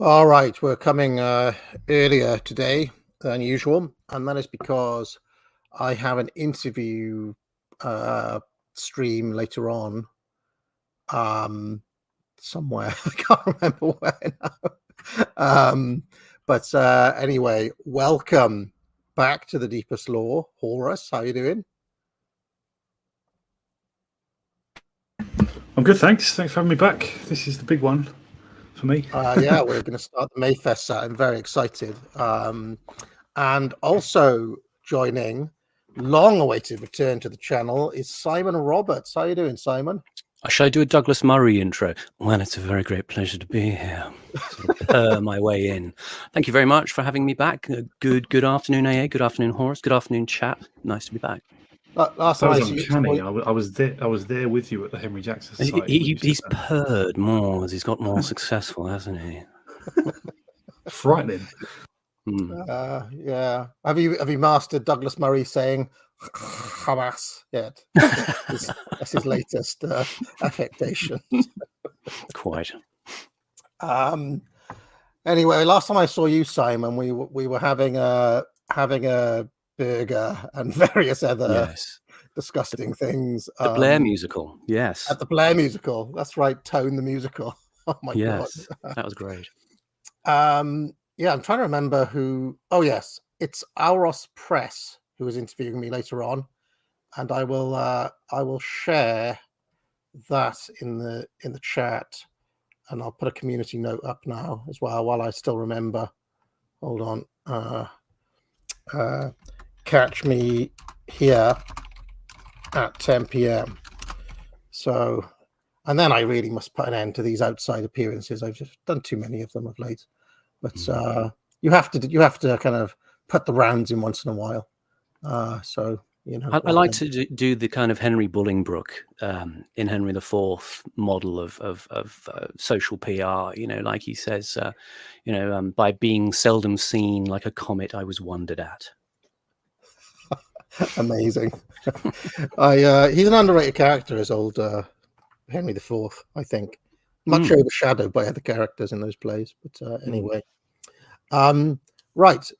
All right, we're coming earlier today than usual, and that is because I have an interview stream later on somewhere. I can't remember where now. But anyway, welcome back to the Deepest Lore. Horus, how you doing? I'm good, thanks. Thanks for having me back. This is the big one for me. Yeah, we're going to start the Mayfest set. I'm very excited. And also joining, long-awaited return to the channel, is Simon Roberts. How you doing, Simon? Should I do a Douglas Murray intro? Well, it's a very great pleasure to be here. Sort of purr my way in. Thank you very much for having me back. Good afternoon, AA. Good afternoon, Horus. Good afternoon, chat. Nice to be back. Last That time was uncanny. I was there with you at the Henry Jackson Society. He's purred more as he's got more successful, hasn't he? Frightening. Yeah. Have you mastered Douglas Murray saying Hamas yet? That's his latest affectation. Quite. Anyway, last time I saw you, Simon, we were having a burger and various other disgusting things. The Blair musical, yes. At the Blair musical, that's right. Tone the musical. Oh my god, that was great. Yeah, I'm trying to remember who. Oh yes, it's Auros Press who is interviewing me later on, and I will share that in the chat, and I'll put a community note up now as well while I still remember. Hold on. Catch me here at 10 p.m. So, and then I really must put an end to these outside appearances. I've just done too many of them of late. But you have to kind of put the rounds in once in a while. So you know, I like to do the kind of Henry Bolingbroke in Henry IV model of social PR. You know, like he says, by being seldom seen like a comet, I was wondered at. Amazing. He's an underrated character, as old Henry IV, I think. Much overshadowed by other characters in those plays. But anyway. Right.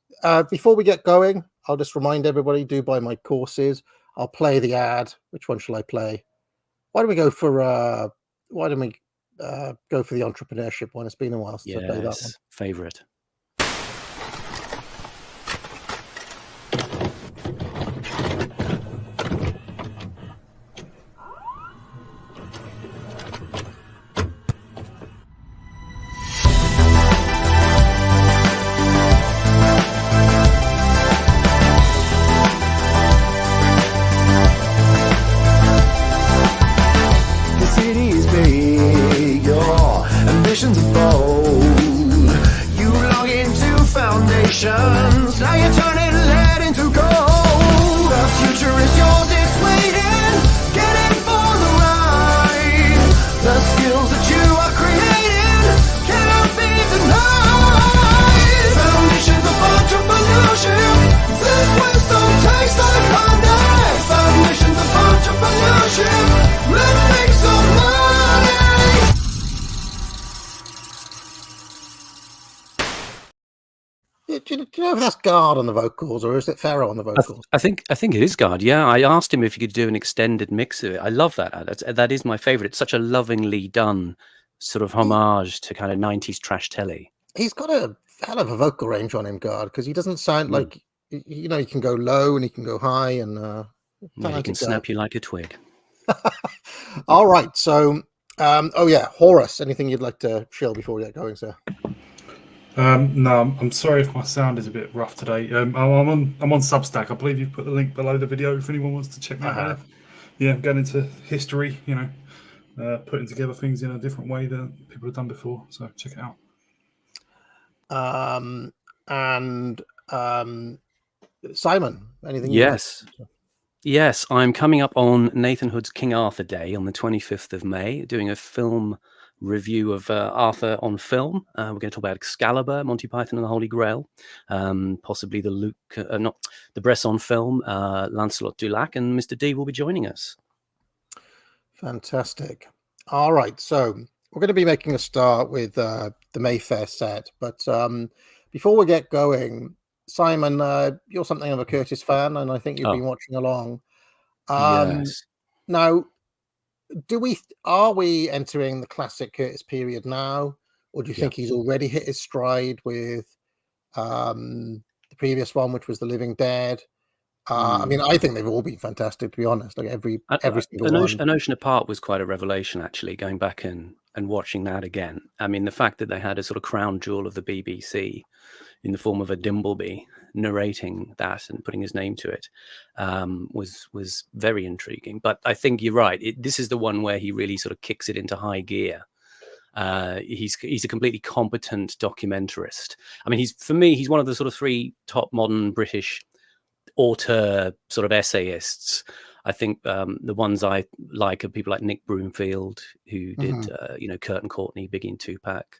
Before we get going, I'll just remind everybody, do buy my courses. I'll play the ad. Which one shall I play? Why don't we go for the entrepreneurship one? It's been a while since I played that one. Favorite. Now you're turning lead into gold. The future is yours, it's waiting. Get in for the ride. The skills that you are creating cannot be denied. Foundations of entrepreneurship. This wisdom tastes like honey. Foundations of entrepreneurship. Let's make some money. Do you know if that's Guard on the vocals or is it Pharaoh on the vocals? I think it is Guard. Yeah, I asked him if he could do an extended mix of it. I love that. That is my favorite. It's such a lovingly done sort of homage to kind of 90s trash telly. He's got a hell of a vocal range on him, Guard, because he doesn't sound like, you know, he can go low and he can go high and he can snap you like a twig. All right, so Horus, anything you'd like to shill before we get going, sir? No, I'm sorry if my sound is a bit rough today. I'm on Substack. I believe you've put the link below the video if anyone wants to check me I out there. have. Yeah, I'm going into history, putting together things in a different way than people have done before. So check it out. And Simon, anything you'd like? Yes, I'm coming up on Nathan Hood's King Arthur Day on the 25th of May, doing a film review of Arthur on film. We're going to talk about Excalibur, Monty Python and the Holy Grail, possibly the Bresson film, Lancelot du Lac, and Mr. D will be joining us. Fantastic. All right, so we're going to be making a start with the Mayfair set, but before we get going, Simon, you're something of a Curtis fan, and I think you've been watching along. Yes. Now, are we entering the classic Curtis period now, or do you think he's already hit his stride with the previous one, which was The Living Dead? I mean, I think they've all been fantastic, to be honest. Like every single one. An Ocean Apart was quite a revelation, actually, going back and watching that again. I mean, the fact that they had a sort of crown jewel of the BBC in the form of a Dimbleby narrating that and putting his name to it was very intriguing. But I think you're right. This is the one where he really sort of kicks it into high gear. He's a completely competent documentarist. I mean, for me, he's one of the sort of three top modern British auteur sort of essayists. I think the ones I like are people like Nick Broomfield, who did Kurt and Courtney, Biggie and Tupac.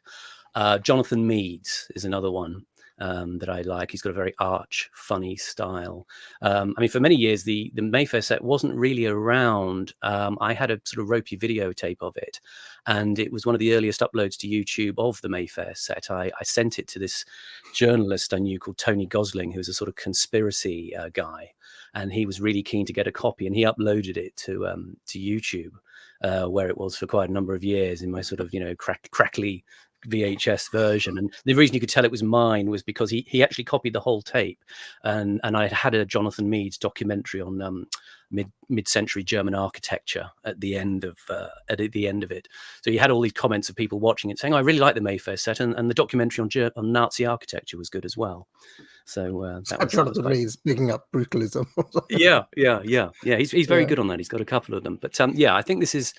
Jonathan Meades is another one that I like. He's got a very arch, funny style. I mean, for many years, the Mayfair set wasn't really around. I had a sort of ropey videotape of it, and it was one of the earliest uploads to YouTube of the Mayfair set. I sent it to this journalist I knew called Tony Gosling, who was a sort of conspiracy guy, and he was really keen to get a copy, and he uploaded it to YouTube, where it was for quite a number of years in my sort of crackly VHS version. And the reason you could tell it was mine was because he actually copied the whole tape, and I had a Jonathan Meades documentary on mid-century German architecture at the end of it. So he had all these comments of people watching it saying, "I really like the Mayfair set," and the documentary on Nazi architecture was good as well. So Jonathan Meades picking up brutalism. yeah. He's very good on that. He's got a couple of them, but I think this is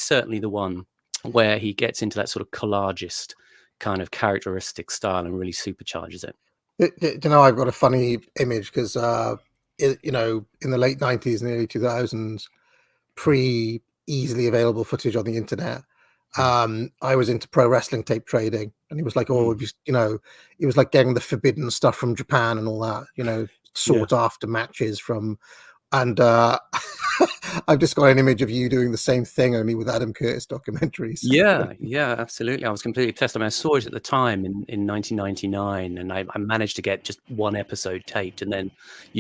certainly the one where he gets into that sort of collagist kind of characteristic style and really supercharges it. I've got a funny image because, in the late 90s and early 2000s, pre-easily available footage on the internet, I was into pro wrestling tape trading, and it was like, it was like getting the forbidden stuff from Japan and all that, sought after matches from, and I've just got an image of you doing the same thing, only with Adam Curtis documentaries. Yeah, absolutely. I was completely obsessed. I mean, I saw it at the time in 1999, and I managed to get just one episode taped, and then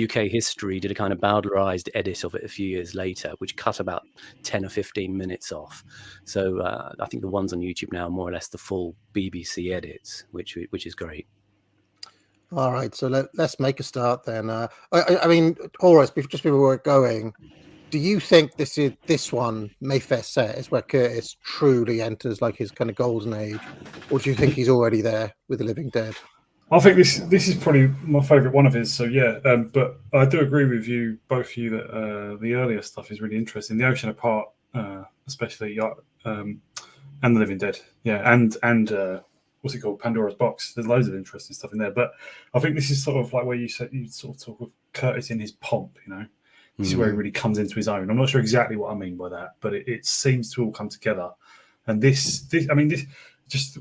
UK History did a kind of bowdlerized edit of it a few years later, which cut about 10 or 15 minutes off. So I think the ones on YouTube now are more or less the full BBC edits, which is great. All right, so let's make a start then. I mean, Horus, just before we're going, do you think this one, Mayfair set, is where Curtis truly enters like his kind of golden age, or do you think he's already there with The Living Dead? I think this is probably my favourite one of his. So yeah, but I do agree with you, both of you, that the earlier stuff is really interesting. The Ocean Apart, especially, and The Living Dead, and what's it called, Pandora's Box. There's loads of interesting stuff in there. But I think this is sort of like where you sort of talk of Curtis in his pomp. This is where he really comes into his own. I'm not sure exactly what I mean by that, but it seems to all come together. And this just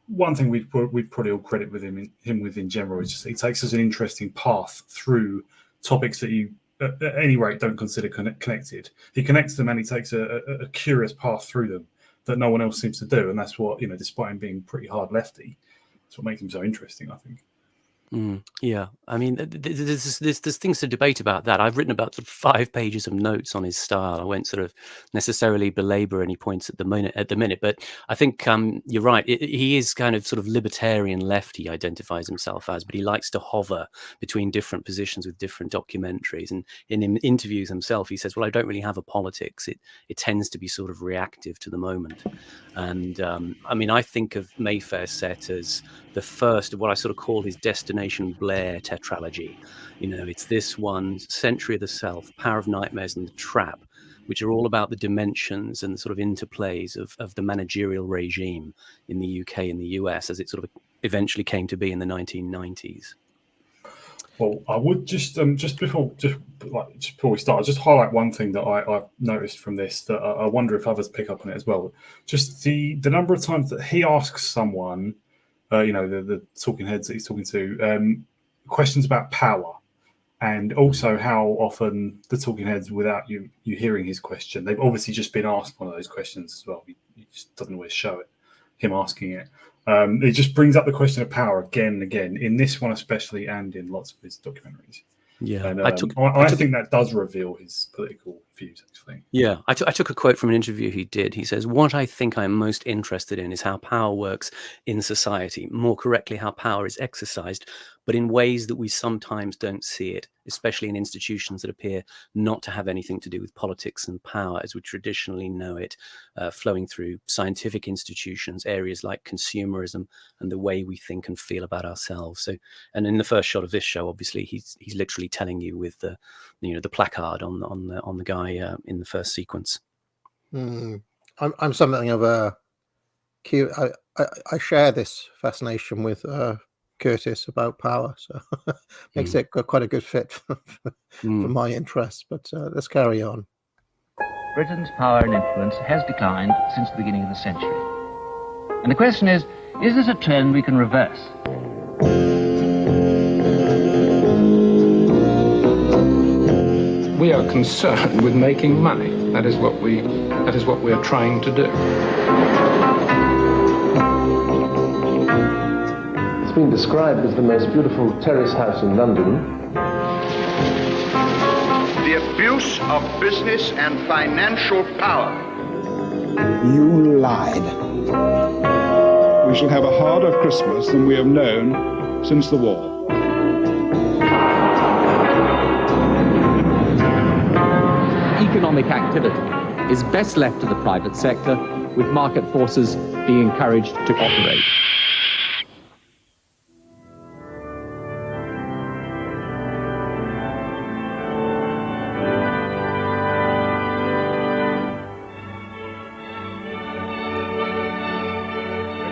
one thing we'd probably all credit with him in general is just he takes us an interesting path through topics that you at any rate don't consider connected. He connects them, and he takes a curious path through them that no one else seems to do. And that's what, despite him being pretty hard lefty, that's what makes him so interesting, I think. Yeah, I mean, there's things to debate about that. I've written about sort of 5 pages of notes on his style. I won't sort of necessarily belabor any points at the minute, but I think you're right. He is kind of sort of libertarian left. He identifies himself as, but he likes to hover between different positions with different documentaries. And in interviews himself, he says, "Well, I don't really have a politics. It tends to be sort of reactive to the moment." And I mean, I think of Mayfair Set as the first of what I sort of call his Destination Blair tetralogy. It's this one, Century of the Self, Power of Nightmares, and The Trap, which are all about the dimensions and the sort of interplays of the managerial regime in the UK and the US as it sort of eventually came to be in the 1990s. Well, I would just before we start, I'll just highlight one thing that I've noticed from this that I wonder if others pick up on it as well. Just the number of times that he asks someone, the talking heads that he's talking to, questions about power, and also how often the talking heads, without you hearing his question, they've obviously just been asked one of those questions as well. He just doesn't always show it, him asking it. It just brings up the question of power again and again, in this one especially, and in lots of his documentaries. Yeah, and I think that does reveal his political views, actually. Yeah, I took a quote from an interview he did. He says, "What I think I'm most interested in is how power works in society, more correctly, how power is exercised, but in ways that we sometimes don't see it, especially in institutions that appear not to have anything to do with politics and power as we traditionally know it, flowing through scientific institutions, areas like consumerism, and the way we think and feel about ourselves." So, and in the first shot of this show, obviously, he's literally telling you with the placard on the guy in the first sequence. I'm something of a I share this fascination with Curtis about power, so makes it quite a good fit for my interests. But let's carry on. Britain's power and influence has declined since the beginning of the century. And the question is this a trend we can reverse? We are concerned with making money. That is what we are trying to do. It's been described as the most beautiful terrace house in London. The abuse of business and financial power. You lied. We shall have a harder Christmas than we have known since the war. Economic activity is best left to the private sector, with market forces being encouraged to operate.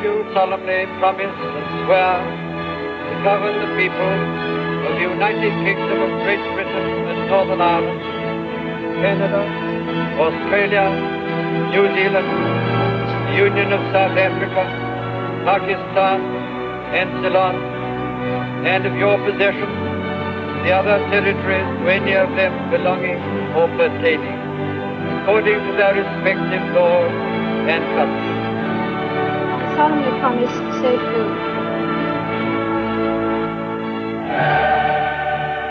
You solemnly promise and swear to govern the people of the United Kingdom of Great Britain and Northern Ireland, Canada, Australia, New Zealand, the Union of South Africa, Pakistan, and Ceylon, and of your possession, the other territories, to any of them belonging or pertaining, according to their respective laws and customs. I solemnly promise so true.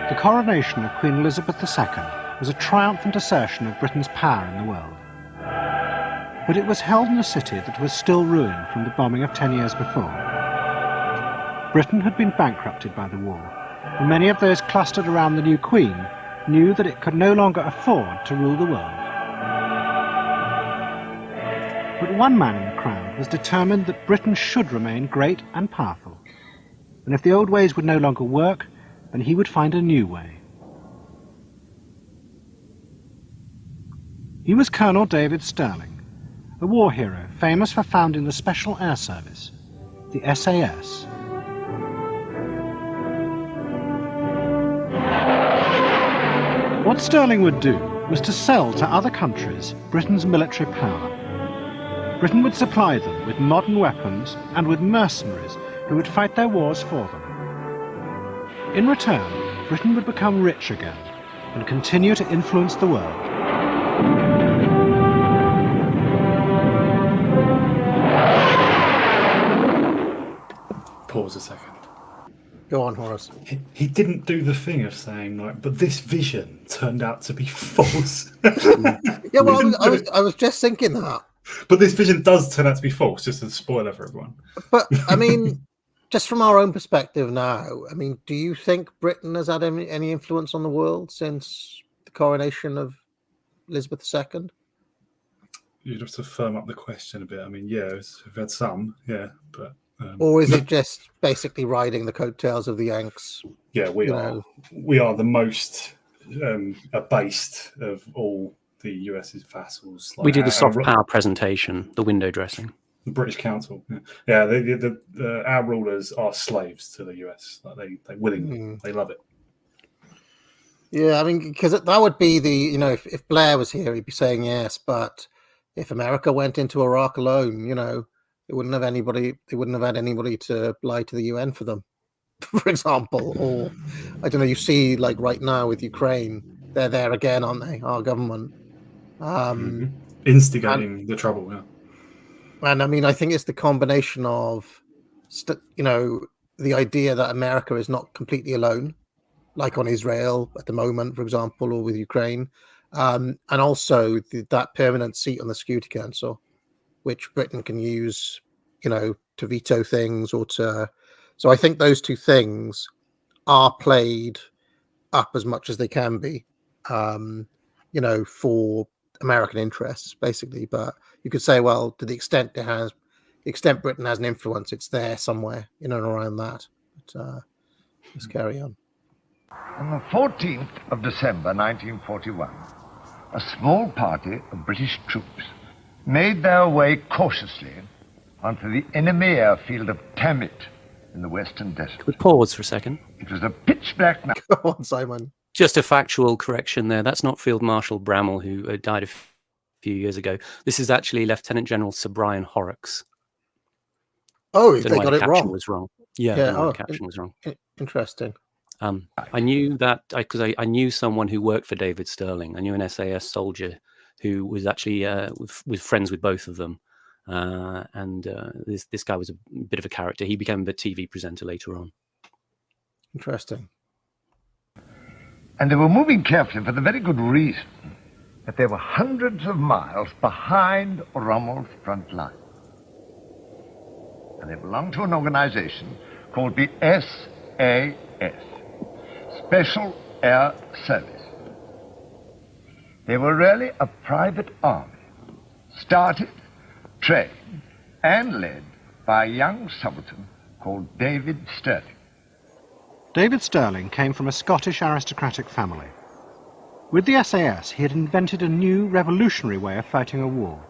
The coronation of Queen Elizabeth II was a triumphant assertion of Britain's power in the world. But it was held in a city that was still ruined from the bombing of 10 years before. Britain had been bankrupted by the war, and many of those clustered around the new Queen knew that it could no longer afford to rule the world. But one man in the crowd was determined that Britain should remain great and powerful, and if the old ways would no longer work, then he would find a new way. He was Colonel David Stirling, a war hero famous for founding the Special Air Service, the SAS. What Stirling would do was to sell to other countries Britain's military power. Britain would supply them with modern weapons and with mercenaries who would fight their wars for them. In return, Britain would become rich again and continue to influence the world. Pause a second. Go on, Horace. He didn't do the thing of saying like, but this vision turned out to be false. Yeah, well, I was just thinking that. But this vision does turn out to be false, just as a spoiler for everyone. But I mean, just from our own perspective now, I mean, do you think Britain has had any influence on the world since the coronation of Elizabeth II? You'd have to firm up the question a bit. I mean, yeah, we've had some, yeah, but. Or is it just basically riding the coattails of the Yanks? Yeah, we are the most abased of all the US's vassals. We did the soft power presentation, the window dressing. The British Council. Yeah, our rulers are slaves to the US. Like they willingly, they love it. Yeah, I mean, because that would be if Blair was here, he'd be saying yes. But if America went into Iraq alone, they wouldn't have had anybody to lie to the UN for them, for example. Or I don't know. You see, like right now with Ukraine, they're there again, aren't they? Our government instigating the trouble. Yeah. And I mean, I think it's the combination of, the idea that America is not completely alone, like on Israel at the moment, for example, or with Ukraine, and also that permanent seat on the Security Council, which Britain can use, to veto things or to. So I think those two things are played up as much as they can be, for American interests, basically. But you could say, well, to the extent Britain has an influence, it's there somewhere, in and around that. But let's carry on. On the 14th of December 1941, a small party of British troops made their way cautiously onto the enemy airfield of Tamit in the Western Desert. We pause for a second. It was a pitch black night. Go on, Simon. Just a factual correction there. That's not Field Marshal Bramall, who died a few years ago. This is actually Lieutenant General Sir Brian Horrocks. Oh, they got it wrong. Was wrong. Yeah, the caption was wrong. Interesting. I knew that because I knew someone who worked for David Sterling. I knew an SAS soldier who was actually was friends with both of them, and this guy was a bit of a character. He became a TV presenter later on. Interesting. And they were moving carefully for the very good reason that they were hundreds of miles behind Rommel's front line. And they belonged to an organization called the SAS, Special Air Service. They were really a private army, started, trained, and led by a young subaltern called David Sterling. David Sterling came from a Scottish aristocratic family. With the SAS, he had invented a new revolutionary way of fighting a war.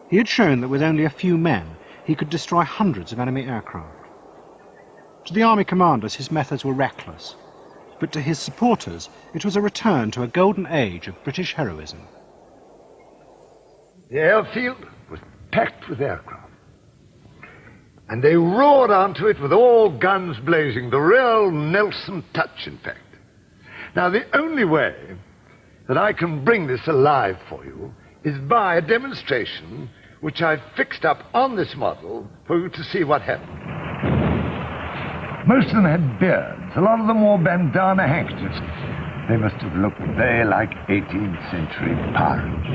He had shown that with only a few men, he could destroy hundreds of enemy aircraft. To the army commanders, his methods were reckless, but to his supporters, it was a return to a golden age of British heroism. The airfield was packed with aircraft, and they roared onto it with all guns blazing, the real Nelson touch, in fact. Now, the only way that I can bring this alive for you is by a demonstration which I've fixed up on this model for you to see what happened. Most of them had beards. A lot of them wore bandana handkerchiefs. They must have looked very like 18th century pirates.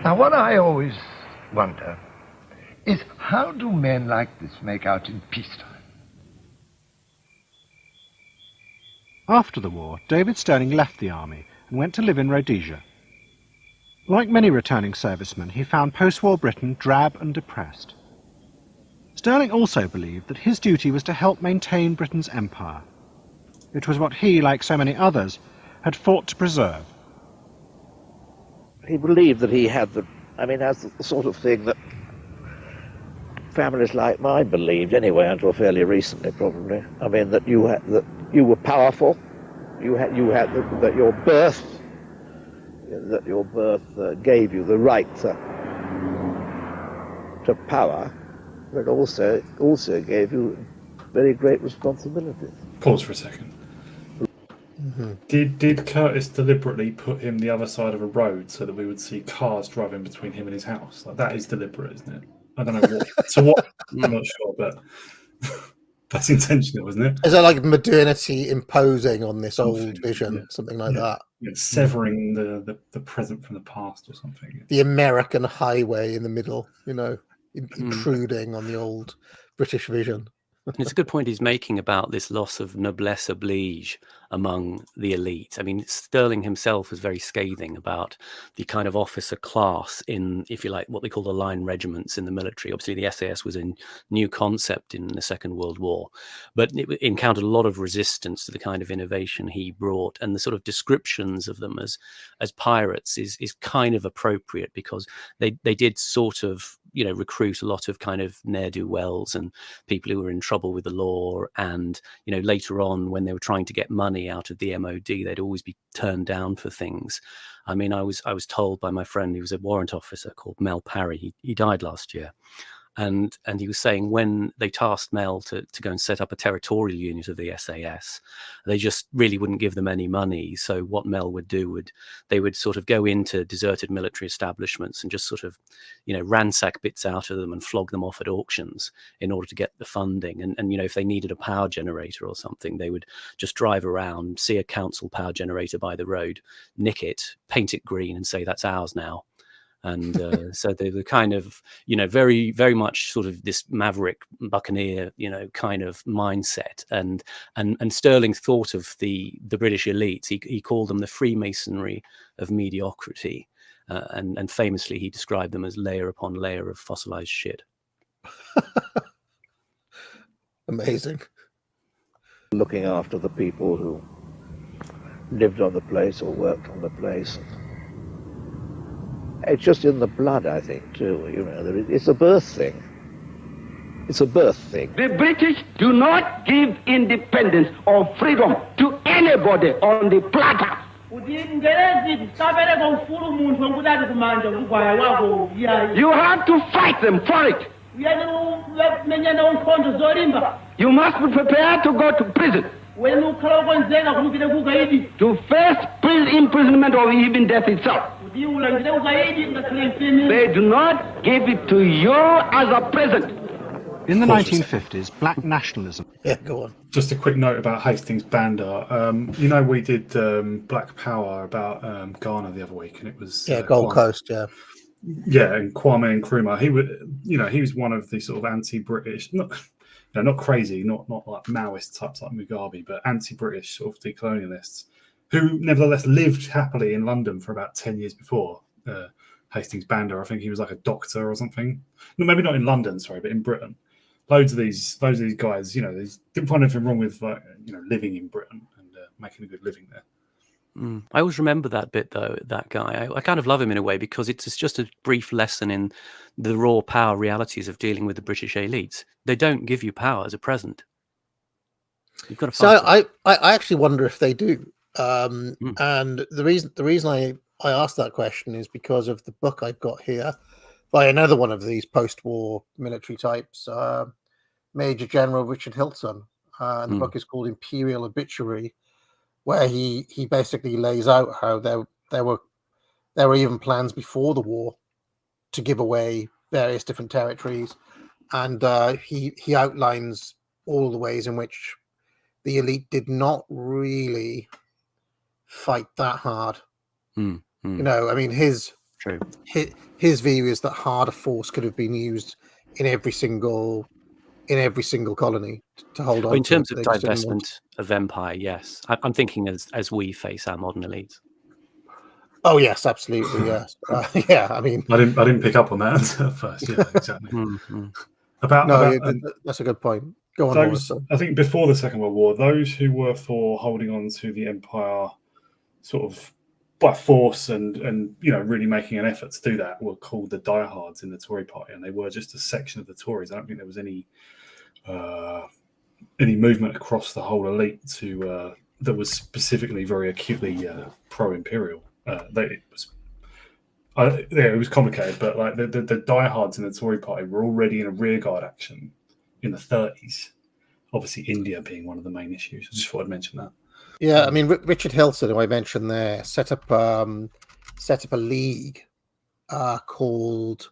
Now, what I always wonder is, how do men like this make out in peacetime? After the war, David Sterling left the army and went to live in Rhodesia. Like many returning servicemen, he found post-war Britain drab and depressed. Sterling also believed that his duty was to help maintain Britain's empire. It was what he, like so many others, had fought to preserve. He believed that he had that's the sort of thing that families like mine believed anyway, until fairly recently, probably. I mean, that you were powerful, that your birth gave you the right to power, but also gave you very great responsibilities. Pause for a second. Mm-hmm. Did Curtis deliberately put him the other side of a road so that we would see cars driving between him and his house? Like, that is deliberate, isn't it? I don't know what. So what? I'm not sure, but that's intentional, isn't it? Is that like modernity imposing on this old vision, something like that? Yeah, severing the present from the past or something. The American highway in the middle, intruding on the old British vision. It's a good point he's making about this loss of noblesse oblige among the elite. I mean, Sterling himself was very scathing about the kind of officer class in, if you like, what they call the line regiments in the military. Obviously, the SAS was a new concept in the Second World War, but it encountered a lot of resistance to the kind of innovation he brought, and the sort of descriptions of them as pirates is kind of appropriate, because they did sort of recruit a lot of kind of ne'er-do-wells and people who were in trouble with the law, and later on when they were trying to get money out of the MOD, they'd always be turned down for things. I mean, I was told by my friend who was a warrant officer called Mel Parry, he died last year, and he was saying when they tasked Mel to go and set up a territorial unit of the SAS, they just really wouldn't give them any money. So what Mel would do they would sort of go into deserted military establishments and just sort of ransack bits out of them and flog them off at auctions in order to get the funding. And if they needed a power generator or something, they would just drive around, see a council power generator by the road, nick it, paint it green, and say that's ours now. And so they were kind of, very, very much sort of this maverick buccaneer, kind of mindset. And Sterling thought of the British elites. He called them the Freemasonry of mediocrity. And famously, he described them as layer upon layer of fossilized shit. Amazing. Looking after the people who lived on the place or worked on the place. It's just in the blood, I think, too. It's a birth thing. It's a birth thing. The British do not give independence or freedom to anybody on the platter. You have to fight them for it. You must be prepared to go to prison. To face imprisonment or even death itself. They do not give it to you as a present. In the 1950s, black nationalism. Yeah, go on. Just a quick note about Hastings Bandar. We did Black Power about Ghana the other week, and it was Gold Coast. Yeah, and Kwame Nkrumah. He was one of the sort of anti-British, not crazy, not like Maoist types like Mugabe, but anti-British sort of decolonialists, who nevertheless lived happily in London for about 10 years before Hastings Bandar. I think he was like a doctor or something. No, maybe not in London, sorry, but in Britain. Loads of these guys, they didn't find anything wrong with living in Britain and making a good living there. I always remember that bit, though, that guy. I kind of love him in a way, because it's just a brief lesson in the raw power realities of dealing with the British elites. They don't give you power as a present. You've got to fight. So I actually wonder if they do. And the reason I asked that question is because of the book I've got here by another one of these post-war military types, Major General Richard Hilton. And the book is called Imperial Obituary, where he basically lays out how there were even plans before the war to give away various different territories, and he outlines all the ways in which the elite did not really fight that hard. I mean, his view is that harder force could have been used in every single colony to hold on. In terms of divestment of empire, yes, I'm thinking as we face our modern elites. Oh yes, absolutely, yes. I mean, I didn't pick up on that at first. Yeah, exactly. That's a good point. Go on. I think before the Second World War, those who were for holding on to the empire, sort of by force and really making an effort to do that, were called the diehards in the Tory party, and they were just a section of the Tories. I don't think there was any movement across the whole elite that was specifically very acutely pro-imperial. It was complicated, but like the diehards in the Tory party were already in a rearguard action in the 30s. Obviously, India being one of the main issues. I just thought I'd mention that. Yeah, I mean, Richard Hilton, who I mentioned there, set up a league called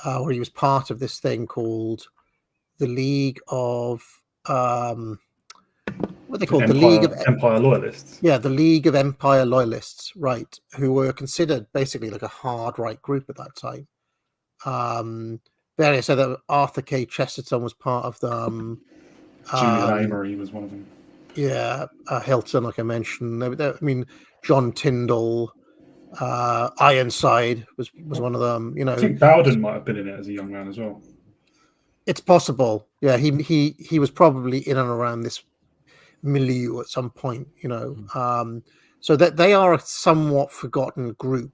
where he was part of this thing called the League of what they called the League of Empire Loyalists. Yeah, the League of Empire Loyalists, right? Who were considered basically like a hard right group at that time. Various other Arthur K. Chesterton was part of them. Julian Amory was one of them. Yeah, Hilton, like I mentioned. I mean, John Tyndall, Ironside was one of them. You know, I think Bowden might have been in it as a young man as well. It's possible. Yeah, he was probably in and around this milieu at some point. You know, so that they are a somewhat forgotten group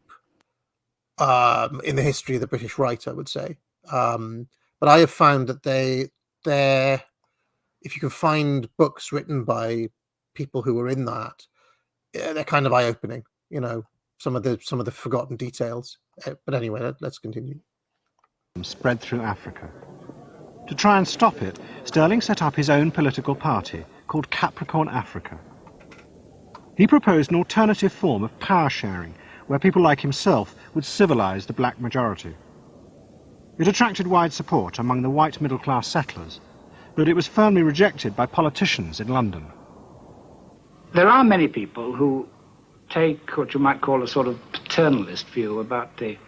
in the history of the British right, I would say. But I have found that they're if you can find books written by people who were in that, they're kind of eye-opening. You know, some of the forgotten details. But anyway, let's continue. Spread through Africa. To try and stop it, Stirling set up his own political party called Capricorn Africa. He proposed an alternative form of power sharing where people like himself would civilize the black majority. It attracted wide support among the white middle-class settlers, but it was firmly rejected by politicians in London. There are many people who take what you might call a sort of paternalist view about the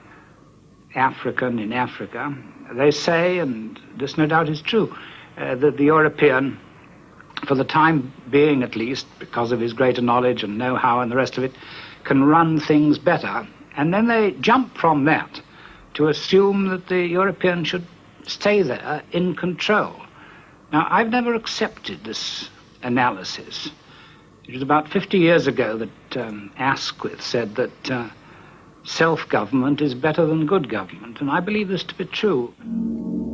African in Africa. They say, and this no doubt is true, that the European, for the time being at least, because of his greater knowledge and know-how and the rest of it, can run things better. And then they jump from that to assume that the European should stay there in control. Now, I've never accepted this analysis. It was about 50 years ago that Asquith said that self-government is better than good government, and I believe this to be true.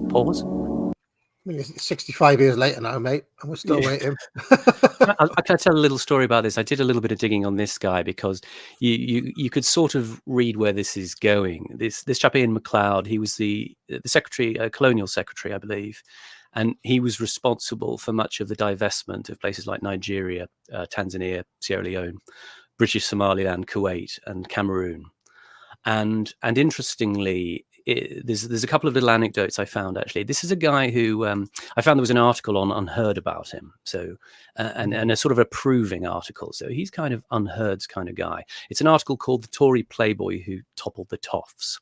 Pause. I mean, it's 65 years later now, mate, and we're still waiting. I can tell a little story about this. I did a little bit of digging on this guy because you could sort of read where this is going. This chap Ian MacLeod, he was the secretary, colonial secretary, I believe, and he was responsible for much of the divestment of places like Nigeria, Tanzania, Sierra Leone, British Somaliland, Kuwait, and Cameroon. And interestingly, there's a couple of little anecdotes I found, actually. This is a guy who I found there was an article on Unheard about him, so and a sort of approving article. So he's kind of Unheard's kind of guy. It's an article called "The Tory Playboy Who Toppled the Toffs."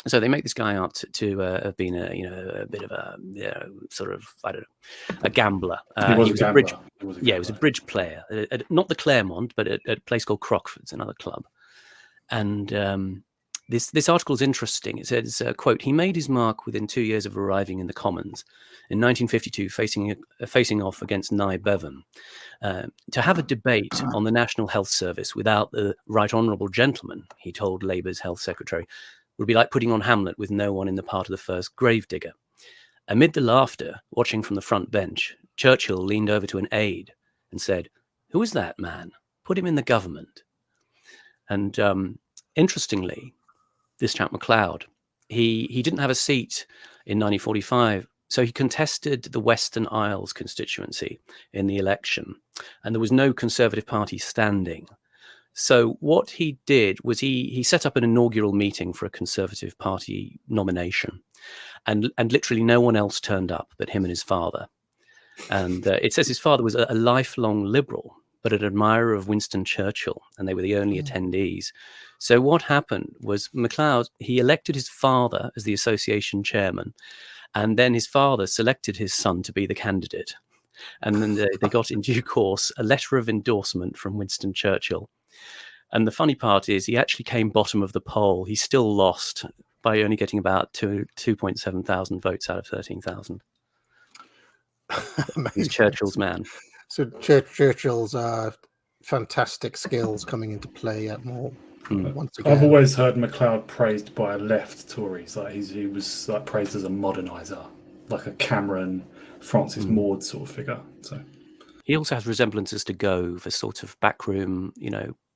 So they make this guy out to have been a bit of a sort of, I don't know, a gambler. He was a gambler. He was a bridge player, not the Claremont, but at a place called Crockford's, another club. And this article is interesting. It says, quote, he made his mark within 2 years of arriving in the Commons in 1952, facing off against Nye Bevan. To have a debate on the National Health Service without the right honourable gentleman, he told Labour's Health Secretary, would be like putting on Hamlet with no one in the part of the first gravedigger. Amid the laughter, watching from the front bench, Churchill leaned over to an aide and said, who is that man? Put him in the government. And interestingly, this chap MacLeod, he didn't have a seat in 1945, so he contested the Western Isles constituency in the election, and there was no Conservative Party standing. So what he did was he set up an inaugural meeting for a Conservative Party nomination, and literally no one else turned up but him and his father. And it says his father was a lifelong Liberal, but an admirer of Winston Churchill, and they were the only attendees. So what happened was MacLeod, he elected his father as the association chairman, and then his father selected his son to be the candidate. And then they got, in due course, a letter of endorsement from Winston Churchill. And the funny part is he actually came bottom of the poll. He still lost by only getting about 2.7 thousand votes out of 13,000. He's Churchill's man. So Churchill's fantastic skills coming into play at more once again. I've always heard MacLeod praised by left Tories. Like he was like praised as a moderniser, like a Cameron, Francis Maud sort of figure. So he also has resemblances to Gove, a sort of backroom,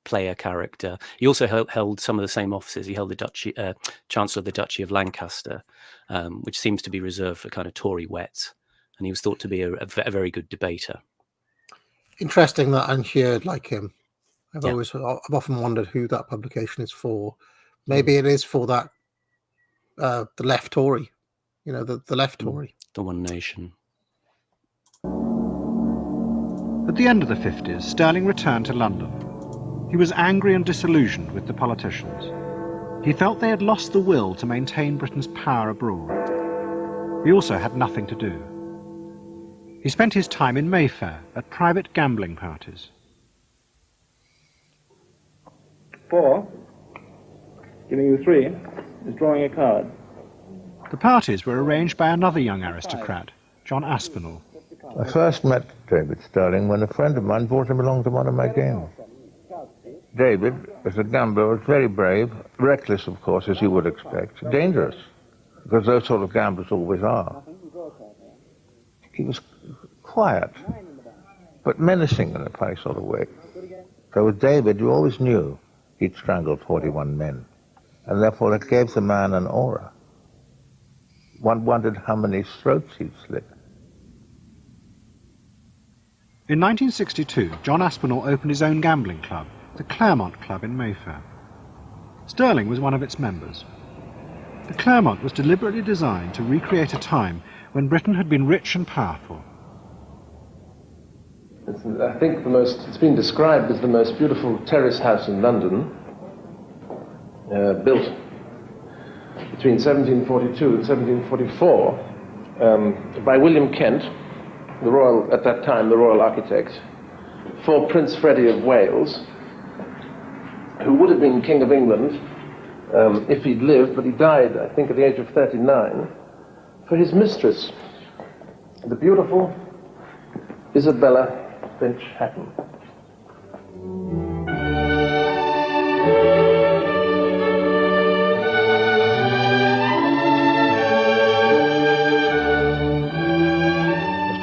player character. He also held some of the same offices. He held the Duchy, Chancellor of the Duchy of Lancaster, which seems to be reserved for kind of Tory wets. And he was thought to be a very good debater. Interesting that Unheard like him. I've often wondered who that publication is for. Maybe it is for that the left Tory, the left Tory. The One Nation. At the end of the 50s, Sterling returned to London. He was angry and disillusioned with the politicians. He felt they had lost the will to maintain Britain's power abroad. He also had nothing to do. He spent his time in Mayfair at private gambling parties. 4, giving you 3, is drawing a card. The parties were arranged by another young aristocrat, John Aspinall. I first met David Sterling when a friend of mine brought him along to one of my games. David, as a gambler, was very brave, reckless, of course, as you would expect, dangerous, because those sort of gamblers always are. He was quiet, but menacing in a funny sort of way. So with David, you always knew he'd strangled 41 men, and therefore it gave the man an aura. One wondered how many throats he'd slit. In 1962, John Aspinall opened his own gambling club, the Claremont Club in Mayfair. Sterling was one of its members. The Claremont was deliberately designed to recreate a time when Britain had been rich and powerful. I think it's been described as the most beautiful terrace house in London, built between 1742 and 1744 by William Kent, at that time the royal architect, for Prince Freddie of Wales, who would have been King of England if he'd lived, but he died, I think, at the age of 39, for his mistress, the beautiful Isabella Finch Hatton.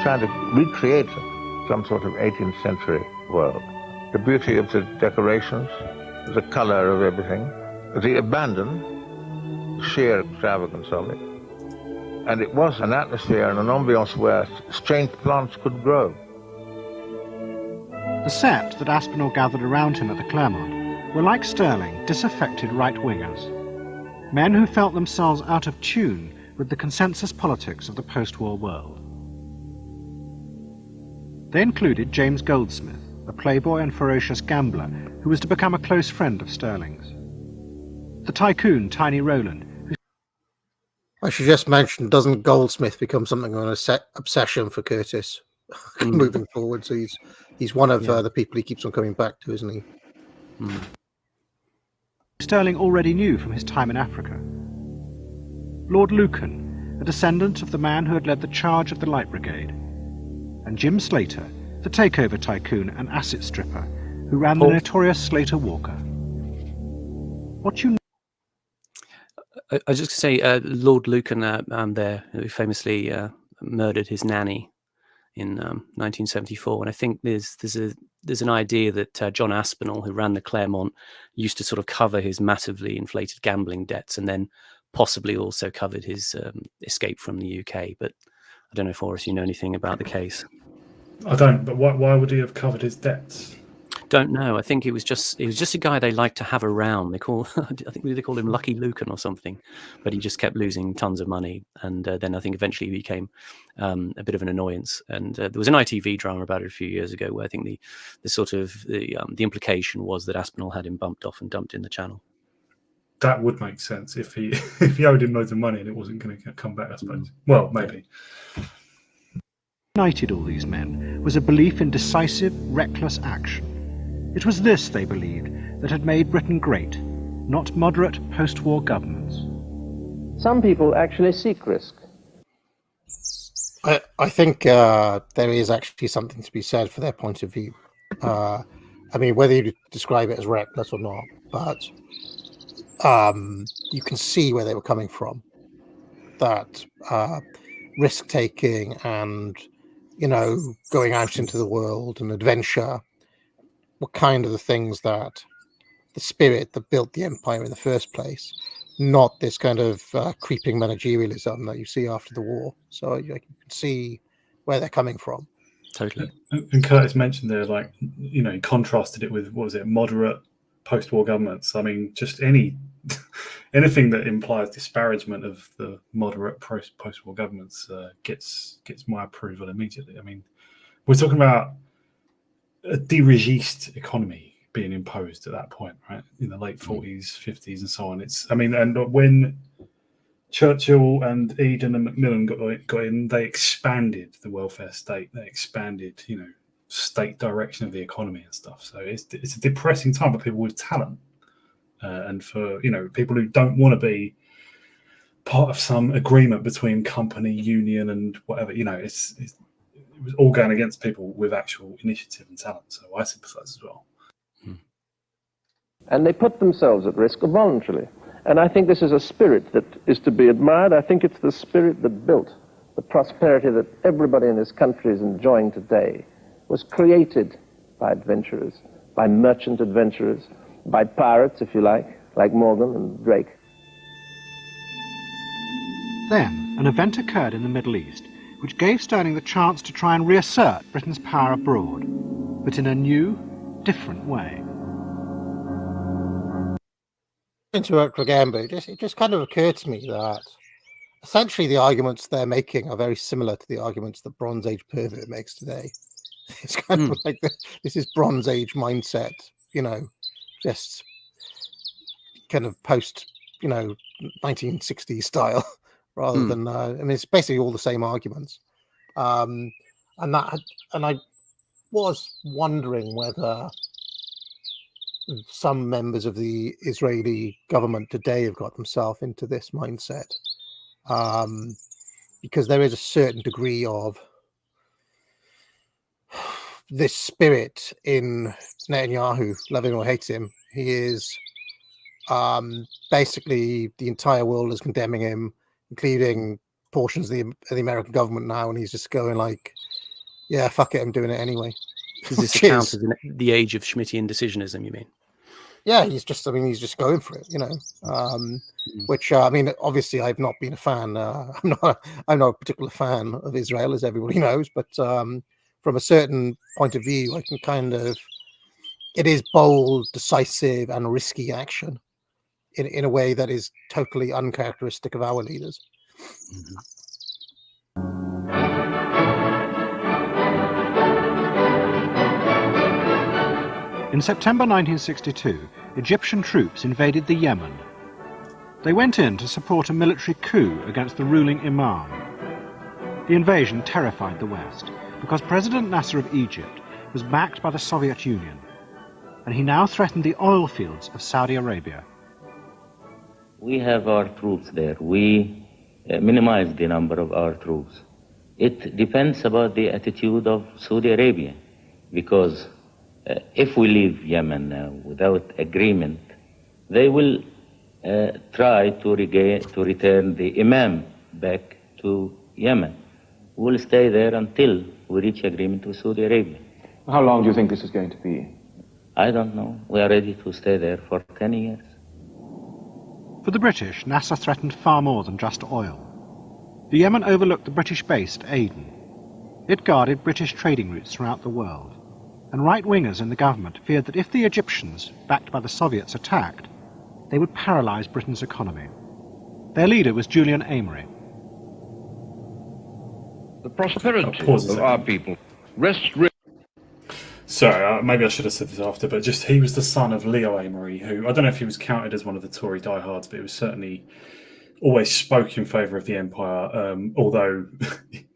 Trying to recreate some sort of 18th century world. The beauty of the decorations, the color of everything, the abandon, sheer extravagance of it. And it was an atmosphere and an ambiance where strange plants could grow. The set that Aspinall gathered around him at the Claremont were, like Sterling, disaffected right-wingers, men who felt themselves out of tune with the consensus politics of the post-war world. They included James Goldsmith, a playboy and ferocious gambler who was to become a close friend of Sterling's. The tycoon Tiny Rowland. I should just mention, doesn't Goldsmith become something of an obsession for Curtis moving forward? So he's one of the people he keeps on coming back to, isn't he? Sterling already knew from his time in Africa. Lord Lucan, a descendant of the man who had led the charge of the Light Brigade, and Jim Slater, the takeover tycoon and asset stripper who ran the notorious Slater Walker. What you know? I was just going to say, Lord Lucan there, who famously murdered his nanny in 1974, and I think there's an idea that John Aspinall, who ran the Claremont, used to sort of cover his massively inflated gambling debts, and then possibly also covered his escape from the UK. But I don't know, Forrest, you know anything about the case? I don't, but why would he have covered his debts? Don't know. I think he was just a guy they liked to have around. I think they called him Lucky Lucan or something, but he just kept losing tons of money, and then I think eventually he became a bit of an annoyance. And there was an ITV drama about it a few years ago, where I think the implication was that Aspinall had him bumped off and dumped in the Channel. That would make sense if he owed him loads of money and it wasn't going to come back, I suppose. Well, maybe. United all these men was a belief in decisive, reckless action. It was this, they believed, that had made Britain great, not moderate post-war governments. Some people actually seek risk. I think there is actually something to be said for their point of view. I mean, whether you describe it as reckless or not, but you can see where they were coming from. That risk-taking and, going out into the world and adventure were kind of the things that the spirit that built the empire in the first place, not this kind of creeping managerialism that you see after the war. So you can see where they're coming from. Totally. And Curtis mentioned there, he contrasted it with, what was it, moderate post-war governments. I mean, just anything that implies disparagement of the moderate post-war governments gets my approval immediately. I mean, we're talking about a dirigiste economy being imposed at that point, right? In the late 40s, 50s, and so on. And when Churchill and Eden and Macmillan got in, they expanded the welfare state. They expanded, state direction of the economy and stuff. So it's a depressing time for people with talent, and for people who don't want to be part of some agreement between company, union, and whatever. It was all going against people with actual initiative and talent. So I sympathise as well. And they put themselves at risk voluntarily. And I think this is a spirit that is to be admired. I think it's the spirit that built the prosperity that everybody in this country is enjoying today. Was created by adventurers, by merchant adventurers, by pirates, if you like Morgan and Drake. Then, an event occurred in the Middle East which gave Stirling the chance to try and reassert Britain's power abroad, but in a new, different way. Interrupt again, but it just kind of occurred to me that essentially the arguments they're making are very similar to the arguments that Bronze Age pervert makes today. It's kind of like this is Bronze Age mindset, just kind of post, 1960s style, rather than. It's basically all the same arguments, and I was wondering whether some members of the Israeli government today have got themselves into this mindset, because there is a certain degree of this spirit in Netanyahu, love him or hate him. He is basically the entire world is condemning him, including portions of the American government now, and he's just going like, yeah, fuck it, I'm doing it anyway. Does this account as the age of Schmittian decisionism, you mean? Yeah, he's just going for it, which, obviously I've not been a fan. I'm not a particular fan of Israel, as everybody knows, but from a certain point of view, I can it is bold, decisive, and risky action in a way that is totally uncharacteristic of our leaders. In September 1962, Egyptian troops invaded the Yemen. They went in to support a military coup against the ruling imam. The invasion terrified the West because President Nasser of Egypt was backed by the Soviet Union, and he now threatened the oil fields of Saudi Arabia. We have our troops there. We minimize the number of our troops. It depends about the attitude of Saudi Arabia, because if we leave Yemen without agreement, they will try to return the imam back to Yemen. We'll stay there until we reach agreement with Saudi Arabia. How long do you think this is going to be? I don't know. We are ready to stay there for 10 years. For the British, Nasser threatened far more than just oil. The Yemen overlooked the British base at Aden. It guarded British trading routes throughout the world, and right-wingers in the government feared that if the Egyptians, backed by the Soviets, attacked, they would paralyse Britain's economy. Their leader was Julian Amery. The prosperity of our people rests. Sorry, maybe I should have said this after, but just he was the son of Leo Amery, who I don't know if he was counted as one of the Tory diehards, but he was certainly always spoke in favour of the empire, although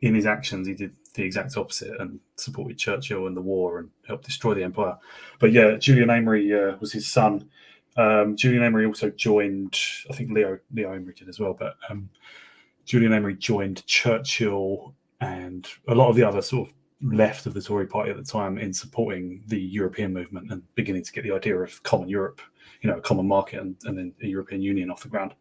in his actions he did the exact opposite and supported Churchill and the war and helped destroy the empire. But yeah, Julian Amery was his son. Julian Amery also joined, I think Leo Amery did as well, but Julian Amery joined Churchill and a lot of the other sort of left of the Tory party at the time in supporting the European movement and beginning to get the idea of common Europe, a common market and then the European Union off the ground.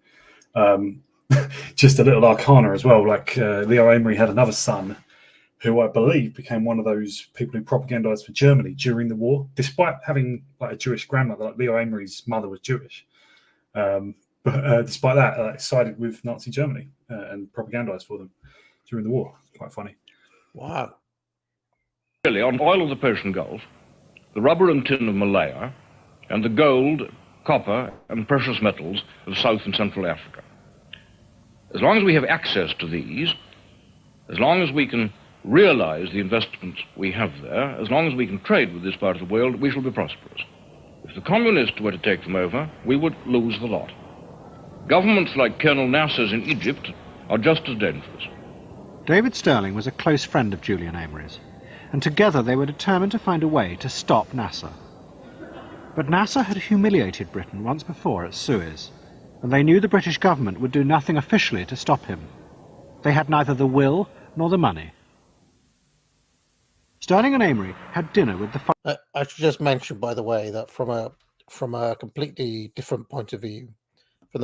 Just a little arcana as well, like Leo Amery had another son who I believe became one of those people who propagandized for Germany during the war, despite having like a Jewish grandmother. Like Leo Amery's mother was Jewish. But despite that, sided with Nazi Germany and propagandized for them during the war. Quite funny. Wow. Really, on oil of the Persian Gulf, the rubber and tin of Malaya, and the gold, copper, and precious metals of South and Central Africa. As long as we have access to these, as long as we can realize the investments we have there, as long as we can trade with this part of the world, we shall be prosperous. If the communists were to take them over, we would lose the lot. Governments like Colonel Nasser's in Egypt are just as dangerous. David Stirling was a close friend of Julian Emery's, and together they were determined to find a way to stop Nasser. But Nasser had humiliated Britain once before at Suez, and they knew the British government would do nothing officially to stop him. They had neither the will nor the money. Stirling and Amery had dinner with the... I should just mention, by the way, that from a completely different point of view,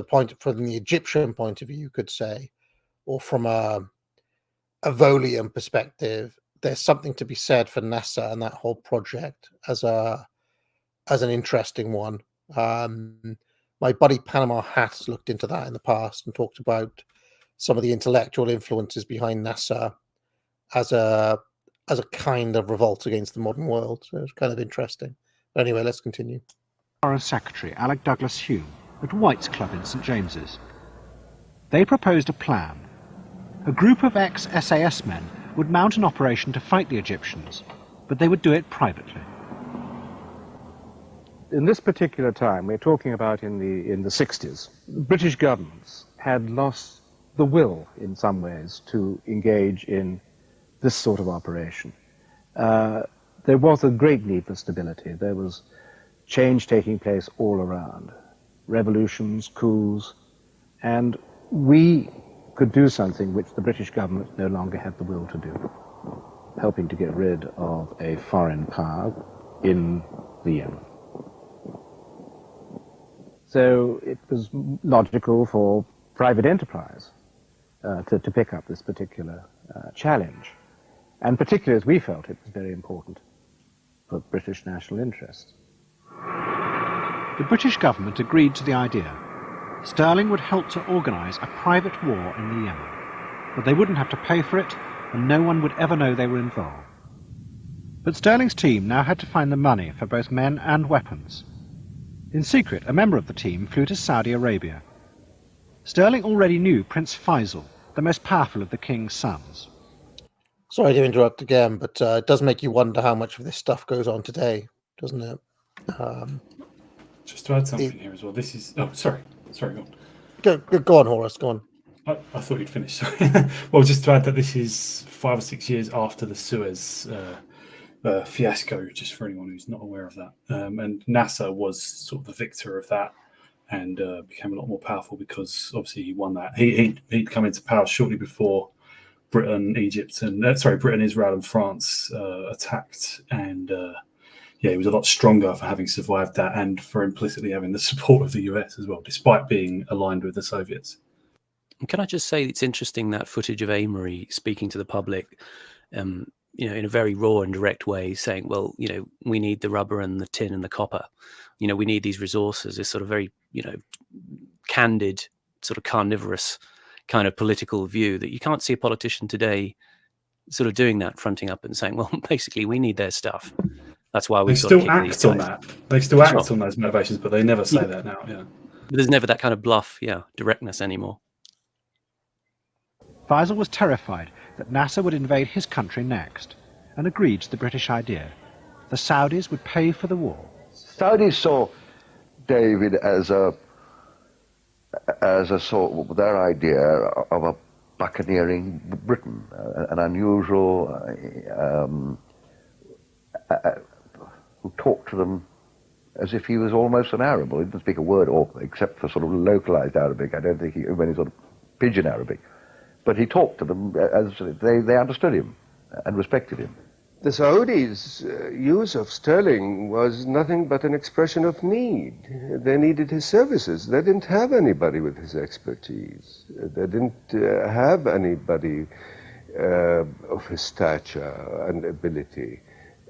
from the Egyptian point of view, you could say, or from a Volian perspective, there's something to be said for Nasser and that whole project as an interesting one. My buddy Panama Hat looked into that in the past and talked about some of the intellectual influences behind Nasser as a kind of revolt against the modern world. So it's kind of interesting. But anyway, let's continue. Foreign Secretary Alec Douglas Hume at White's Club in St James's. They proposed a plan. A group of ex-SAS men would mount an operation to fight the Egyptians, but they would do it privately. In this particular time, we're talking about in the 60s, British governments had lost the will, in some ways, to engage in this sort of operation. There was a great need for stability. There was change taking place all around. Revolutions, coups, and we could do something which the British government no longer had the will to do, helping to get rid of a foreign power in the Yemen. So it was logical for private enterprise to pick up this particular challenge. And particularly as we felt it was very important for British national interest. The British government agreed to the idea. Stirling would help to organise a private war in the Yemen, but they wouldn't have to pay for it, and no one would ever know they were involved. But Stirling's team now had to find the money for both men and weapons. In secret, a member of the team flew to Saudi Arabia. Stirling already knew Prince Faisal, the most powerful of the king's sons. Sorry to interrupt again, but it does make you wonder how much of this stuff goes on today, doesn't it? Just to add something here as well. This is... Oh, sorry. Sorry, go on. Go on, Horace, go on. I thought you'd finished. Well, just to add that this is 5 or 6 years after the Suez fiasco, just for anyone who's not aware of that. And Nasser was sort of the victor of that and became a lot more powerful because obviously he won that. He'd come into power shortly before Britain, Israel and France attacked, and he was a lot stronger for having survived that and for implicitly having the support of the US as well, despite being aligned with the Soviets. Can I just say it's interesting that footage of Amery speaking to the public, in a very raw and direct way, saying, well, we need the rubber and the tin and the copper. We need these resources. This sort of very, candid, sort of carnivorous kind of political view that you can't see a politician today sort of doing that, fronting up and saying, well, basically, we need their stuff. That's why we still act on that. They still act on those motivations, but they never say that now. Yeah, but there's never that kind of bluff, directness anymore. Faisal was terrified that Nasser would invade his country next and agreed to the British idea. The Saudis would pay for the war. Saudis saw David as a sort of their idea of a buccaneering Britain, an unusual who talked to them as if he was almost an Arab. He didn't speak a word, except for sort of localized Arabic. I don't think he knew any sort of pidgin Arabic. But he talked to them as they understood him and respected him. The Saudis' use of Stirling was nothing but an expression of need. They needed his services. They didn't have anybody with his expertise. They didn't have anybody of his stature and ability.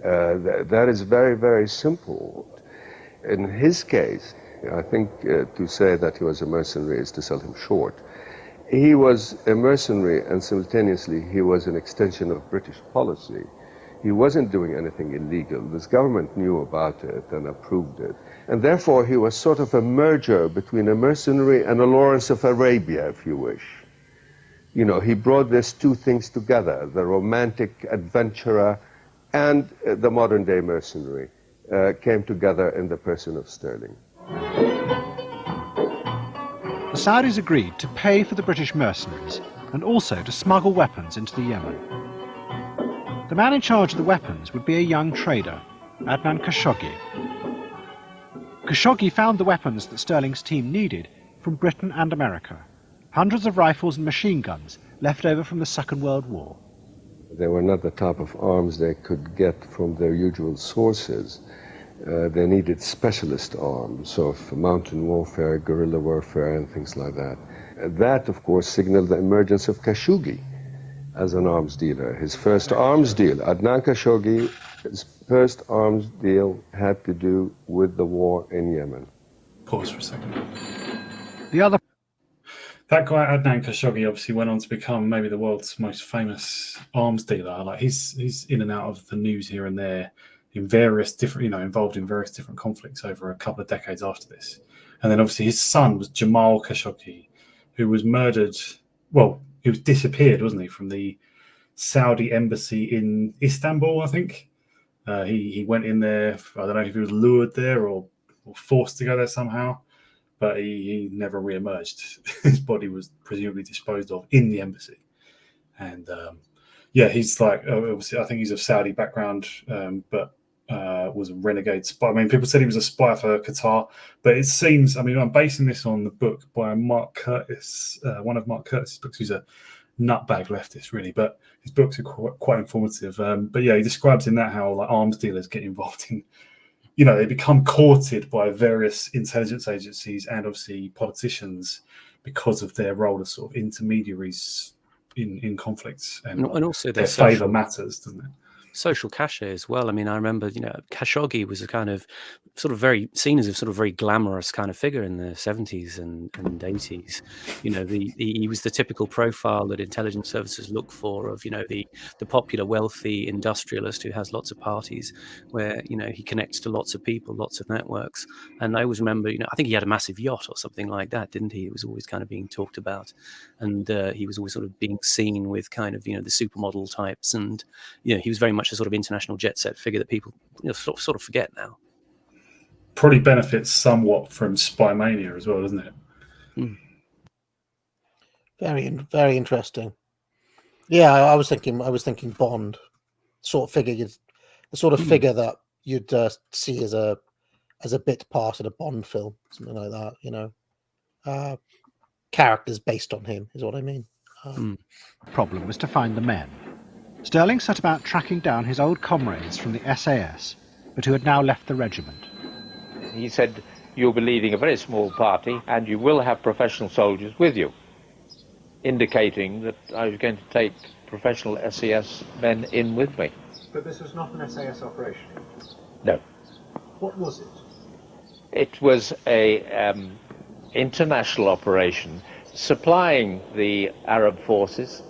That is very, very simple. In his case, I think to say that he was a mercenary is to sell him short. He was a mercenary, and simultaneously he was an extension of British policy. He wasn't doing anything illegal. This government knew about it and approved it. And therefore he was sort of a merger between a mercenary and a Lawrence of Arabia, if you wish. You know, he brought these two things together, the romantic adventurer and the modern-day mercenary came together in the person of Sterling. The Saudis agreed to pay for the British mercenaries and also to smuggle weapons into the Yemen. The man in charge of the weapons would be a young trader, Adnan Khashoggi. Khashoggi found the weapons that Sterling's team needed from Britain and America. Hundreds of rifles and machine guns left over from the Second World War. They were not the type of arms they could get from their usual sources. They needed specialist arms of mountain warfare, guerrilla warfare, and things like that. That, of course, signaled the emergence of Khashoggi as an arms dealer. His first arms deal, Adnan Khashoggi, his first arms deal had to do with the war in Yemen. Pause for a second. That guy Adnan Khashoggi obviously went on to become maybe the world's most famous arms dealer. Like he's in and out of the news here and there in various different, involved in various different conflicts over a couple of decades after this. And then obviously his son was Jamal Khashoggi, who was murdered. Well, he was disappeared, wasn't he, from the Saudi embassy in Istanbul, I think. He went in there. I don't know if he was lured there or forced to go there somehow. But he never re-emerged. His body was presumably disposed of in the embassy. And he's like, obviously, I think he's of Saudi background, but was a renegade spy. I mean, people said he was a spy for Qatar, but it seems, I'm basing this on the book by Mark Curtis, one of Mark Curtis's books. He's a nutbag leftist, really, but his books are quite informative. But yeah, he describes in that how like arms dealers get involved in, they become courted by various intelligence agencies and obviously politicians because of their role as sort of intermediaries in conflicts. And also their favour matters, doesn't it? Social cachet as well. I mean, I remember, Khashoggi was a kind of sort of very seen as a sort of very glamorous kind of figure in the 70s and 80s. He was the typical profile that intelligence services look for of, the popular wealthy industrialist who has lots of parties where, he connects to lots of people, lots of networks. And I always remember, I think he had a massive yacht or something like that, didn't he? It was always kind of being talked about. And he was always sort of being seen with kind of, the supermodel types. And, he was very much a sort of international jet set figure that people sort of forget now. Probably benefits somewhat from spy mania as well, doesn't it? Mm. Very, very interesting. Yeah, I was thinking Bond sort of figure. The sort of figure that you'd see as a bit part of a Bond film, something like that. Characters based on him is what I mean. The problem was to find the men. Sterling set about tracking down his old comrades from the SAS, but who had now left the regiment. He said, you'll be leading a very small party and you will have professional soldiers with you, indicating that I was going to take professional SAS men in with me. But this was not an SAS operation? No. What was it? It was a international operation, supplying the Arab forces,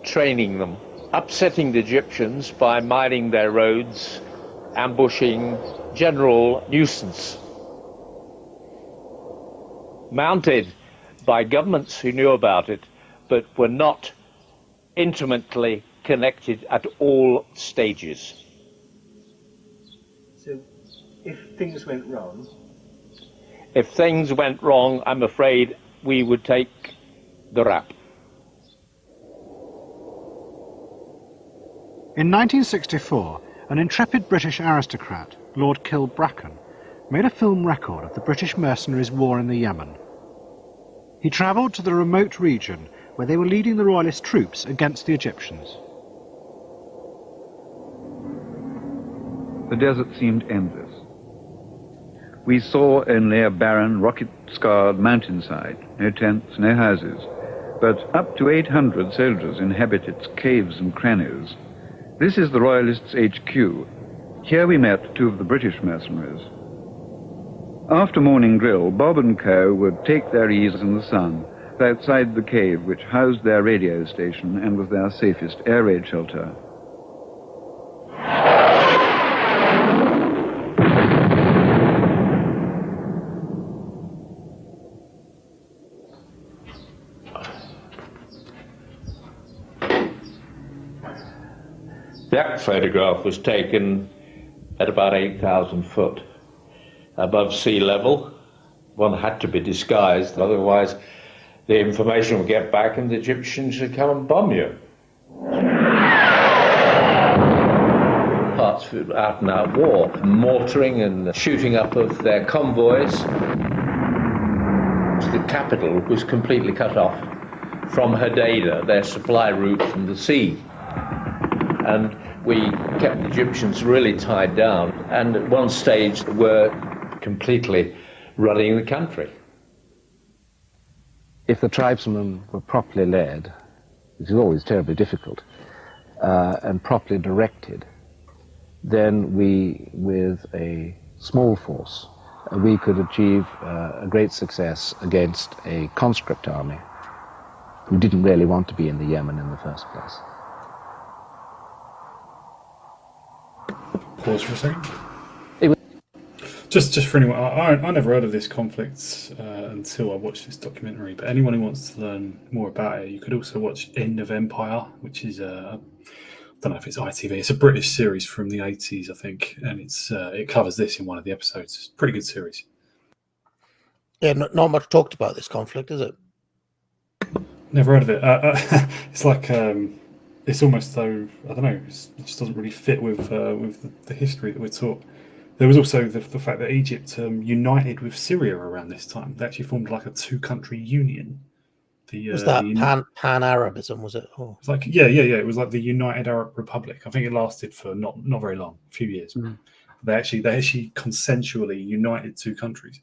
training them, upsetting the Egyptians by mining their roads, ambushing, general nuisance. Mounted by governments who knew about it, but were not intimately connected at all stages. So, if things went wrong? If things went wrong, I'm afraid we would take the rap. In 1964, an intrepid British aristocrat, Lord Kilbracken, made a film record of the British mercenaries' war in the Yemen. He travelled to the remote region where they were leading the royalist troops against the Egyptians. The desert seemed endless. We saw only a barren, rocket-scarred mountainside, no tents, no houses, but up to 800 soldiers inhabit its caves and crannies. This is the Royalists' HQ. Here we met two of the British mercenaries. After morning drill, Bob and Co. would take their ease in the sun outside the cave which housed their radio station and was their safest air raid shelter. That photograph was taken at about 8,000 foot above sea level. One had to be disguised, otherwise the information would get back and the Egyptians would come and bomb you. Parts of out and out war, mortaring and shooting up of their convoys. The capital was completely cut off from Hodeida, their supply route from the sea. And we kept the Egyptians really tied down, and at one stage were completely running the country. If the tribesmen were properly led, which is always terribly difficult, and properly directed, then we, with a small force, we could achieve a great success against a conscript army who didn't really want to be in the Yemen in the first place. Pause for a second. Just for anyone, I never heard of this conflict until I watched this documentary. But anyone who wants to learn more about it, you could also watch End of Empire, which is I don't know if it's ITV. It's a British series from the 80s, I think, and it covers this in one of the episodes. It's a pretty good series. Yeah, not much talked about this conflict, is it? Never heard of it. It's like it's almost though I don't know. It just doesn't really fit with the history that we're taught. There was also the fact that Egypt united with Syria around this time. They actually formed like a two-country union. Was that Pan-Arabism, was it? Oh. It's like yeah. It was like the United Arab Republic. I think it lasted for not very long, a few years. Mm. They actually consensually united two countries.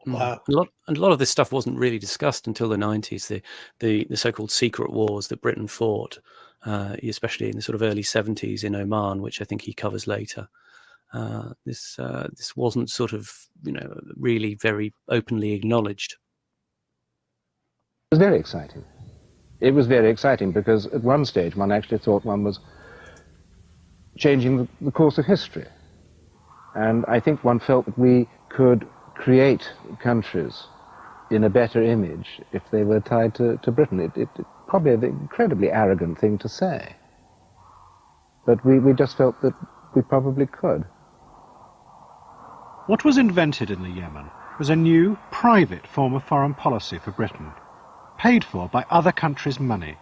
Wow. A lot of this stuff wasn't really discussed until the 90s. The so-called secret wars that Britain fought, especially in the sort of early 70s in Oman, which I think he covers later. This wasn't sort of really very openly acknowledged. It was very exciting. It was very exciting because at one stage one actually thought one was changing the course of history. And I think one felt that we could create countries in a better image if they were tied to Britain. It probably an incredibly arrogant thing to say. But we just felt that we probably could. What was invented in the Yemen was a new, private form of foreign policy for Britain, paid for by other countries' money.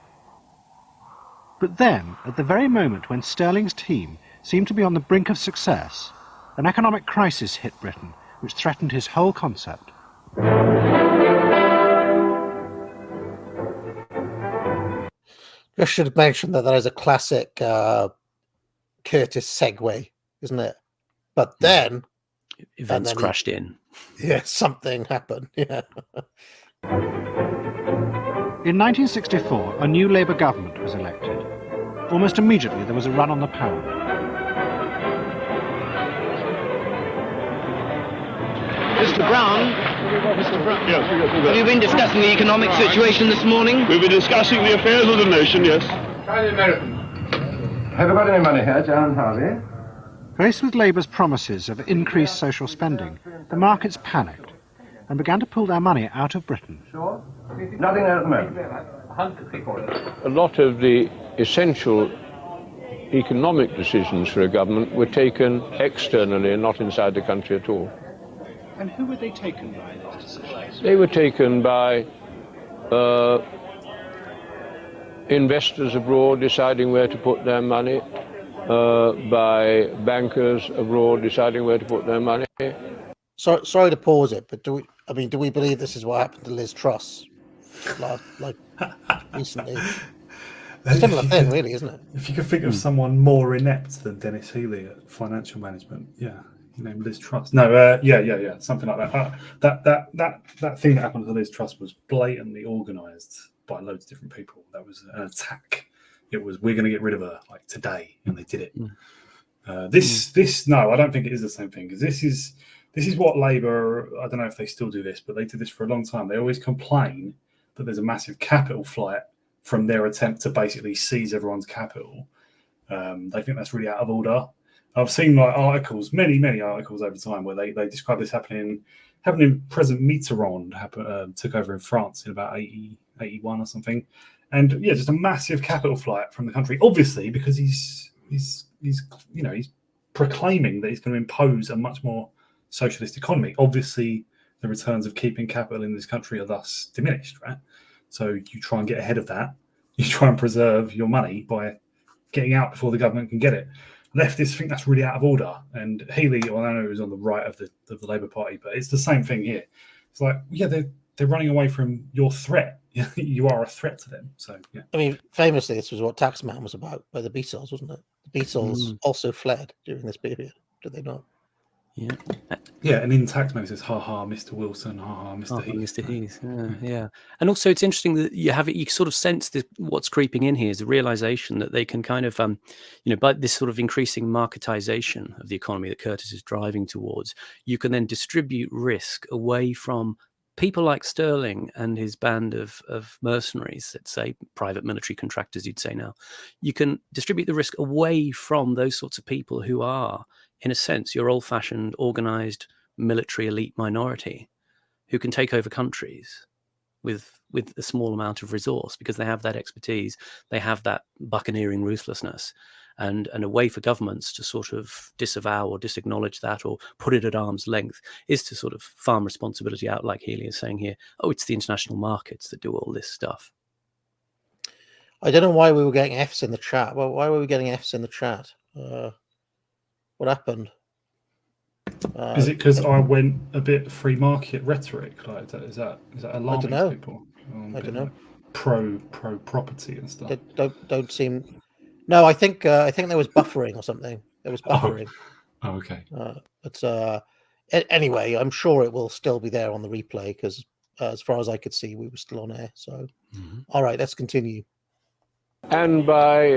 But then, at the very moment when Sterling's team seemed to be on the brink of success, an economic crisis hit Britain, which threatened his whole concept. I should mention that is a classic Curtis segue, isn't it? But then events crashed in. Yeah, something happened. Yeah. In 1964, a new Labour government was elected. Almost immediately, there was a run on the pound. Mr. Brown, yes. Have you been discussing the economic situation this morning? We've been discussing the affairs of the nation, yes. Try the American. Have you got any money here, John Harvey? Faced with Labour's promises of increased social spending, the markets panicked and began to pull their money out of Britain. Sure. Nothing there at the moment. A lot of the essential economic decisions for a government were taken externally and not inside the country at all. And who were they taken by, those decisions? They were taken by investors abroad deciding where to put their money, by bankers abroad deciding where to put their money. Sorry to pause it, but do we believe this is what happened to Liz Truss, like recently? Similar thing, really, isn't it? If you could think of someone more inept than Dennis Healey at financial management, yeah. Named Liz Truss. No, yeah, something like that. That thing that happened to Liz Truss was blatantly organised by loads of different people. That was an attack. It was, we're going to get rid of her like today, and they did it. No, I don't think it is the same thing, because this is what Labour. I don't know if they still do this, but they did this for a long time. They always complain that there's a massive capital flight from their attempt to basically seize everyone's capital. They think that's really out of order. I've seen like articles, many articles over time where they describe this happening. President Mitterrand took over in France in about 81 or something, and yeah, just a massive capital flight from the country. Obviously, because he's he's proclaiming that he's going to impose a much more socialist economy. Obviously, the returns of keeping capital in this country are thus diminished, right? So you try and get ahead of that. You try and preserve your money by getting out before the government can get it. Leftists think that's really out of order. And Healey, well, I know he was on the right of the Labour Party, but it's the same thing here. It's like, yeah, they're running away from your threat. You are a threat to them. So yeah. I mean, famously, this was what Taxman was about by the Beatles, wasn't it? The Beatles also fled during this period, did they not? Yeah. Yeah, and in Taxman it says, "Ha ha, Mr. Wilson, ha ha, Mr. Heath." Mr. Heath, yeah. And also, it's interesting that you sort of sense that what's creeping in here is the realization that they can kind of, by this sort of increasing marketization of the economy that Curtis is driving towards, you can then distribute risk away from people like Sterling and his band of mercenaries, let's say private military contractors, you'd say now. You can distribute the risk away from those sorts of people who are, in a sense, your old-fashioned, organized military elite minority who can take over countries with a small amount of resource because they have that expertise, they have that buccaneering ruthlessness. And a way for governments to sort of disavow or disacknowledge that or put it at arm's length is to sort of farm responsibility out, like Healey is saying here. Oh, it's the international markets that do all this stuff. I don't know why we were getting Fs in the chat. Well, why were we getting Fs in the chat? What happened? Is it because I went a bit free market rhetoric? Like is that alarming to people? I don't know. Pro property and stuff. Don't seem. No, I think there was buffering or something. There was buffering. Oh okay. But anyway, I'm sure it will still be there on the replay because as far as I could see, we were still on air. So, all right, let's continue. And by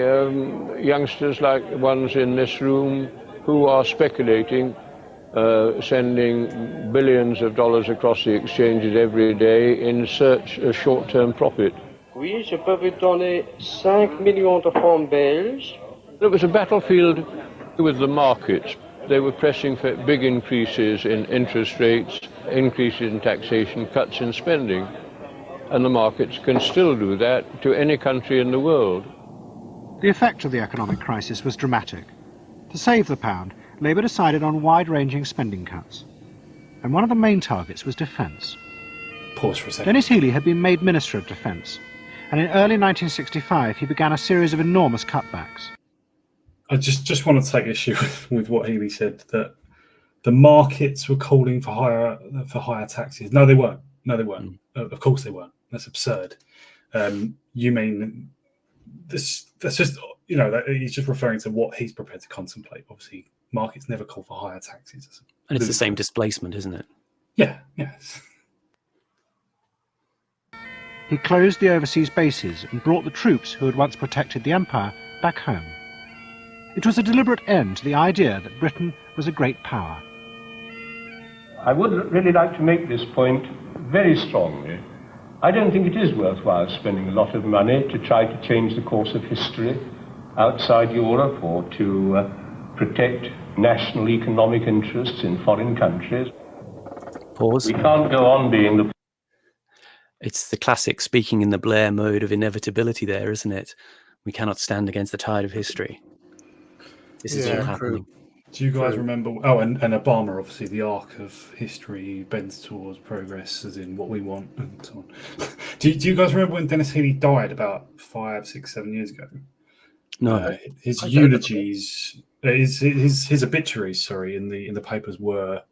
youngsters like the ones in this room who are speculating, sending billions of dollars across the exchanges every day in search of short-term profit. Oui, je peux vous donner 5 millions de francs belges. It was a battlefield with the markets. They were pressing for big increases in interest rates, increases in taxation, cuts in spending. And the markets can still do that to any country in the world. The effect of the economic crisis was dramatic. To save the pound, Labour decided on wide-ranging spending cuts. And one of the main targets was defence. Pause for a second. Denis Healey had been made Minister of Defence, and in early 1965 he began a series of enormous cutbacks. I just want to take issue with what Healey said, that the markets were calling for higher taxes. No, they weren't. Of course they weren't. That's absurd. You mean this? That's just he's just referring to what he's prepared to contemplate. Obviously, markets never call for higher taxes. And it's the same displacement, isn't it? Yeah. Yes. He closed the overseas bases and brought the troops who had once protected the empire back home. It was a deliberate end to the idea that Britain was a great power. I would really like to make this point very strongly. I don't think it is worthwhile spending a lot of money to try to change the course of history outside Europe or to protect national economic interests in foreign countries. Pause. We can't go on being the... It's the classic speaking in the Blair mode of inevitability there, isn't it? We cannot stand against the tide of history. This is all happening. Do you guys remember? Oh, and Obama, obviously, the arc of history bends towards progress, as in what we want, and so on. Do you guys remember when Denis Healey died about 5, 6, 7 years ago? No. His eulogies, his obituaries, sorry, in the papers were,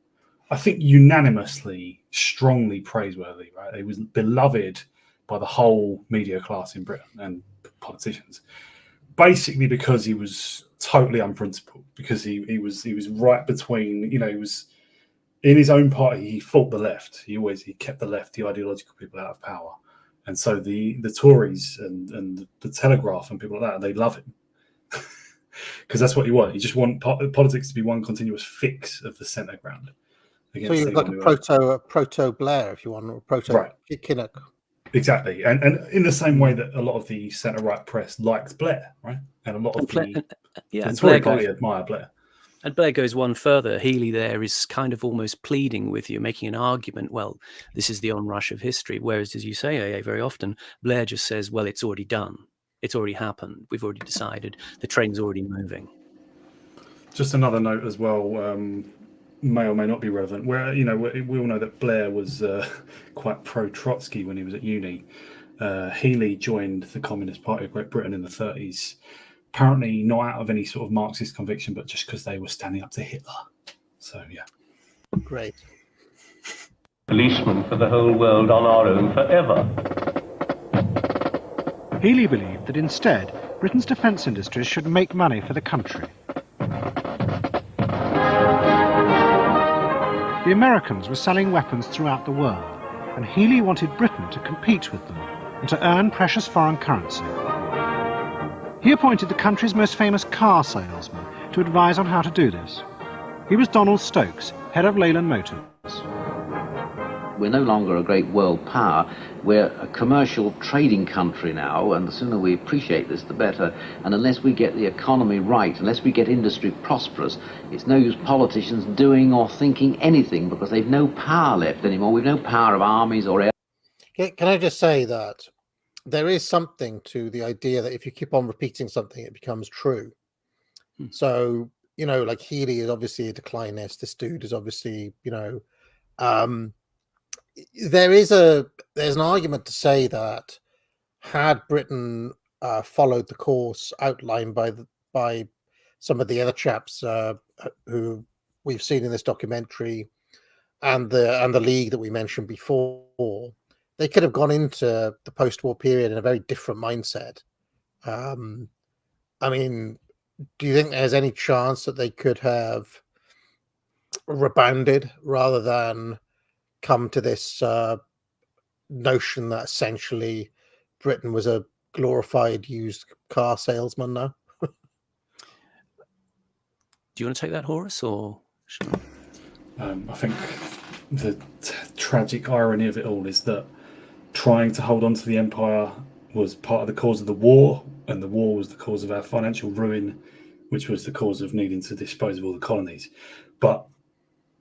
I think, unanimously, strongly praiseworthy. Right, he was beloved by the whole media class in Britain and politicians, basically because he was totally unprincipled, because he was right between, he was in his own party, he fought the left, he kept the left, the ideological people out of power, and so the Tories and the Telegraph and people like that, they love him because that's what he wanted. He just wanted politics to be one continuous fix of the centre ground. So you've got a proto Blair, if you want, or proto Kinnock. Exactly, and in the same way that a lot of the centre-right press likes Blair, right? And a lot of the Tory party admire Blair. And Blair goes one further. Healey there is kind of almost pleading with you, making an argument, well, this is the onrush of history. Whereas, as you say, AA, very often, Blair just says, well, it's already done. It's already happened. We've already decided. The train's already moving. Just another note as well, may or may not be relevant. Where we all know that Blair was quite pro-Trotsky when he was at uni. Healy joined the Communist Party of Great Britain in the 30s, apparently not out of any sort of Marxist conviction, but just because they were standing up to Hitler. So yeah, great. Policemen for the whole world on our own forever. Healy believed that instead, Britain's defence industries should make money for the country. The Americans were selling weapons throughout the world, and Healy wanted Britain to compete with them and to earn precious foreign currency. He appointed the country's most famous car salesman to advise on how to do this. He was Donald Stokes, head of Leyland Motors. We're no longer a great world power. We're a commercial trading country now, and the sooner we appreciate this, the better. And unless we get the economy right, unless we get industry prosperous, it's no use politicians doing or thinking anything, because they've no power left anymore. We've no power of armies or air. Can I just say that there is something to the idea that if you keep on repeating something, it becomes true. So, like Healy is obviously a declinist. This dude is obviously, there's an argument to say that had Britain followed the course outlined by some of the other chaps who we've seen in this documentary and the League that we mentioned before, they could have gone into the post-war period in a very different mindset. I mean, do you think there's any chance that they could have rebounded rather than come to this notion that essentially Britain was a glorified used car salesman now? Do you want to take that, Horace, or should I? I think the tragic irony of it all is that trying to hold on to the empire was part of the cause of the war, and the war was the cause of our financial ruin, which was the cause of needing to dispose of all the colonies. But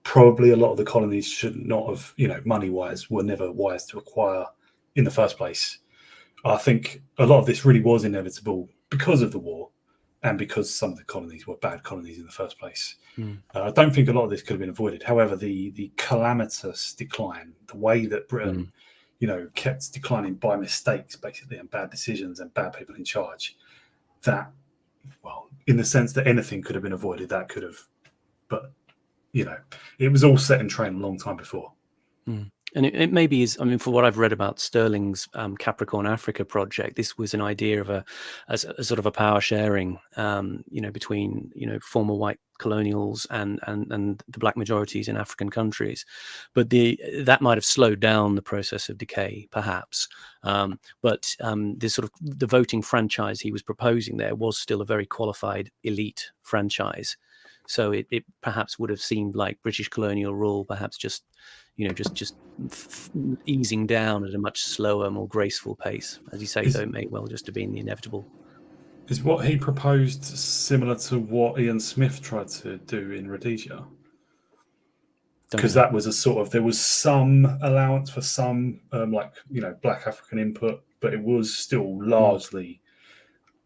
probably a lot of the colonies should not have, money-wise, were never wise to acquire in the first place. I think a lot of this really was inevitable because of the war and because some of the colonies were bad colonies in the first place. I don't think a lot of this could have been avoided. However, the calamitous decline, the way that Britain, kept declining by mistakes, basically, and bad decisions and bad people in charge, that, well, in the sense that anything could have been avoided, that could have, but it was all set in train a long time before. And it maybe is, for what I've read about Sterling's Capricorn Africa project, this was an idea of a sort of a power sharing, between, former white colonials and the black majorities in African countries. But that might have slowed down the process of decay, perhaps. But this sort of the voting franchise he was proposing there was still a very qualified elite franchise. So it perhaps would have seemed like British colonial rule, perhaps just easing down at a much slower, more graceful pace. As you say, though, it may well just have been the inevitable. Is what he proposed similar to what Ian Smith tried to do in Rhodesia? Because that was a sort of, there was some allowance for some, black African input, but it was still largely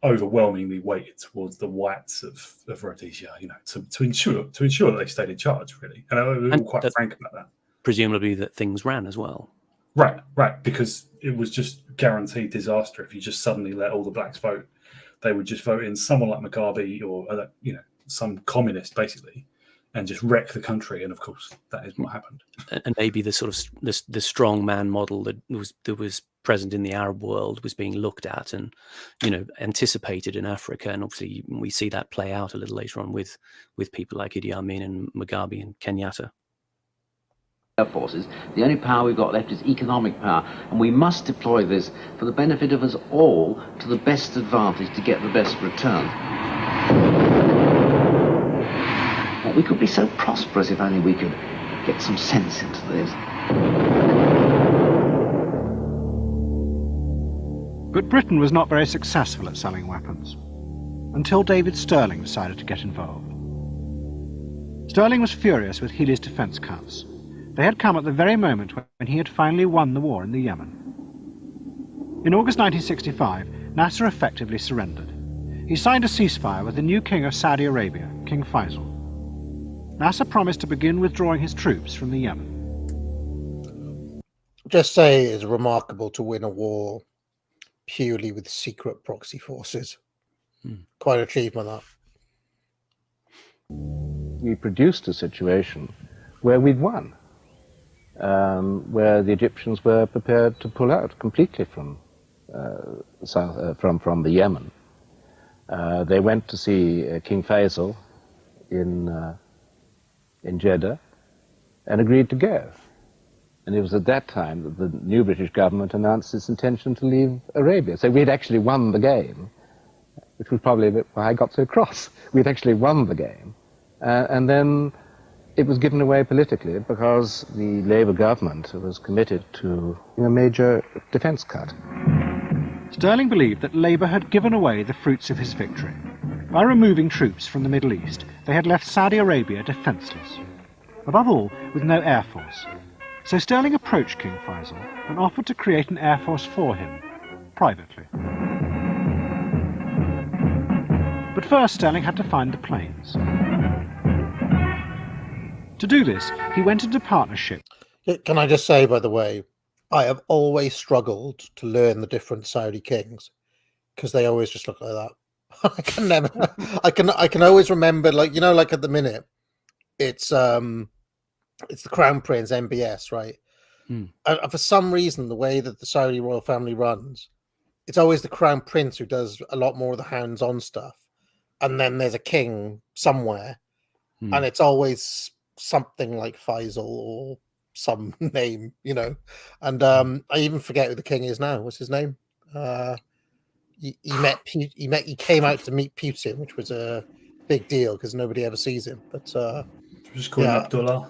overwhelmingly weighted towards the whites of Rhodesia, to ensure that they stayed in charge, really. And we were quite frank about that. Presumably that things ran as well. Right, because it was just guaranteed disaster if you just suddenly let all the blacks vote. They would just vote in someone like Mugabe or some communist, basically, and just wreck the country. And of course, that is what happened. And maybe the sort of the strong man model that was present in the Arab world was being looked at and anticipated in Africa. And obviously, we see that play out a little later on with people like Idi Amin and Mugabe and Kenyatta. Forces. The only power we've got left is economic power, and we must deploy this for the benefit of us all to the best advantage to get the best return. Well, we could be so prosperous if only we could get some sense into this. But Britain was not very successful at selling weapons, until David Sterling decided to get involved. Sterling was furious with Healy's defence cuts. They had come at the very moment when he had finally won the war in the Yemen. In August 1965, Nasser effectively surrendered. He signed a ceasefire with the new king of Saudi Arabia, King Faisal. Nasser promised to begin withdrawing his troops from the Yemen. Just say it's remarkable to win a war purely with secret proxy forces. Quite an achievement, that. We produced a situation where we'd won, where the Egyptians were prepared to pull out completely from from the Yemen. They went to see King Faisal in Jeddah and agreed to go. And it was at that time that the new British government announced its intention to leave Arabia. So we'd actually won the game, which was probably a bit why I got so cross. We'd actually won the game. And then it was given away politically because the Labour government was committed to a major defence cut. Stirling believed that Labour had given away the fruits of his victory. By removing troops from the Middle East, they had left Saudi Arabia defenceless. Above all, with no air force. So Stirling approached King Faisal and offered to create an air force for him, privately. But first Stirling had to find the planes. To do this, he went into partnership. Can I just say, by the way, I have always struggled to learn the different Saudi kings because they always just look like that. I can never. I can always remember, like at the minute, it's the Crown Prince MBS, right? And for some reason, the way that the Saudi royal family runs, it's always the Crown Prince who does a lot more of the hands-on stuff, and then there's a king somewhere, and it's always something like Faisal or some name, And I even forget who the king is now. What's his name? He came out to meet Putin, which was a big deal because nobody ever sees him. But just call him Abdullah.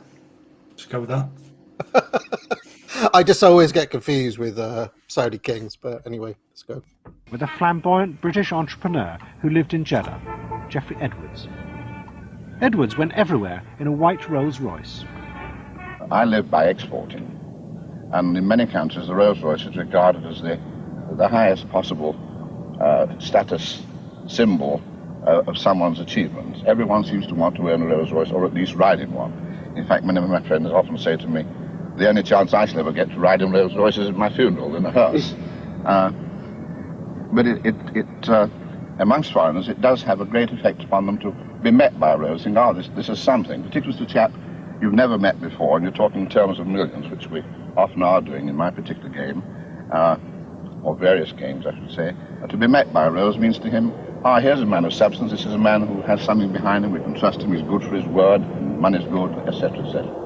Just go with that. I just always get confused with Saudi kings. But anyway, let's go. With a flamboyant British entrepreneur who lived in Jeddah, Geoffrey Edwards. Edwards went everywhere in a white Rolls-Royce. I live by exporting, and in many countries the Rolls-Royce is regarded as the highest possible status symbol of someone's achievements. Everyone seems to want to own a Rolls-Royce or at least ride in one. In fact, many of my friends often say to me, the only chance I shall ever get to ride in Rolls-Royce is at my funeral in a hearse. But amongst foreigners, it does have a great effect upon them to be met by a Rolls, think, this is something, particularly to a chap you've never met before, and you're talking in terms of millions, which we often are doing in my particular game, or various games, I should say. To be met by a Rolls means to him, here's a man of substance, this is a man who has something behind him, we can trust him, he's good for his word, money's good, etc., etc.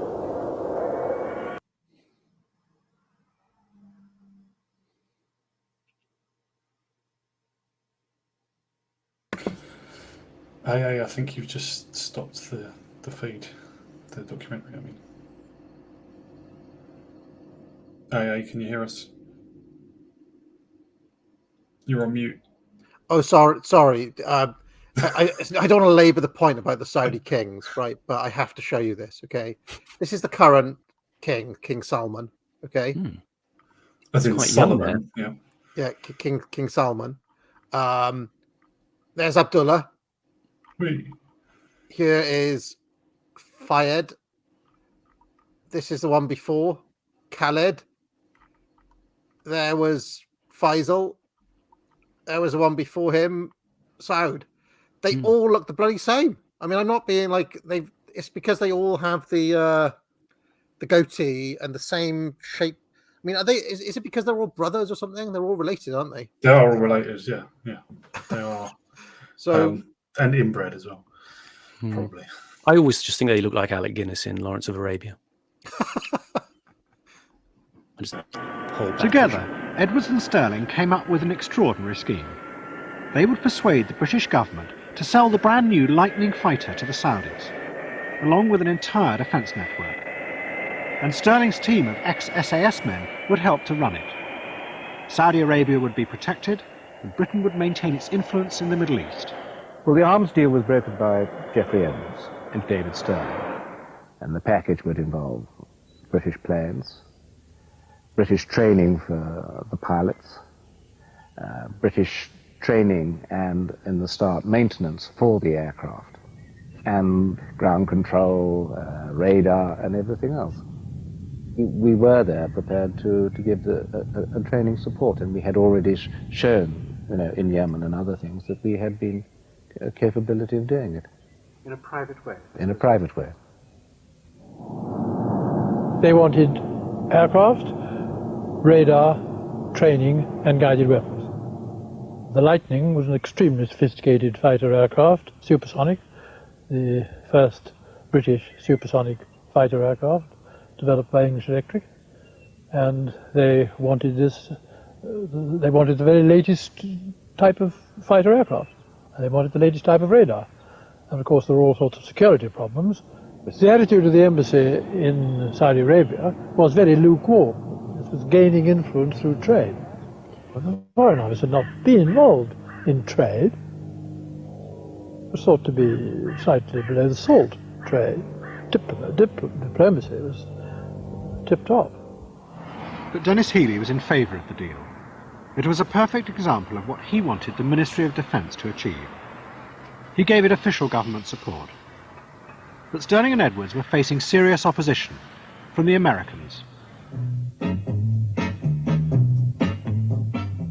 I think you've just stopped the feed, the documentary, I mean. Can you hear us? You're on mute. Oh, sorry. I don't want to labour the point about the Saudi kings, right? But I have to show you this, okay? This is the current king, King Salman, okay? As in Solomon, yeah. Yeah, King Salman. There's Abdullah. Here is Fayed. This is the one before, Khaled. There was Faisal. There was the one before him, Saud. They all look the bloody same. I mean, I'm not being like it's because they all have the goatee and the same shape. I mean, are they? Is it because they're all brothers or something? They're all related, aren't they? They are all related, yeah. They are. So and inbred as well, probably. I always just think they look like Alec Guinness in Lawrence of Arabia. Together, Edwards and Stirling came up with an extraordinary scheme. They would persuade the British government to sell the brand new Lightning fighter to the Saudis, along with an entire defence network. And Stirling's team of ex-SAS men would help to run it. Saudi Arabia would be protected, and Britain would maintain its influence in the Middle East. Well, the arms deal was brokered by Geoffrey Edwards and David Stirling, and the package would involve British planes, British training for the pilots, British training and, in the start, maintenance for the aircraft, and ground control, radar, and everything else. We were there prepared to give a training support, and we had already shown, in Yemen and other things, that we had been a capability of doing it. In a private way? In a private way. They wanted aircraft, radar, training, and guided weapons. The Lightning was an extremely sophisticated fighter aircraft, supersonic, the first British supersonic fighter aircraft developed by English Electric, and they wanted this. They wanted the very latest type of fighter aircraft, and they wanted the latest type of radar. And of course, there were all sorts of security problems. The attitude of the embassy in Saudi Arabia was very lukewarm. It was gaining influence through trade. The Foreign Office had not been involved in trade. It was thought to be slightly below the salt trade. Diplomacy was tip-top. But Denis Healey was in favour of the deal. It was a perfect example of what he wanted the Ministry of Defence to achieve. He gave it official government support. But Stirling and Edwards were facing serious opposition from the Americans.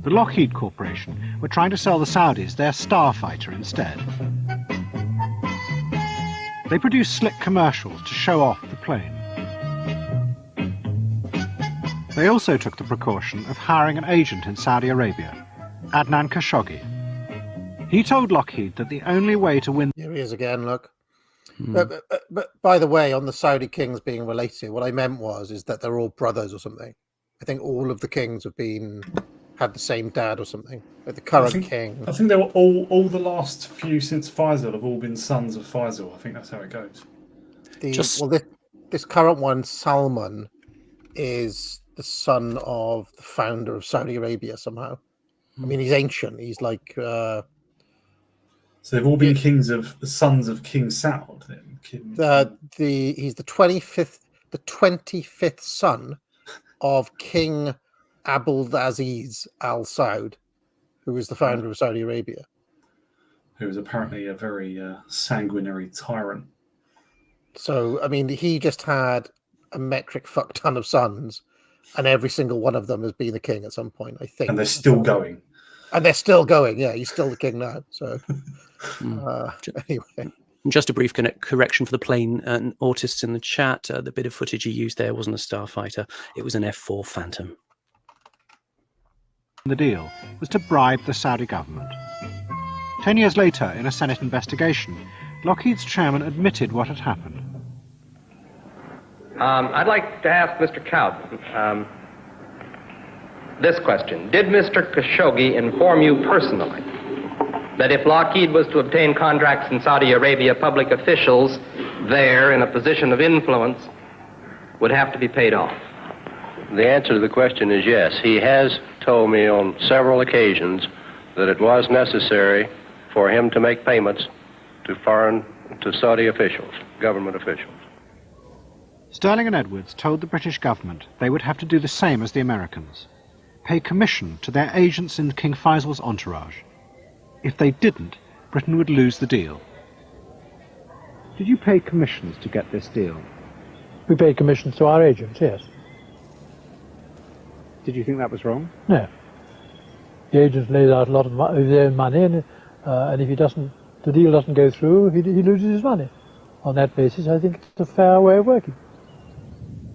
The Lockheed Corporation were trying to sell the Saudis their Starfighter instead. They produced slick commercials to show off the plane. They also took the precaution of hiring an agent in Saudi Arabia, Adnan Khashoggi. He told Lockheed that the only way to win... Here he is again, look. But by the way, on the Saudi kings being related, what I meant is that they're all brothers or something. I think all of the kings had the same dad or something. Like the current king. I think they were all the last few since Faisal have all been sons of Faisal. I think that's how it goes. This current one, Salman, is the son of the founder of Saudi Arabia somehow. I mean, he's ancient. He's like... so they've all been sons of King Saud then? He's the 25th son of King Abdulaziz Al Saud, who is the founder of Saudi Arabia. Who is apparently a very sanguinary tyrant. So, I mean, he just had a metric fuck ton of sons, and every single one of them has been the king at some point, I think. And they're still going. And they're still going, yeah. He's still the king now. So, anyway. Just a brief correction for the plane autists in the chat. The bit of footage he used there wasn't a Starfighter. It was an F4 Phantom. The deal was to bribe the Saudi government. 10 years later, in a Senate investigation, Lockheed's chairman admitted what had happened. I'd like to ask Mr. Kaut this question. Did Mr. Khashoggi inform you personally that if Lockheed was to obtain contracts in Saudi Arabia, public officials there in a position of influence would have to be paid off? The answer to the question is yes. He has told me on several occasions that it was necessary for him to make payments to Saudi officials, government officials. Stirling and Edwards told the British government they would have to do the same as the Americans, pay commission to their agents in King Faisal's entourage. If they didn't, Britain would lose the deal. Did you pay commissions to get this deal? We paid commissions to our agents, yes. Did you think that was wrong? No. The agent lays out a lot of his own money, and if the deal doesn't go through, he loses his money. On that basis, I think it's a fair way of working.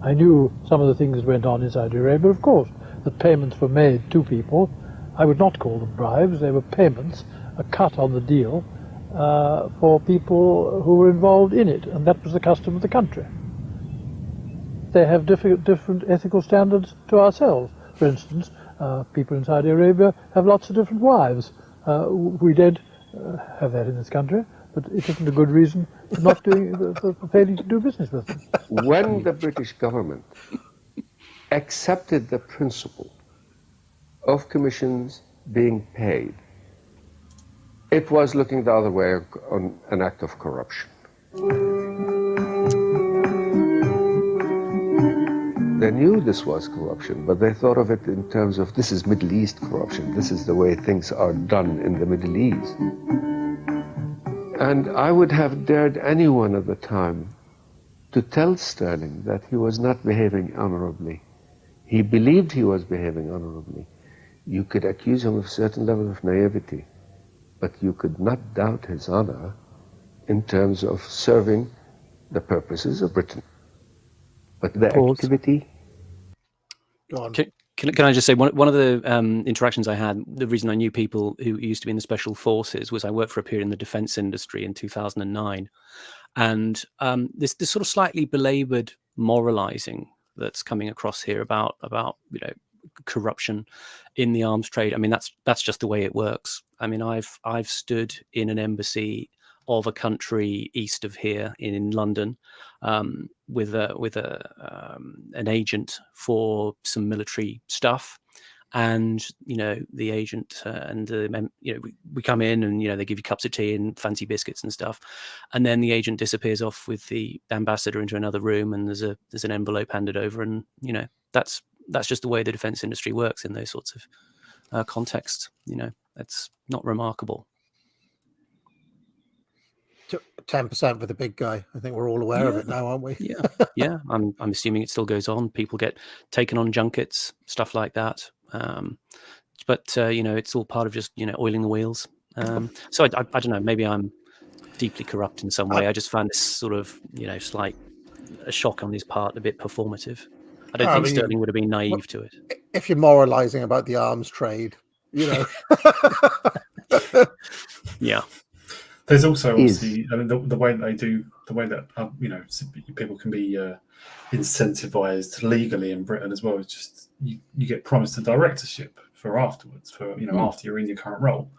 I knew some of the things that went on in Saudi Arabia, of course, that payments were made to people. I would not call them bribes, they were payments, a cut on the deal for people who were involved in it, and that was the custom of the country. They have different ethical standards to ourselves. For instance, people in Saudi Arabia have lots of different wives. We don't have that in this country, but it isn't a good reason for not for failing to do business with them. When the British government accepted the principle of commissions being paid, it was looking the other way on an act of corruption. They knew this was corruption, but they thought of it in terms of this is Middle East corruption. This is the way things are done in the Middle East. And I would have dared anyone at the time to tell Sterling that he was not behaving honorably. He believed he was behaving honorably. You could accuse him of a certain level of naivety, but you could not doubt his honor in terms of serving the purposes of Britain. But the activity... Go on. Can I just say, one of the interactions I had, the reason I knew people who used to be in the special forces was I worked for a period in the defense industry in 2009. And this sort of slightly belabored moralizing that's coming across here about corruption in the arms trade. I mean, that's just the way it works. I mean, I've stood in an embassy of a country east of here in London with an agent for some military stuff, and the agent we come in and they give you cups of tea and fancy biscuits and stuff, and then the agent disappears off with the ambassador into another room, and there's an envelope handed over, and that's just the way the defense industry works in those sorts of contexts. It's not remarkable. 10% for the big guy. I think we're all aware of it now, aren't we? Yeah. I'm assuming it still goes on. People get taken on junkets, stuff like that. But it's all part of just oiling the wheels. So I don't know. Maybe I'm deeply corrupt in some way. I just found this sort of slight a shock on his part, a bit performative. I don't think Sterling would have been naive to it. If you're moralizing about the arms trade, Yeah. There's also obviously the way that they do, the way that people can be incentivized legally in Britain as well. It's just you get promised a directorship for afterwards, for after you're in your current role.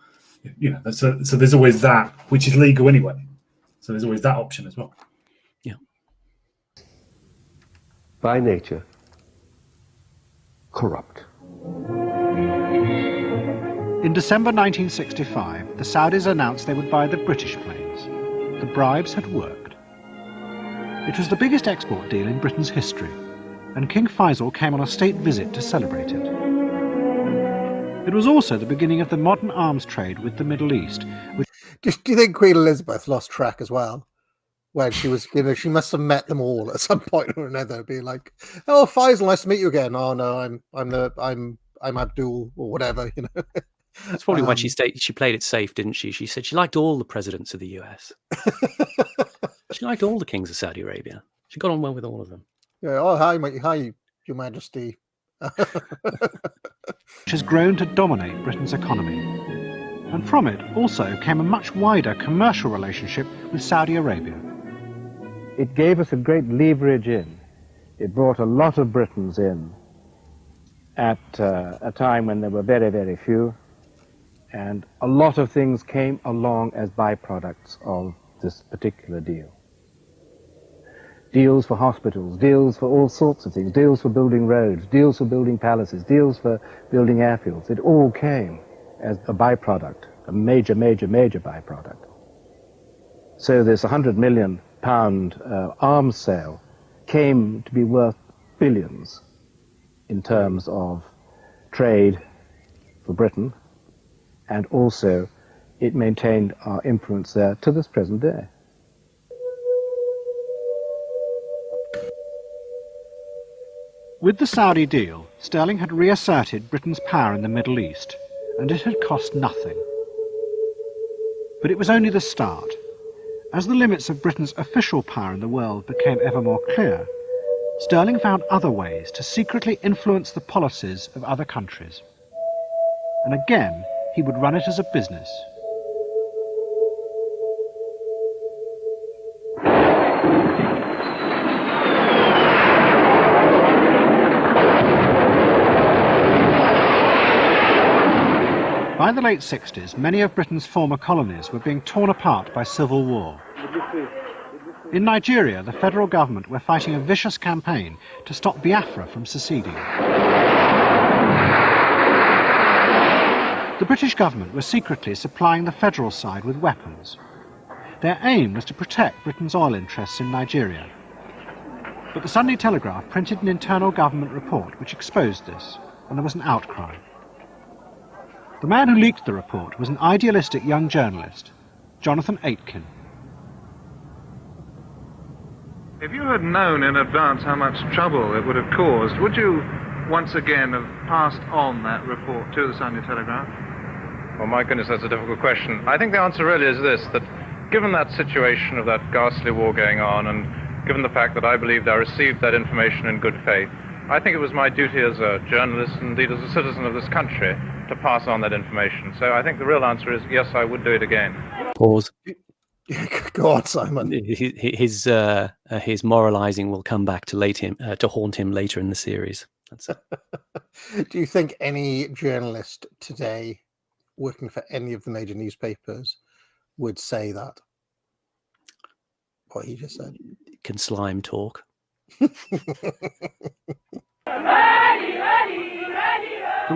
So there's always that, which is legal anyway. So there's always that option as well. Yeah. By nature, corrupt. In December 1965, the Saudis announced they would buy the British planes. The bribes had worked. It was the biggest export deal in Britain's history, and King Faisal came on a state visit to celebrate it. It was also the beginning of the modern arms trade with the Middle East. Do you think Queen Elizabeth lost track as well? When she was, she must have met them all at some point or another, being like, "Oh, Faisal, nice to meet you again. Oh no, I'm Abdul or whatever." That's probably why she played it safe, didn't she? She said she liked all the presidents of the US. She liked all the kings of Saudi Arabia. She got on well with all of them. Yeah. Oh, hi, Your Majesty. Which has grown to dominate Britain's economy. And from it also came a much wider commercial relationship with Saudi Arabia. It gave us a great leverage in. It brought a lot of Britons in at a time when there were very, very few. And a lot of things came along as byproducts of this particular deal. Deals for hospitals, deals for all sorts of things, deals for building roads, deals for building palaces, deals for building airfields. It all came as a byproduct, a major, major, major byproduct. So this £100 million arms sale came to be worth billions in terms of trade for Britain, and also it maintained our influence there to this present day. With the Saudi deal, Sterling had reasserted Britain's power in the Middle East, and it had cost nothing. But it was only the start. As the limits of Britain's official power in the world became ever more clear, Sterling found other ways to secretly influence the policies of other countries. And again, he would run it as a business. By the late 60s, many of Britain's former colonies were being torn apart by civil war. In Nigeria, the federal government were fighting a vicious campaign to stop Biafra from seceding. The British government were secretly supplying the federal side with weapons. Their aim was to protect Britain's oil interests in Nigeria. But the Sunday Telegraph printed an internal government report which exposed this, and there was an outcry. The man who leaked the report was an idealistic young journalist, Jonathan Aitken. If you had known in advance how much trouble it would have caused, would you once again have passed on that report to the Sunday Telegraph? Well, my goodness, that's a difficult question. I think the answer really is this, that given that situation of that ghastly war going on, and given the fact that I believed I received that information in good faith, I think it was my duty as a journalist, and indeed as a citizen of this country, to pass on that information. So I think the real answer is yes, I would do it again. Pause. Go on, Simon. His moralising will come back to haunt him later in the series. Do you think any journalist today working for any of the major newspapers would say that? What he just said? Can slime talk? There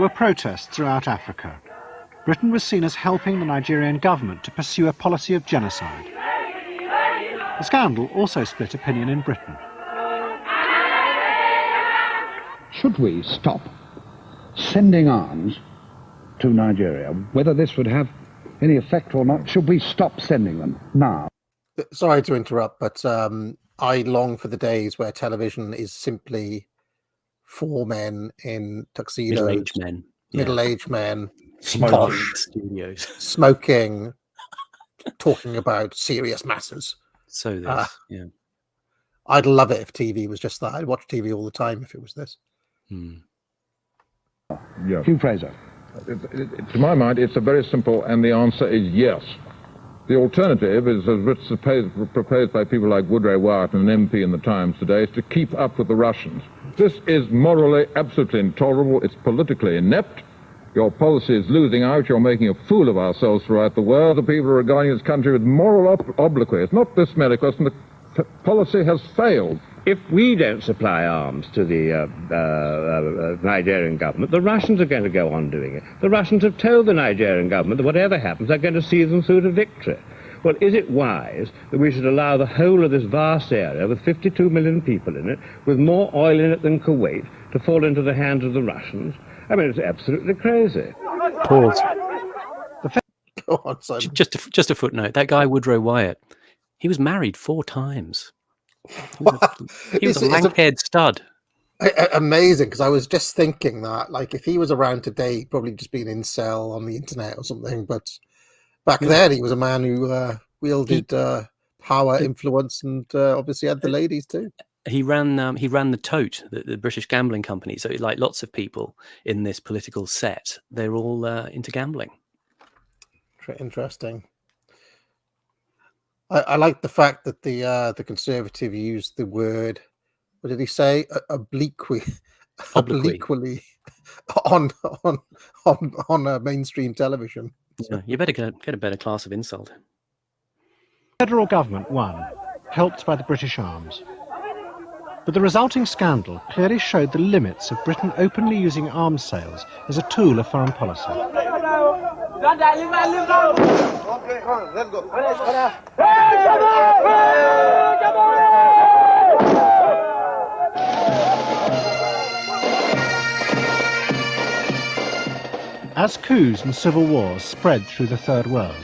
were protests throughout Africa. Britain was seen as helping the Nigerian government to pursue a policy of genocide. The scandal also split opinion in Britain. Should we stop sending arms to Nigeria? Whether this would have any effect or not, should we stop sending them now? Sorry to interrupt, but I long for the days where television is simply four men in tuxedos, middle-aged men, posh, studios, smoking, talking about serious matters. So this, yeah. I'd love it if TV was just that. I'd watch TV all the time if it was this. Yeah. Hugh Fraser. To my mind, it's a very simple, and the answer is yes. The alternative is, as proposed by people like Woodrow Wyatt and an MP in the Times today, is to keep up with the Russians. This is morally absolutely intolerable. It's politically inept. Your policy is losing out. You're making a fool of ourselves throughout the world. The people are regarding this country with moral obloquy. It's not this merely question. The policy has failed. If we don't supply arms to the Nigerian government, the Russians are going to go on doing it. The Russians have told the Nigerian government that whatever happens, they're going to see them through to victory. Well, is it wise that we should allow the whole of this vast area, with 52 million people in it, with more oil in it than Kuwait, to fall into the hands of the Russians? I mean, it's absolutely crazy. Pause. Go on, Simon. Just a footnote. That guy Woodrow Wyatt, he was married 4 times. He was a lank-haired stud. Amazing, because I was just thinking that, like, if he was around today, he'd probably just be an incel on the internet or something. But back then, he was a man who wielded power, influence, and obviously had the ladies too. He ran the Tote, the British gambling company. So, like lots of people in this political set, they're all into gambling. Interesting. I like the fact that the Conservative used the word, what did he say? Obliquely on mainstream television. Yeah, you better get a better class of insult. The federal government won, helped by the British arms. But the resulting scandal clearly showed the limits of Britain openly using arms sales as a tool of foreign policy. As coups and civil wars spread through the Third World,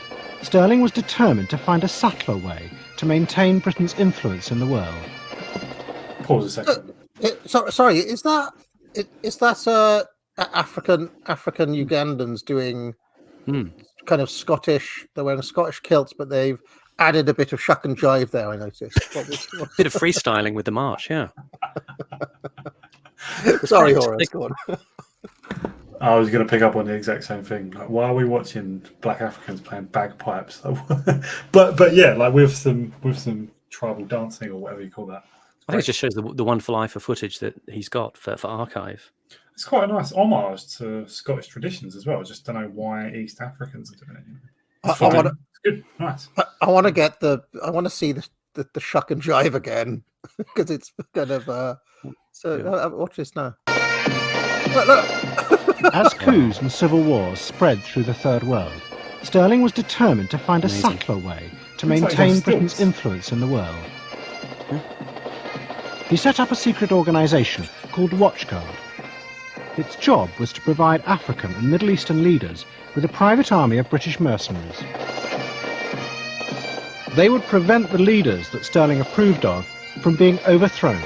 Stirling was determined to find a subtler way to maintain Britain's influence in the world. Pause a second. Sorry, is that African Ugandans doing kind of Scottish? They're wearing Scottish kilts, but they've added a bit of shuck and jive there. I noticed. A bit of freestyling with the march, yeah. Sorry, Horace. Go on. I was going to pick up on the exact same thing. Like, why are we watching Black Africans playing bagpipes? but yeah, like with some tribal dancing or whatever you call that. I think it just shows the wonderful eye for footage that he's got for archive. It's quite a nice homage to Scottish traditions as well. I just don't know why East Africans are doing it. It's good, nice. I want to see the shuck and jive again because it's kind of. Watch this now. Look. As coups and civil wars spread through the Third World, Stirling was determined to find a subtler way to maintain Britain's influence in the world. He set up a secret organisation called Watchguard. Its job was to provide African and Middle Eastern leaders with a private army of British mercenaries. They would prevent the leaders that Sterling approved of from being overthrown.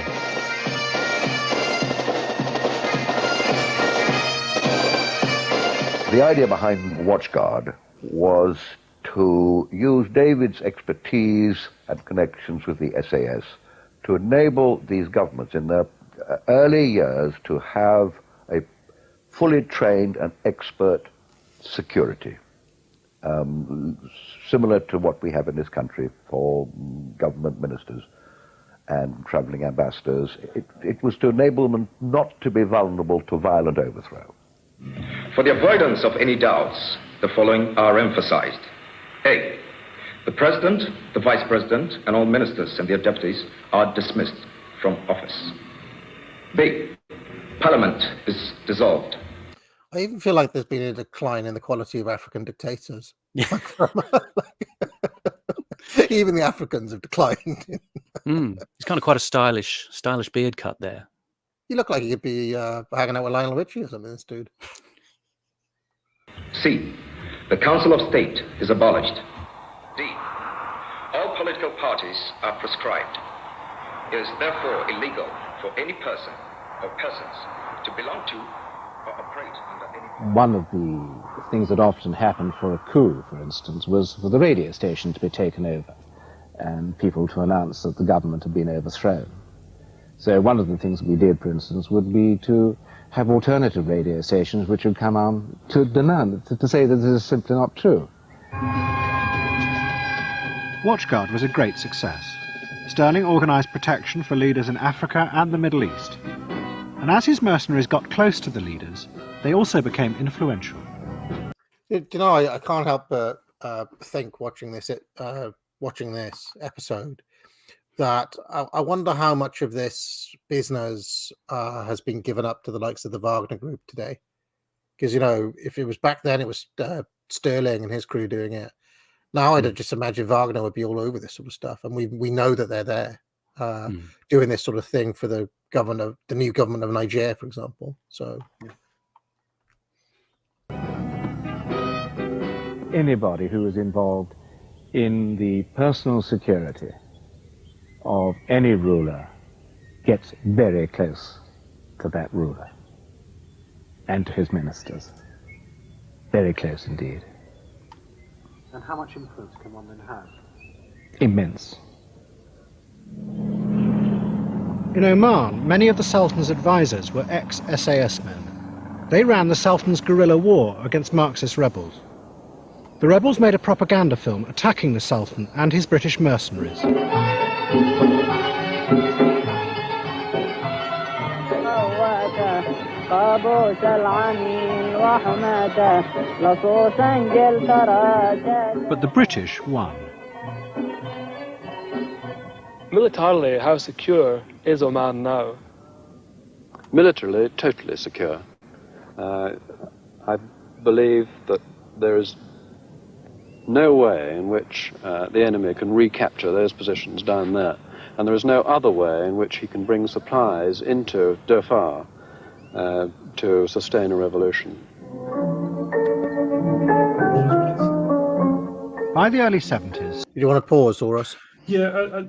The idea behind Watchguard was to use David's expertise and connections with the SAS to enable these governments in their early years to have a fully trained and expert security, similar to what we have in this country for government ministers and travelling ambassadors. It was to enable them not to be vulnerable to violent overthrow. For the avoidance of any doubts, the following are emphasized. A. The President, the Vice President, and all ministers and their deputies are dismissed from office. B. Parliament is dissolved. I even feel like there's been a decline in the quality of African dictators. Even the Africans have declined. It's kind of quite a stylish beard cut there. You look like you could be hanging out with Lionel Richie or something, this dude. C. The Council of State is abolished. D. All political parties are proscribed. It is therefore illegal for any person or persons to belong to or operate under any... One of the things that often happened for a coup, for instance, was for the radio station to be taken over and people to announce that the government had been overthrown. So one of the things we did, for instance, would be to have alternative radio stations which would come on to demand, to say that this is simply not true. Watchguard was a great success. Sterling organised protection for leaders in Africa and the Middle East. And as his mercenaries got close to the leaders, they also became influential. You know, I can't help but think watching this episode that I wonder how much of this business has been given up to the likes of the Wagner Group today. Because, you know, if it was back then, it was Sterling and his crew doing it. Now I'd just imagine Wagner would be all over this sort of stuff. And we know that they're there doing this sort of thing for the new government of Niger, for example. So, Anybody who is involved in the personal security of any ruler gets very close to that ruler and to his ministers. Very close indeed. And how much influence can one then have? Immense. In Oman, many of the Sultan's advisors were ex-SAS men. They ran the Sultan's guerrilla war against Marxist rebels. The rebels made a propaganda film attacking the Sultan and his British mercenaries. But the British won. Militarily, how secure is Oman now? Militarily, totally secure. I believe that there is no way in which the enemy can recapture those positions down there. And there is no other way in which he can bring supplies into Dhofar to sustain a revolution. By the early 70s... Do you want to pause, Horus? Yeah,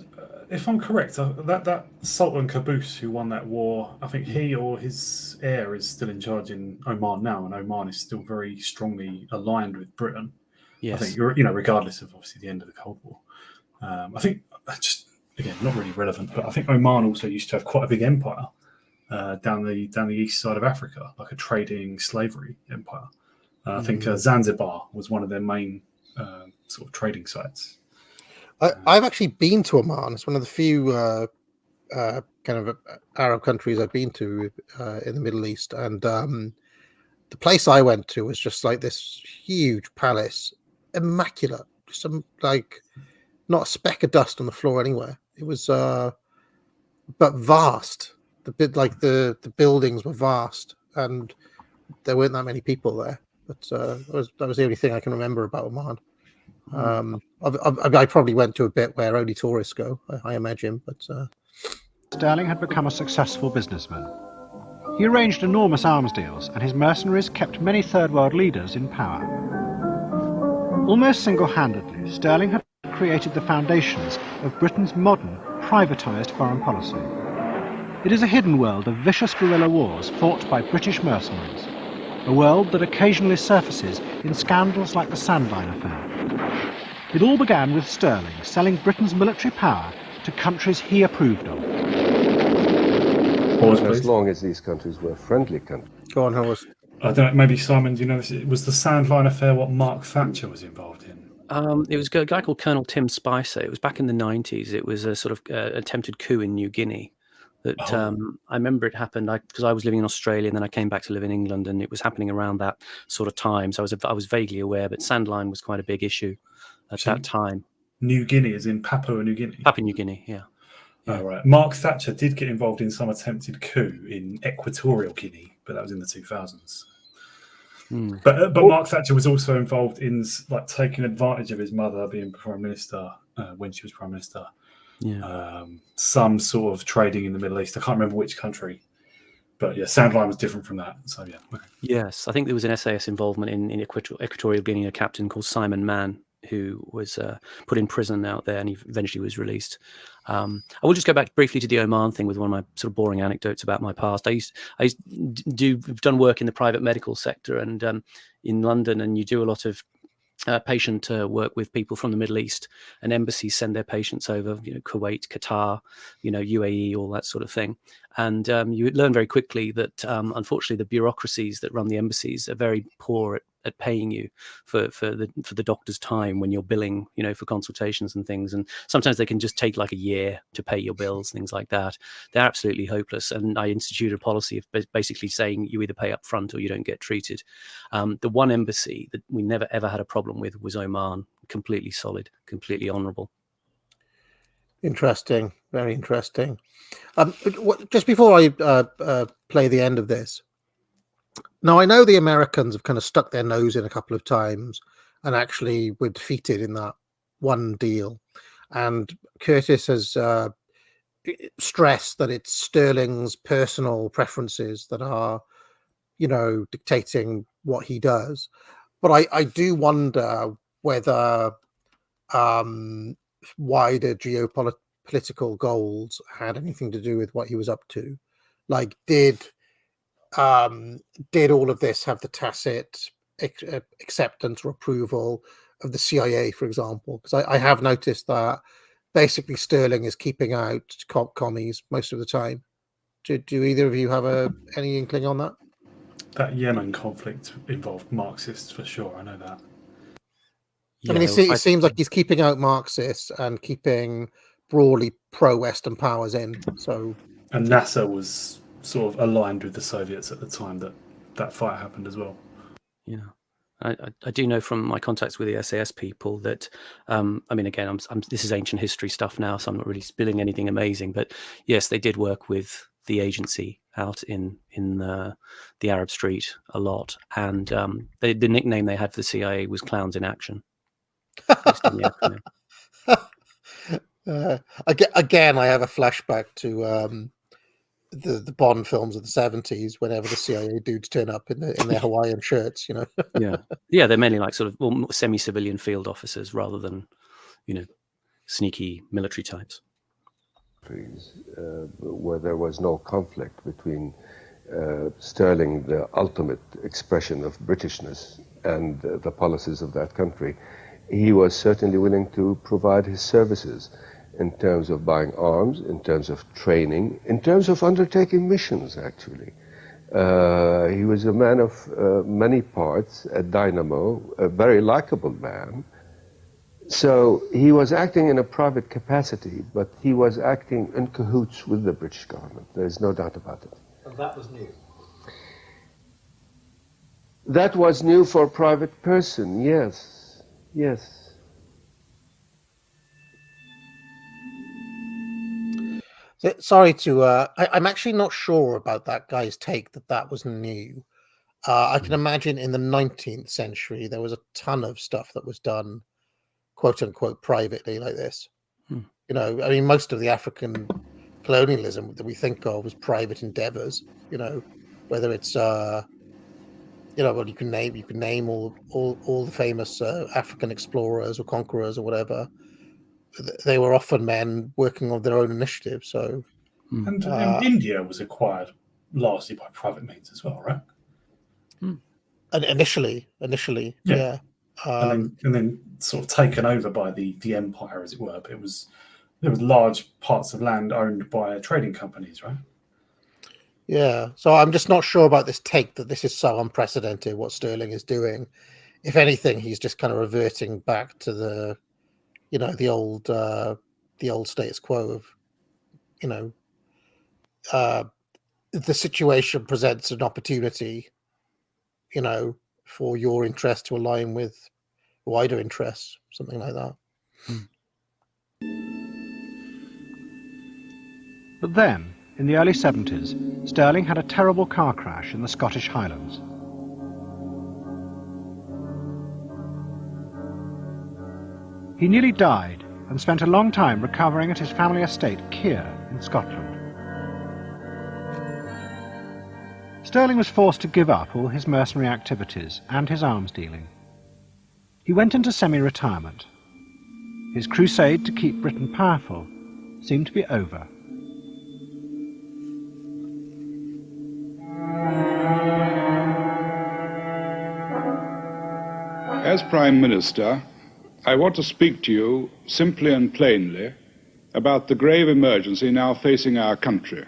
if I'm correct, that Sultan Qaboos who won that war, I think he or his heir is still in charge in Oman now, and Oman is still very strongly aligned with Britain. Yes. I think, regardless of obviously the end of the Cold War. I think, just again, not really relevant, but I think Oman also used to have quite a big empire down the east side of Africa, like a trading slavery empire. I think Zanzibar was one of their main sort of trading sites. I've actually been to Oman. It's one of the few kind of Arab countries I've been to in the Middle East. And the place I went to was just like this huge palace, immaculate, just some, like not a speck of dust on the floor anywhere. It was, but vast. The buildings were vast, and there weren't that many people there. But that was the only thing I can remember about Oman. I probably went to a bit where only tourists go, I imagine. But Stirling had become a successful businessman. He arranged enormous arms deals, and his mercenaries kept many Third World leaders in power. Almost single-handedly, Stirling had created the foundations of Britain's modern, privatised foreign policy. It is a hidden world of vicious guerrilla wars fought by British mercenaries, a world that occasionally surfaces in scandals like the Sandline affair. It all began with Stirling selling Britain's military power to countries he approved of. As long as these countries were friendly countries. Go on, Horst. I don't know, maybe Simon, do you know this? It was the Sandline affair what Mark Thatcher was involved in? It was a guy called Colonel Tim Spicer. It was back in the 90s. It was a sort of attempted coup in New Guinea. That I remember it happened because I was living in Australia and then I came back to live in England, and it was happening around that sort of time. So I was vaguely aware, but Sandline was quite a big issue at that time. New Guinea, as in Papua New Guinea? Papua New Guinea, yeah. Oh, right. Mark Thatcher did get involved in some attempted coup in Equatorial Guinea, but that was in the 2000s. But Mark Thatcher was also involved in like taking advantage of his mother being Prime Minister when she was Prime Minister. Yeah. Some sort of trading in the Middle East. I can't remember which country. But yeah, Sandline was different from that. So yeah. Okay. Yes, I think there was an SAS involvement in Equatorial Guinea, a captain called Simon Mann, who was put in prison out there, and he eventually was released. I will just go back briefly to the Oman thing with one of my sort of boring anecdotes about my past. I've done work in the private medical sector and in London, and you do a lot of patient work with people from the Middle East, and embassies send their patients over, Kuwait, Qatar, UAE, all that sort of thing. And you learn very quickly that unfortunately the bureaucracies that run the embassies are very poor at paying you for the doctor's time when you're billing, for consultations and things. And sometimes they can just take like a year to pay your bills, things like that. They're absolutely hopeless. And I instituted a policy of basically saying you either pay up front or you don't get treated. The one embassy that we never ever had a problem with was Oman. Completely solid, completely honourable. Interesting, very interesting. Just before I play the end of this, now I know the Americans have kind of stuck their nose in a couple of times and actually were defeated in that one deal. And Curtis has stressed that it's Stirling's personal preferences that are, dictating what he does. But I do wonder whether wider geopolitical goals had anything to do with what he was up to. Like, did all of this have the tacit acceptance or approval of the CIA, for example? Because I have noticed that basically Stirling is keeping out commies most of the time. Do either of you have any inkling on that? That Yemen conflict involved Marxists for sure. I know that. I mean, it seems like he's keeping out Marxists and keeping broadly pro-Western powers in. And NASA was sort of aligned with the Soviets at the time that fight happened as well. Yeah, I do know from my contacts with the SAS people that, I mean, again, this is ancient history stuff now, so I'm not really spilling anything amazing. But yes, they did work with the agency out in the Arab Street a lot, and the nickname they had for the CIA was Clowns in Action. Again, I have a flashback to the Bond films of the 70s, whenever the CIA dudes turn up in their Hawaiian shirts, Yeah, they're mainly like sort of semi-civilian field officers rather than, sneaky military types. Where there was no conflict between Stirling, the ultimate expression of Britishness, and the policies of that country. He was certainly willing to provide his services in terms of buying arms, in terms of training, in terms of undertaking missions, actually. He was a man of many parts, a dynamo, a very likable man. So he was acting in a private capacity, but he was acting in cahoots with the British government. There's no doubt about it. And that was new. That was new for a private person, yes. Yes. Sorry to... I'm actually not sure about that guy's take that was new. I can imagine in the 19th century, there was a ton of stuff that was done, quote unquote, privately like this. I mean, most of the African colonialism that we think of as private endeavors. You know, whether it's you know, well, you can name all the famous African explorers or conquerors or whatever. They were often men working on their own initiative. So, and India was acquired largely by private means as well, right? And initially, yeah. And then sort of taken over by the empire, as it were. But there was large parts of land owned by trading companies, right? Yeah. So I'm just not sure about this take that this is so unprecedented what Stirling is doing. If anything, he's just kind of reverting back to the, you know, the old status quo of, you know, the situation presents an opportunity, you know, for your interest to align with wider interests, something like that. But then, in the early 70s, Stirling had a terrible car crash in the Scottish Highlands. He nearly died and spent a long time recovering at his family estate, Keir, in Scotland. Stirling was forced to give up all his mercenary activities and his arms dealing. He went into semi-retirement. His crusade to keep Britain powerful seemed to be over. As Prime Minister, I want to speak to you simply and plainly about the grave emergency now facing our country.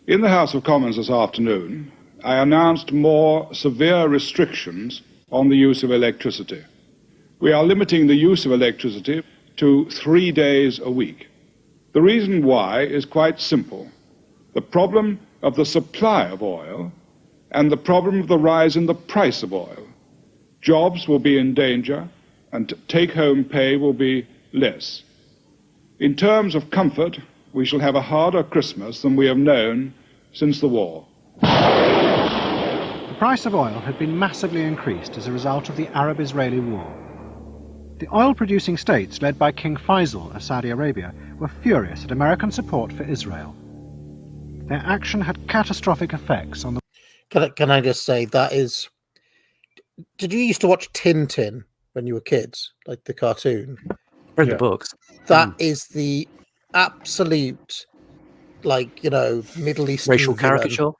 In the House of Commons this afternoon, I announced more severe restrictions on the use of electricity. We are limiting the use of electricity to 3 days a week. The reason why is quite simple. The problem of the supply of oil and the problem of the rise in the price of oil. Jobs will be in danger and take-home pay will be less. In terms of comfort, we shall have a harder Christmas than we have known since the war. The price of oil had been massively increased as a result of the Arab-Israeli war. The oil-producing states, led by King Faisal of Saudi Arabia, were furious at American support for Israel. Their action had catastrophic effects on the... Can I just say, that is... Did you used to watch Tintin when you were kids, like the cartoon? Read the books. That is the absolute, like, you know, Middle Eastern racial villain. caricature.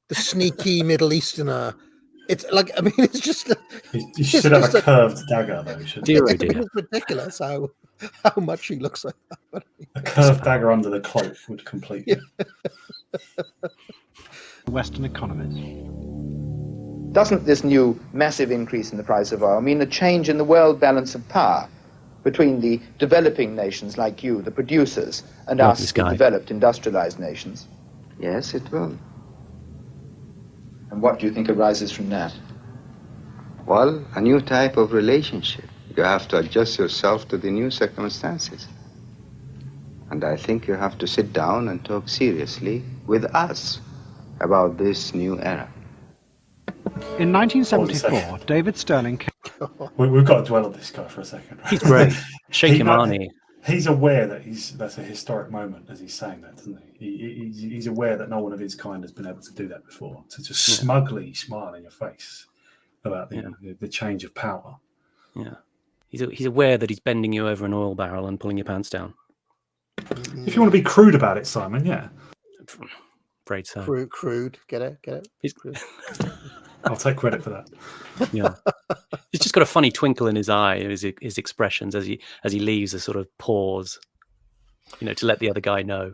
The sneaky Middle Easterner. It's like, I mean, it's just. You should have a curved dagger, though. It's ridiculous how much he looks like that. A curved dagger under the cloak would complete it. Western economies. Doesn't this new massive increase in the price of oil mean a change in the world balance of power between the developing nations like you, the producers, and us, the developed, industrialized nations? Yes, it will. And what do you think arises from that? Well, a new type of relationship. You have to adjust yourself to the new circumstances. And I think you have to sit down and talk seriously with us about this new era. In 1974, David Stirling... We've got to dwell on this guy for a second. Right? He's great. Sheikh Imani. He's aware that that's a historic moment as he's saying that, isn't he? He's aware that no one of his kind has been able to do that before. To just smugly smile in your face about the change of power. Yeah. He's aware that he's bending you over an oil barrel and pulling your pants down. If you want to be crude about it, Simon, yeah. Afraid so. Crude. Get it? He's crude. I'll take credit for that. Yeah, he's just got a funny twinkle in his eye, his expressions as he leaves a sort of pause, you know, to let the other guy know.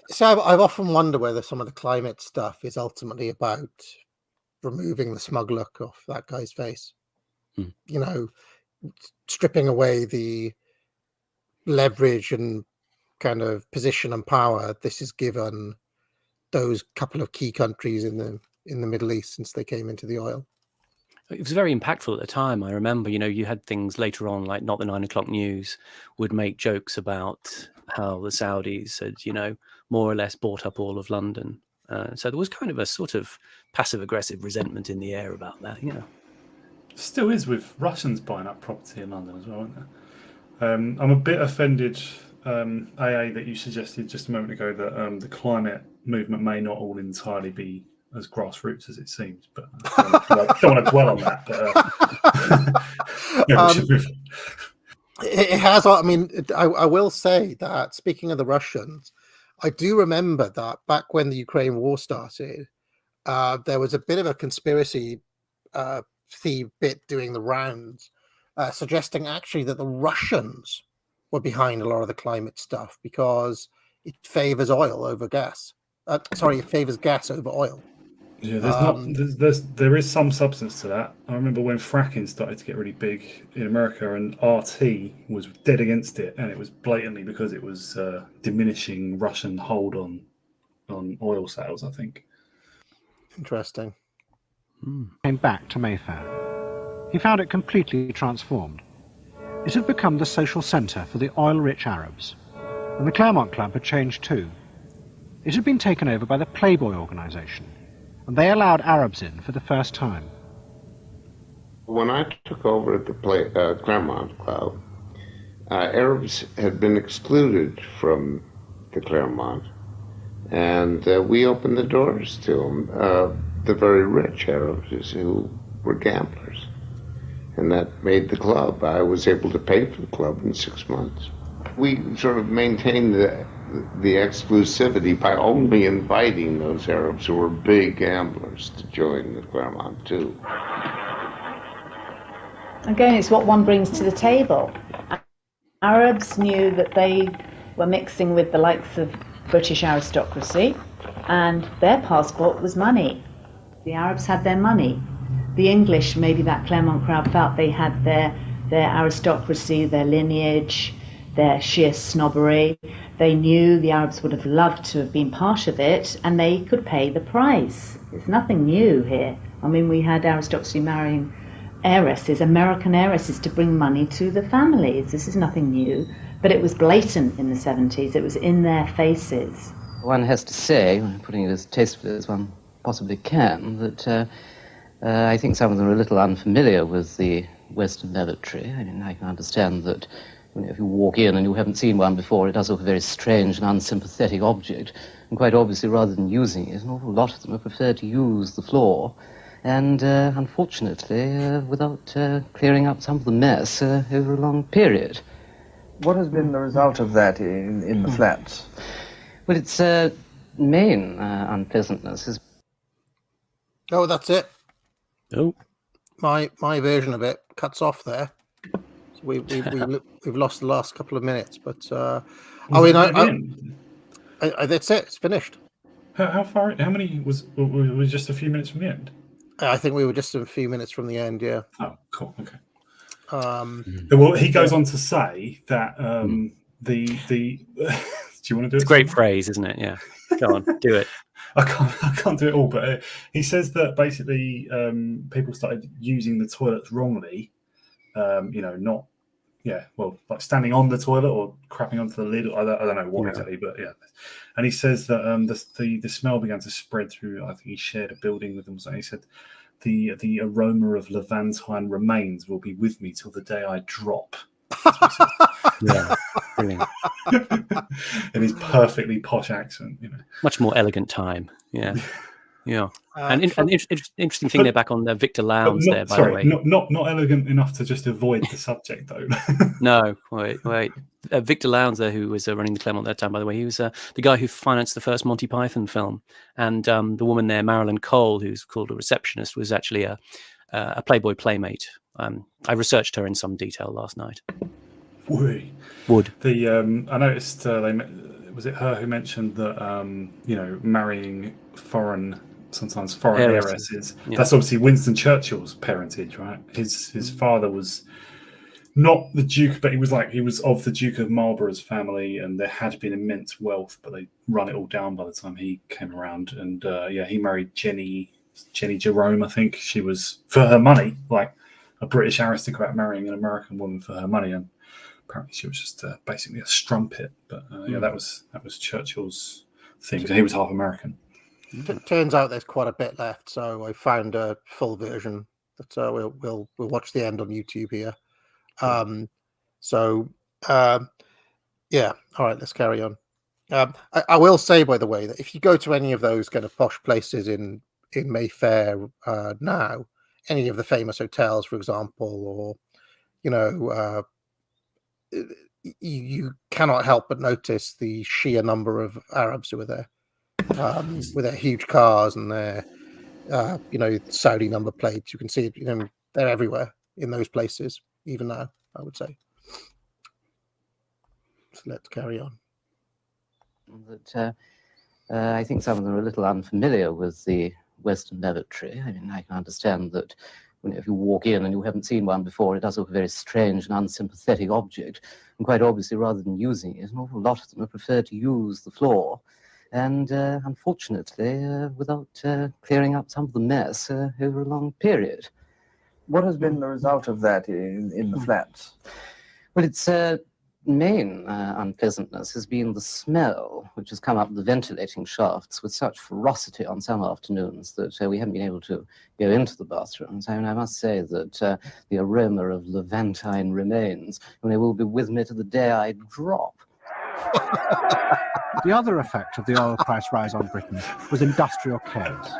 So I've often wondered whether some of the climate stuff is ultimately about removing the smug look off that guy's face. You know, stripping away the leverage and kind of position and power this has given those couple of key countries in the Middle East since they came into the oil. It was very impactful at the time. I remember, you know, you had things later on, like Not the 9 O'Clock News would make jokes about how the Saudis had, you know, more or less bought up all of London. So there was kind of a sort of passive-aggressive resentment in the air about that, you know. Still is with Russians buying up property in London as well, isn't there? I'm a bit offended AA, that you suggested just a moment ago, that the climate movement may not all entirely be as grassroots as it seems, but I don't want to dwell on that. But it has. I mean, I will say that, speaking of the Russians, I do remember that back when the Ukraine war started, there was a bit of a conspiracy bit doing the rounds, suggesting actually that the Russians were behind a lot of the climate stuff because it favors oil over gas. It favors gas over oil. Yeah, there is some substance to that. I remember when fracking started to get really big in America, and RT was dead against it, and it was blatantly because it was diminishing Russian hold on oil sales, I think. Interesting. Came back to Mayfair. He found it completely transformed. It had become the social centre for the oil-rich Arabs, and the Claremont Club had changed too. It had been taken over by the Playboy organisation, and they allowed Arabs in for the first time. When I took over at the Claremont Club, Arabs had been excluded from the Claremont, and we opened the doors to them, the very rich Arabs who were gamblers. And that made the club. I was able to pay for the club in 6 months. We sort of maintained the exclusivity by only inviting those Arabs who were big gamblers to join the Claremont too. Again, it's what one brings to the table. Arabs knew that they were mixing with the likes of British aristocracy, and their passport was money. The Arabs had their money. The English, maybe that Claremont crowd, felt they had their aristocracy, their lineage, their sheer snobbery. They knew the Arabs would have loved to have been part of it, and they could pay the price. It's nothing new here. I mean, we had aristocracy marrying heiresses, American heiresses, to bring money to the families. This is nothing new, but it was blatant in the 70s. It was in their faces. One has to say, putting it as tastefully as one possibly can, that I think some of them are a little unfamiliar with the Western military. I mean, I can understand that if you walk in and you haven't seen one before, it does look a very strange and unsympathetic object. And quite obviously, rather than using it, an awful lot of them have preferred to use the floor. And unfortunately, without clearing up some of the mess over a long period. What has been the result of that in the flats? Well, its main unpleasantness is... Oh, that's it. Oh, my version of it cuts off there. So we've lost the last couple of minutes, but that's it. It's finished. How far? How many was just a few minutes from the end? I think we were just a few minutes from the end. Yeah. Oh, cool. Okay. Well, he goes on to say that the do you want to do it? It's a great phrase, isn't it? Yeah. Go on, do it. I can't do it all, but he says that basically people started using the toilets wrongly. Not like standing on the toilet or crapping onto the lid. I don't know what exactly, but yeah. And he says that the smell began to spread through. I think he shared a building with them. So he said the aroma of Levantine remains will be with me till the day I drop. Yeah, brilliant. In his perfectly posh accent, Much more elegant time. Yeah, yeah. And interesting thing there back on Victor Lowndes there, by the way. Not elegant enough to just avoid the subject, though. No, wait. Victor Lowndes there, who was running the Claremont at that time, by the way, he was the guy who financed the first Monty Python film. And the woman there, Marilyn Cole, who's called a receptionist, was actually a Playboy playmate. I researched her in some detail last night. Wood. I noticed was it her who mentioned that marrying sometimes foreign heiresses. Yeah. That's obviously Winston Churchill's parentage, right? His father was not the Duke, but he was of the Duke of Marlborough's family, and there had been immense wealth, but they run it all down by the time he came around. And he married Jenny Jerome, I think. She was for her money, like a British aristocrat marrying an American woman for her money, and apparently she was just basically a strumpet. But that was Churchill's thing. So he was half American. It turns out there's quite a bit left, so I found a full version that we'll watch the end on YouTube here. Yeah. All right. Let's carry on. I will say, by the way, that if you go to any of those kind of posh places in Mayfair now, any of the famous hotels, for example, or you cannot help but notice the sheer number of Arabs who are there with their huge cars and their Saudi number plates. You can see it. They're everywhere in those places, even now, I would say. So let's carry on. That I think some of them are a little unfamiliar with the Western lavatory. I mean, I can understand that if you walk in and you haven't seen one before, it does look a very strange and unsympathetic object. And quite obviously, rather than using it, an awful lot of them have preferred to use the floor. And unfortunately, without clearing up some of the mess over a long period. What has been the result of that in the flats? Well, its main unpleasantness has been the smell, which has come up the ventilating shafts with such ferocity on some afternoons that we haven't been able to go into the bathrooms. I mean, I must say that the aroma of Levantine remains will be with me to the day I drop. The other effect of the oil price rise on Britain was industrial chaos.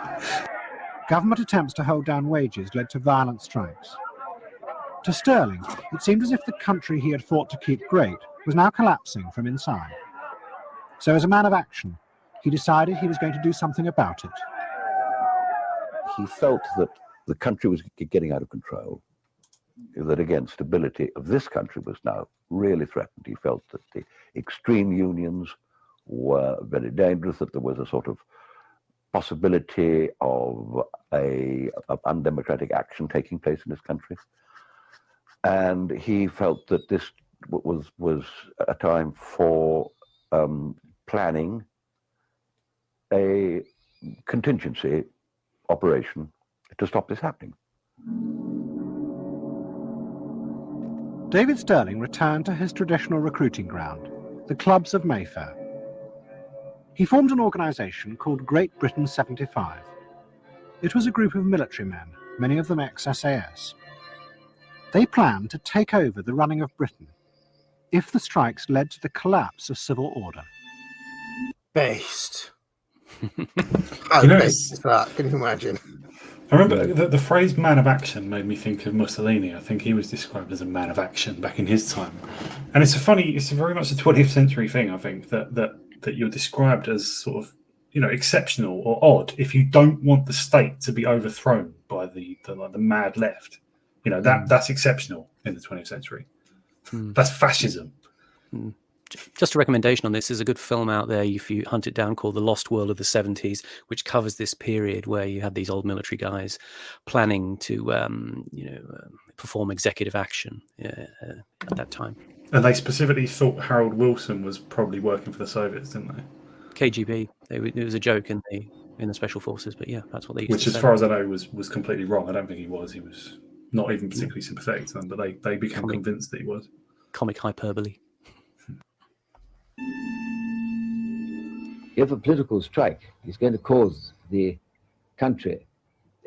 Government attempts to hold down wages led to violent strikes. To Stirling, it seemed as if the country he had fought to keep great was now collapsing from inside. So as a man of action, he decided he was going to do something about it. He felt that the country was getting out of control, that again, stability of this country was now really threatened. He felt that the extreme unions were very dangerous, that there was a sort of possibility of undemocratic action taking place in this country. And he felt that this was a time for planning a contingency operation to stop this happening. David Stirling returned to his traditional recruiting ground, the clubs of Mayfair. He formed an organisation called Great Britain 75. It was a group of military men, many of them ex-SAS. They planned to take over the running of Britain if the strikes led to the collapse of civil order. Based. How based is that? Can you imagine? I remember the phrase "man of action" made me think of Mussolini. I think he was described as a man of action back in his time, and it's very much a 20th century thing. I think that you're described as sort of exceptional or odd if you don't want the state to be overthrown by the mad left. That's exceptional in the 20th century. That's fascism. Just a recommendation on this. There's a good film out there if you hunt it down called The Lost World of the 70s, which covers this period where you had these old military guys planning to perform executive action at that time. And they specifically thought Harold Wilson was probably working for the Soviets, didn't they? KGB. It was a joke in the special forces, but yeah, that's what they used Which, to as say. far as I know, was completely wrong. I don't think he was. He was not even particularly sympathetic to them, but they became convinced that he was. Comic hyperbole. If a political strike is going to cause the country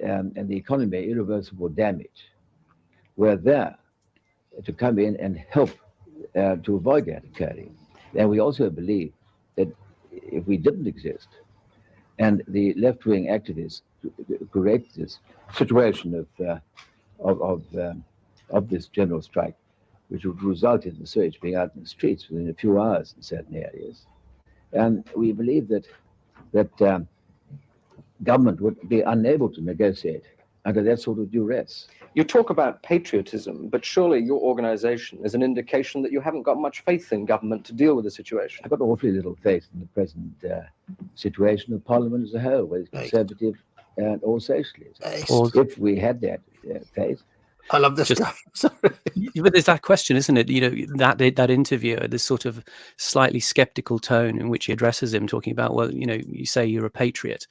and the economy irreversible damage, we're there to come in and help to avoid that occurring. And we also believe that if we didn't exist and the left-wing activists create this situation of this general strike, which would result in the surge being out in the streets within a few hours in certain areas. And we believe that government would be unable to negotiate under that sort of duress. You talk about patriotism, but surely your organization is an indication that you haven't got much faith in government to deal with the situation. I've got awfully little faith in the present situation of Parliament as a whole, whether it's Conservative or Socialist. If we had that faith, I love this guy. Sorry. But there's that question, isn't it? That interviewer, this sort of slightly skeptical tone in which he addresses him, talking about, well, you say you're a patriot,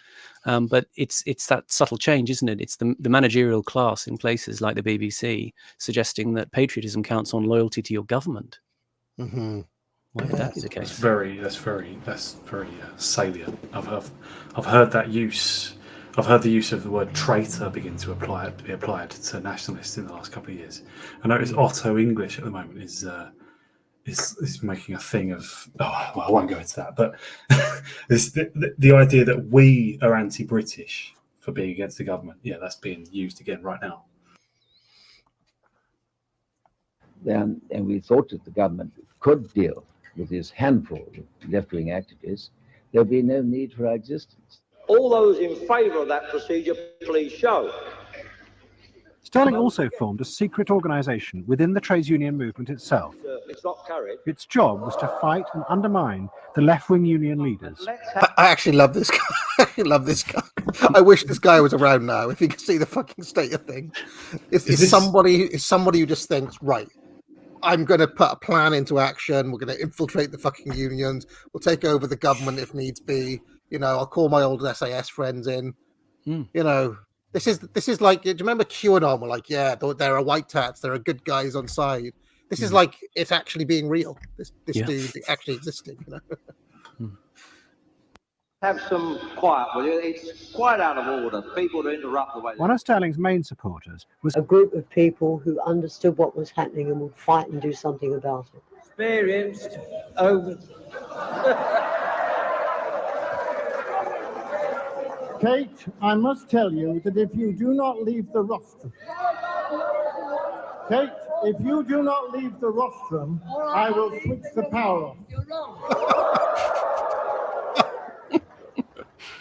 but it's that subtle change, isn't it? It's the managerial class in places like the BBC suggesting that patriotism counts on loyalty to your government. Mm-hmm. Why would that be the case? That's very salient. I've heard that use. I've heard the use of the word traitor begin to be applied to nationalists in the last couple of years. I notice Otto English at the moment is making a thing of. Oh, well, I won't go into that, but it's the idea that we are anti-British for being against the government. Yeah, that's being used again right now. And we thought that the government could deal with this handful of left-wing activists, there'd be no need for our existence. All those in favour of that procedure, please show. Sterling also formed a secret organisation within the trades union movement itself. It's not carried. Its job was to fight and undermine the left-wing union leaders. I actually love this guy. I love this guy. I wish this guy was around now. If he could see the fucking state of things, it's somebody who just thinks, right, I'm going to put a plan into action. We're going to infiltrate the fucking unions. We'll take over the government if needs be. You know, I'll call my old SAS friends in. You know, this is like, do you remember QAnon? We're like, yeah, there are white tats. There are good guys on side. This is like it's actually being real. This dude actually existing. You know. Have some quiet, will you? It's quite out of order. People to interrupt the way. One of Sterling's main supporters was a group of people who understood what was happening and would fight and do something about it. Experienced over. Kate, I must tell you that if you do not leave the rostrum, Kate, if you do not leave the rostrum, I will switch the power off. You're wrong.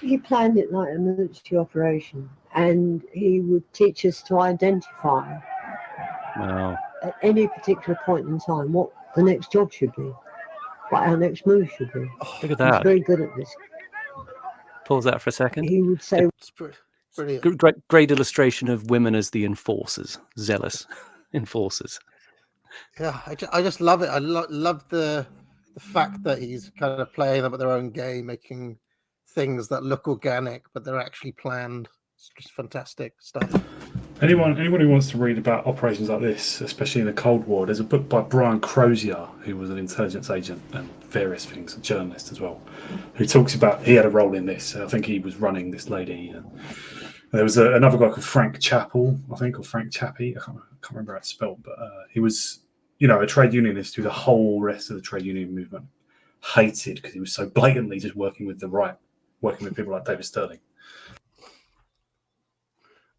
He planned it like a military operation, and he would teach us to identify at any particular point in time what the next job should be, what our next move should be. Look at that. He's very good at this. Pause that for a second. He would say, brilliant. Great illustration of women as the enforcers, zealous enforcers. Yeah, I just love it. I love the fact that he's kind of playing them at their own game, making things that look organic, but they're actually planned. It's just fantastic stuff. Anyone who wants to read about operations like this, especially in the Cold War, there's a book by Brian Crozier, who was an intelligence agent and various things, a journalist as well, who talks about he had a role in this. I think he was running this lady. And there was another guy called Frank Chappell, I think, or Frank Chappie. I can't remember how it's spelled, but he was, a trade unionist who the whole rest of the trade union movement hated because he was so blatantly just working with the right, working with people like David Sterling.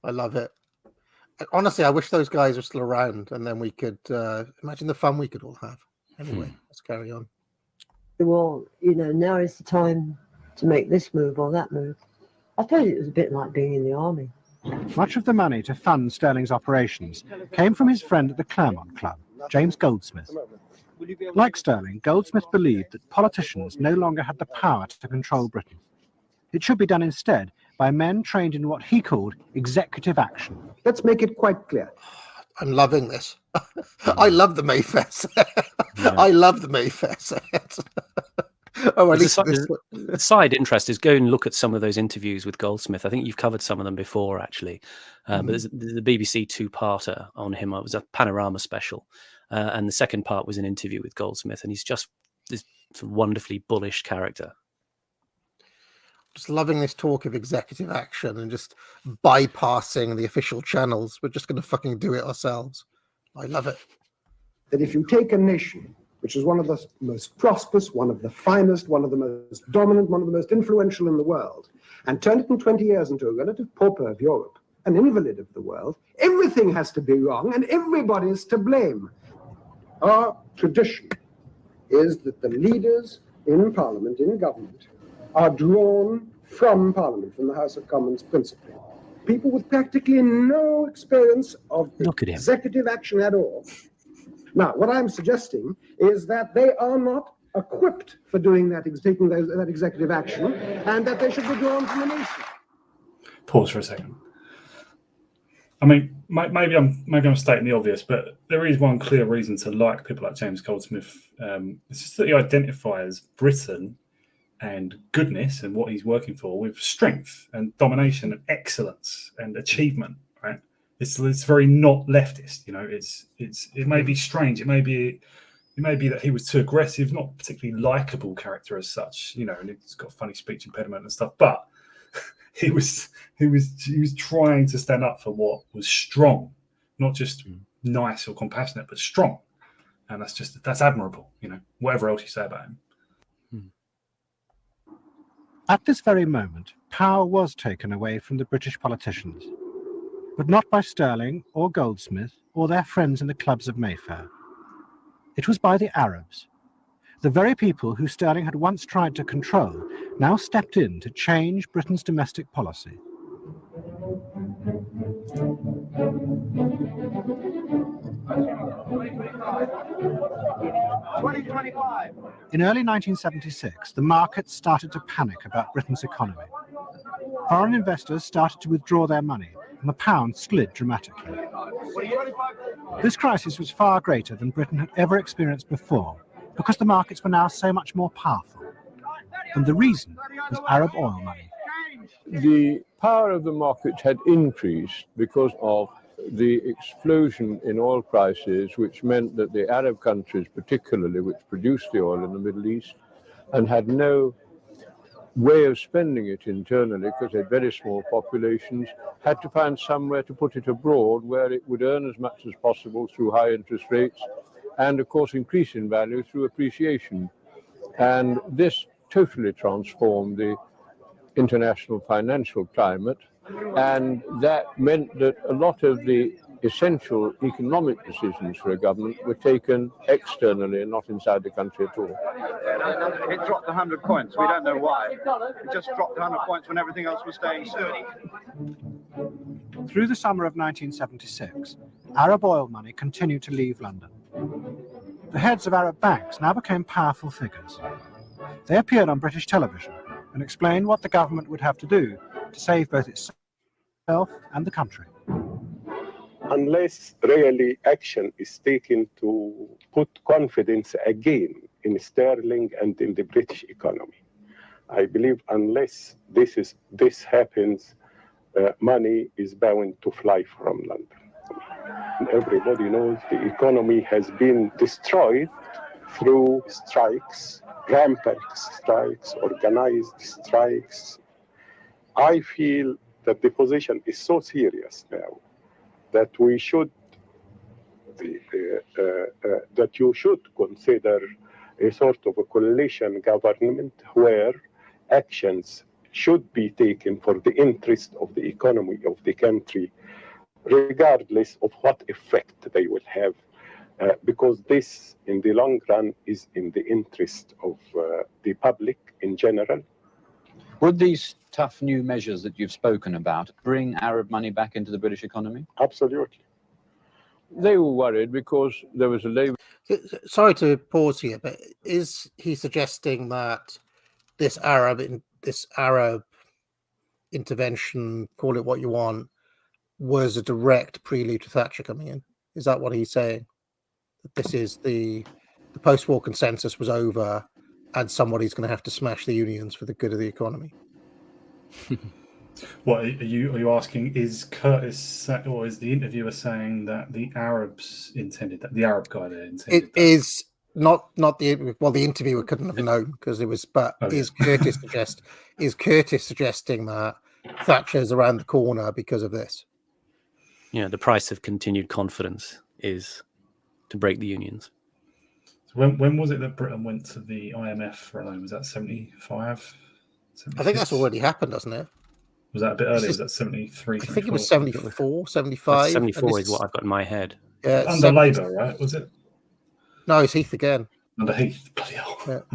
I love it. Honestly, I wish those guys were still around, and then we could imagine the fun we could all have. Anyway, let's carry on. well, now is the time to make this move or that move. I suppose it was a bit like being in the army. Much of the money to fund Sterling's operations came from his friend at the Claremont Club, James Goldsmith. Like Sterling, Goldsmith believed that politicians no longer had the power to control Britain. It should be done instead by men trained in what he called executive action. Let's make it quite clear. I'm loving this. I love the Mayfair set. I love the Mayfair set. Oh, at least the side interest is go and look at some of those interviews with Goldsmith. I think you've covered some of them before, actually. But there's the BBC two-parter on him. It was a Panorama special. And the second part was an interview with Goldsmith. And he's just this wonderfully bullish character. Just loving this talk of executive action and just bypassing the official channels. We're just going to fucking do it ourselves. I love it. That if you take a nation, which is one of the most prosperous, one of the finest, one of the most dominant, one of the most influential in the world, and turn it in 20 years into a relative pauper of Europe, an invalid of the world, everything has to be wrong and everybody is to blame. Our tradition is that the leaders in Parliament, in government, are drawn from Parliament, from the House of Commons principally. People with practically no experience of executive action at all. Now, what I'm suggesting is that they are not equipped for doing that, taking that executive action, and that they should be drawn from the nation. Pause for a second. I mean, maybe I'm stating the obvious, but there is one clear reason to like people like James Goldsmith. It's just that he identifies Britain and goodness and what he's working for with strength and domination and excellence and achievement, right? It's very not leftist, it may be strange, it may be that he was too aggressive, not particularly likable character as such, and he's got a funny speech impediment and stuff, but he was trying to stand up for what was strong, not just nice or compassionate, but strong. and that's admirable. Whatever else you say about him. At this very moment, power was taken away from the British politicians, but not by Sterling or Goldsmith or their friends in the clubs of Mayfair. It was by the Arabs. The very people who Sterling had once tried to control now stepped in to change Britain's domestic policy. In early 1976, the markets started to panic about Britain's economy. Foreign investors started to withdraw their money, and the pound slid dramatically. This crisis was far greater than Britain had ever experienced before, because the markets were now so much more powerful. And the reason was Arab oil money. The power of the markets had increased because of the explosion in oil prices, which meant that the Arab countries, particularly, which produced the oil in the Middle East, and had no way of spending it internally because they had very small populations, had to find somewhere to put it abroad where it would earn as much as possible through high interest rates and, of course, increase in value through appreciation. And this totally transformed the international financial climate, and that meant that a lot of the essential economic decisions for a government were taken externally and not inside the country at all. It dropped 100 points. We don't know why. It just dropped 100 points when everything else was staying steady. Through the summer of 1976, Arab oil money continued to leave London. The heads of Arab banks now became powerful figures. They appeared on British television and explained what the government would have to do to save both itself and the country. Unless really action is taken to put confidence again in sterling and in the British economy, I believe unless this happens, money is bound to fly from London. And everybody knows the economy has been destroyed through strikes, rampant strikes, organized strikes. I feel that the position is so serious now that we should, that you should consider a sort of a coalition government where actions should be taken for the interest of the economy of the country, regardless of what effect they will have, because this, in the long run, is in the interest of the public in general. Would these tough new measures that you've spoken about bring Arab money back into the British economy? Absolutely. They were worried because there was a Labour... Sorry to pause here, but is he suggesting that this Arab intervention, call it what you want, was a direct prelude to Thatcher coming in? Is that what he's saying? That this is the post-war consensus was over and somebody's going to have to smash the unions for the good of the economy? What are you asking? Is Curtis or is the interviewer saying that the Arabs intended that? The Arab guy there intended it that? Is not the interviewer couldn't have known because it was. But is Curtis suggesting that Thatcher's around the corner because of this? Yeah, the price of continued confidence is to break the unions. So when was it that Britain went to the IMF for a loan? Was that 75? I think that's already happened, hasn't it? Was that a bit earlier? Was that 73? I think it was 74, 75. 74 is what I've got in my head. Yeah, under Labour, right? Was it? No, it's Heath again. Under Heath, bloody hell.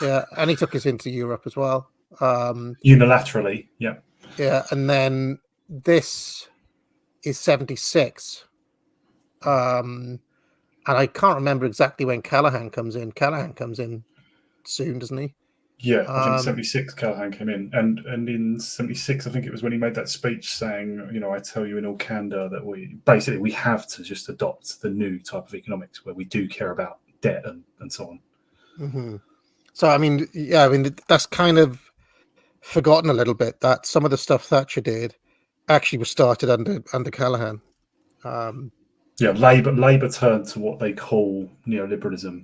Yeah, and he took us into Europe as well. Unilaterally, yeah. Yeah, and then this is 76. And I can't remember exactly when Callaghan comes in. Callaghan comes in soon, doesn't he? Yeah, I think 76 Callaghan came in, and in 76 I think it was when he made that speech saying, I tell you in all candor that we have to just adopt the new type of economics where we do care about debt and so on. Mm-hmm. So that's kind of forgotten a little bit, that some of the stuff Thatcher did actually was started under Callaghan. Yeah, Labour turned to what they call neoliberalism,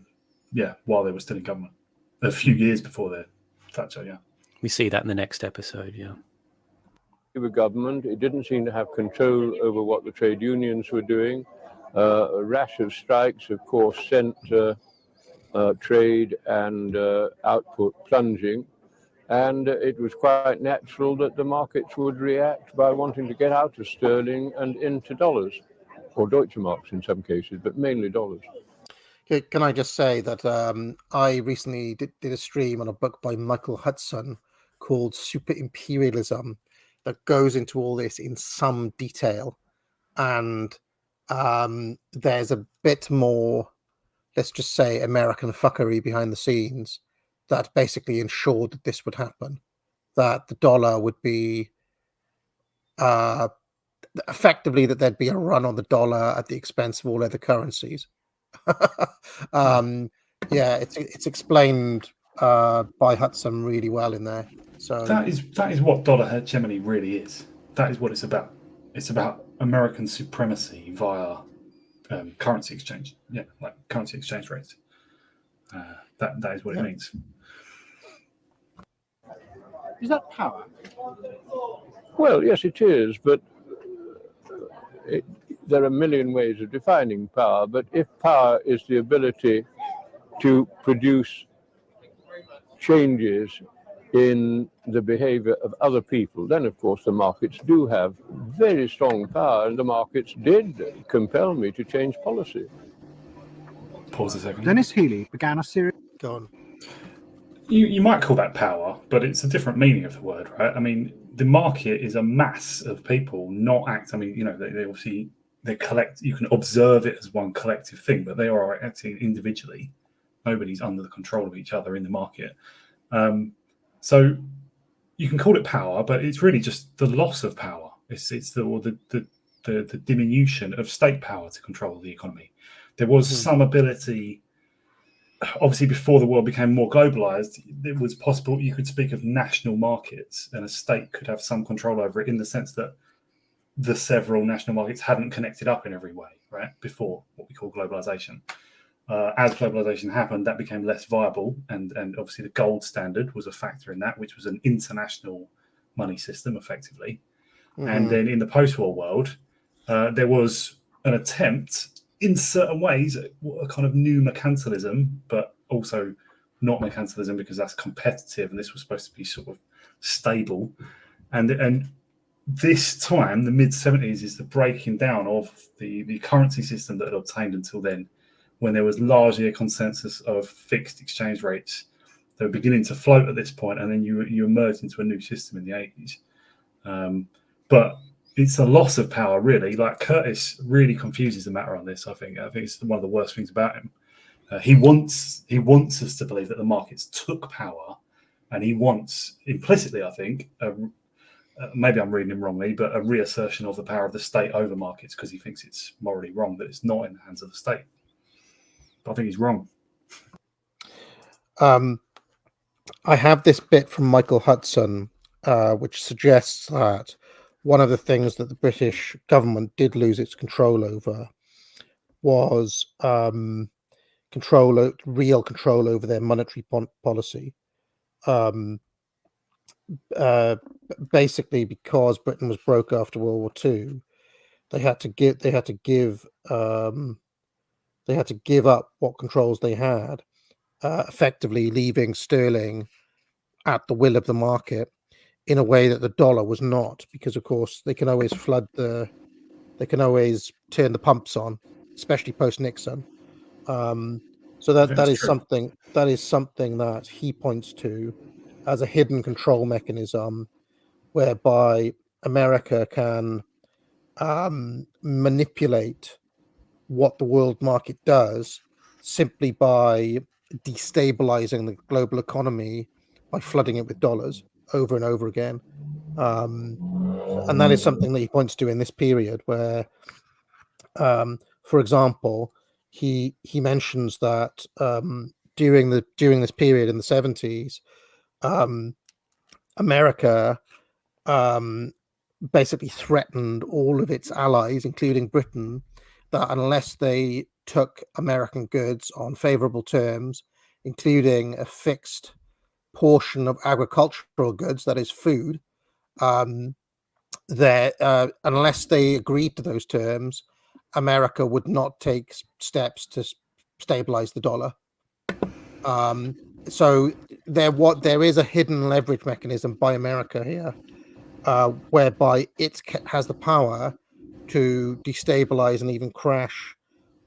while they were still in government. A few years before their Thatcher, yeah. We see that in the next episode, yeah. The government, it didn't seem to have control over what the trade unions were doing. A rash of strikes, of course, sent trade and output plunging, and it was quite natural that the markets would react by wanting to get out of sterling and into dollars, or Deutsche Marks in some cases, but mainly dollars. Can I just say that I recently did a stream on a book by Michael Hudson called Super Imperialism that goes into all this in some detail, and there's a bit more, let's just say, American fuckery behind the scenes that basically ensured that this would happen, that the dollar would be effectively, that there'd be a run on the dollar at the expense of all other currencies. Yeah, it's explained by Hudson really well in there. So that is what dollar hegemony really is. That is what it's about. It's about American supremacy via currency exchange. Yeah, like currency exchange rates. That is what it means. Is that power? Well, yes, it is, but there are a million ways of defining power. But if power is the ability to produce changes in the behavior of other people, then of course the markets do have very strong power, and the markets did compel me to change policy. Pause a second. Dennis Healy began a series. Go on. You might call that power, but it's a different meaning of the word, right? I mean, the market is a mass of people not act. I mean, you know, they obviously they collect. You can observe it as one collective thing, but they are acting individually. Nobody's under the control of each other in the market. So you can call it power, but it's really just the loss of power. It's the diminution of state power to control the economy. There was some ability. Obviously, before the world became more globalized, it was possible you could speak of national markets, and a state could have some control over it in the sense that the several national markets hadn't connected up in every way, right? Before what we call globalization. As globalization happened, that became less viable, and obviously the gold standard was a factor in that, which was an international money system, effectively. And then in the post-war world, there was an attempt in certain ways, a kind of new mercantilism, but also not mercantilism because that's competitive, and this was supposed to be sort of stable. And this time, the mid-70s, is the breaking down of the currency system that had obtained until then, when there was largely a consensus of fixed exchange rates. They were beginning to float at this point, and then you emerged into a new system in the 80s. But it's a loss of power, really. Like, Curtis really confuses the matter on this. I think it's one of the worst things about him. He wants us to believe that the markets took power, and he wants implicitly, I think, maybe I'm reading him wrongly, but a reassertion of the power of the state over markets because he thinks it's morally wrong that it's not in the hands of the state. But I think he's wrong. I have this bit from Michael Hudson, which suggests that one of the things that the British government did lose its control over was real control over their monetary policy. Basically, because Britain was broke after World War II, they had to give up what controls they had, effectively leaving sterling at the will of the market, in a way that the dollar was not, because of course they can always turn the pumps on, especially post Nixon. So that is something that he points to as a hidden control mechanism, whereby America can manipulate what the world market does simply by destabilizing the global economy by flooding it with dollars over and over again. And that is something that he points to in this period where, for example, he mentions that during this period in the 70s, America basically threatened all of its allies, including Britain, that unless they took American goods on favorable terms, including a fixed portion of agricultural goods, that is food, unless they agreed to those terms America would not take steps to stabilize the dollar. So there is a hidden leverage mechanism by America here, whereby it has the power to destabilize and even crash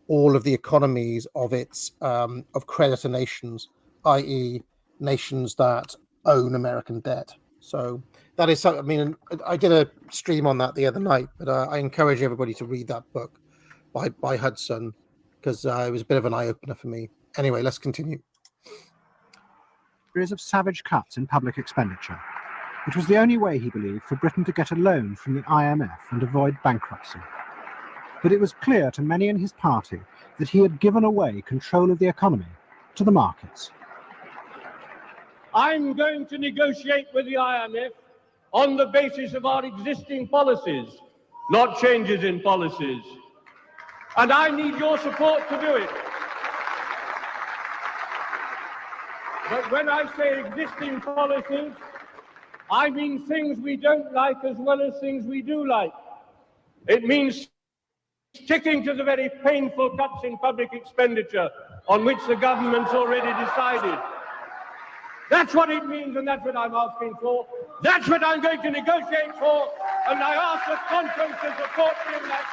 all of the economies of its of creditor nations, i.e., nations that own American debt. So that is something. I mean, I did a stream on that the other night, but I encourage everybody to read that book by Hudson, because it was a bit of an eye opener for me. Anyway, let's continue. Series of savage cuts in public expenditure. It was the only way, he believed, for Britain to get a loan from the IMF and avoid bankruptcy. But it was clear to many in his party that he had given away control of the economy to the markets. I'm going to negotiate with the IMF on the basis of our existing policies, not changes in policies. And I need your support to do it. But when I say existing policies, I mean things we don't like as well as things we do like. It means sticking to the very painful cuts in public expenditure on which the government's already decided. That's what it means, and that's what I'm asking for. That's what I'm going to negotiate for, and I ask the conference to support me in that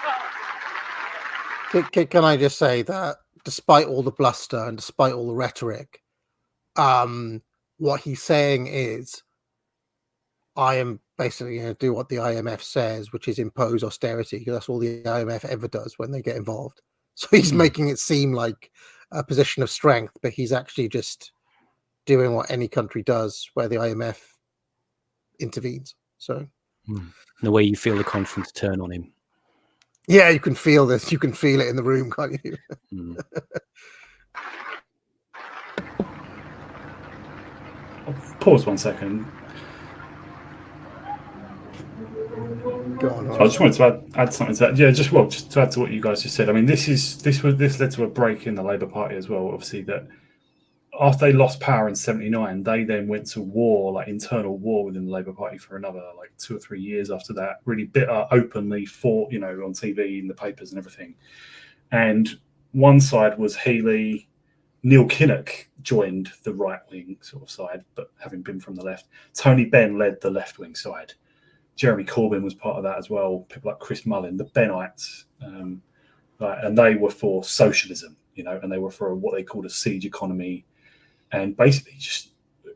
cause. Can I just say that despite all the bluster and despite all the rhetoric, what he's saying is, I am basically going to do what the IMF says, which is impose austerity, because that's all the IMF ever does when they get involved. So he's making it seem like a position of strength, but he's actually just doing what any country does where the IMF intervenes. So the way you feel the conference turn on him. Yeah, you can feel this. You can feel it in the room, can't you? Pause 1 second. Go on. I just wanted to add something to that. Yeah, just to add to what you guys just said. I mean, this led to a break in the Labour Party as well. Obviously, that after they lost power in '79, they then went to war, like internal war within the Labour Party for another 2 or 3 years after that. Really bitter, openly fought, on TV, in the papers, and everything. And one side was Healey. Neil Kinnock joined the right-wing sort of side, but having been from the left. Tony Benn led the left-wing side. Jeremy Corbyn was part of that as well. People like Chris Mullin, the Bennites, and they were for socialism, and they were for what they called a siege economy, and basically just,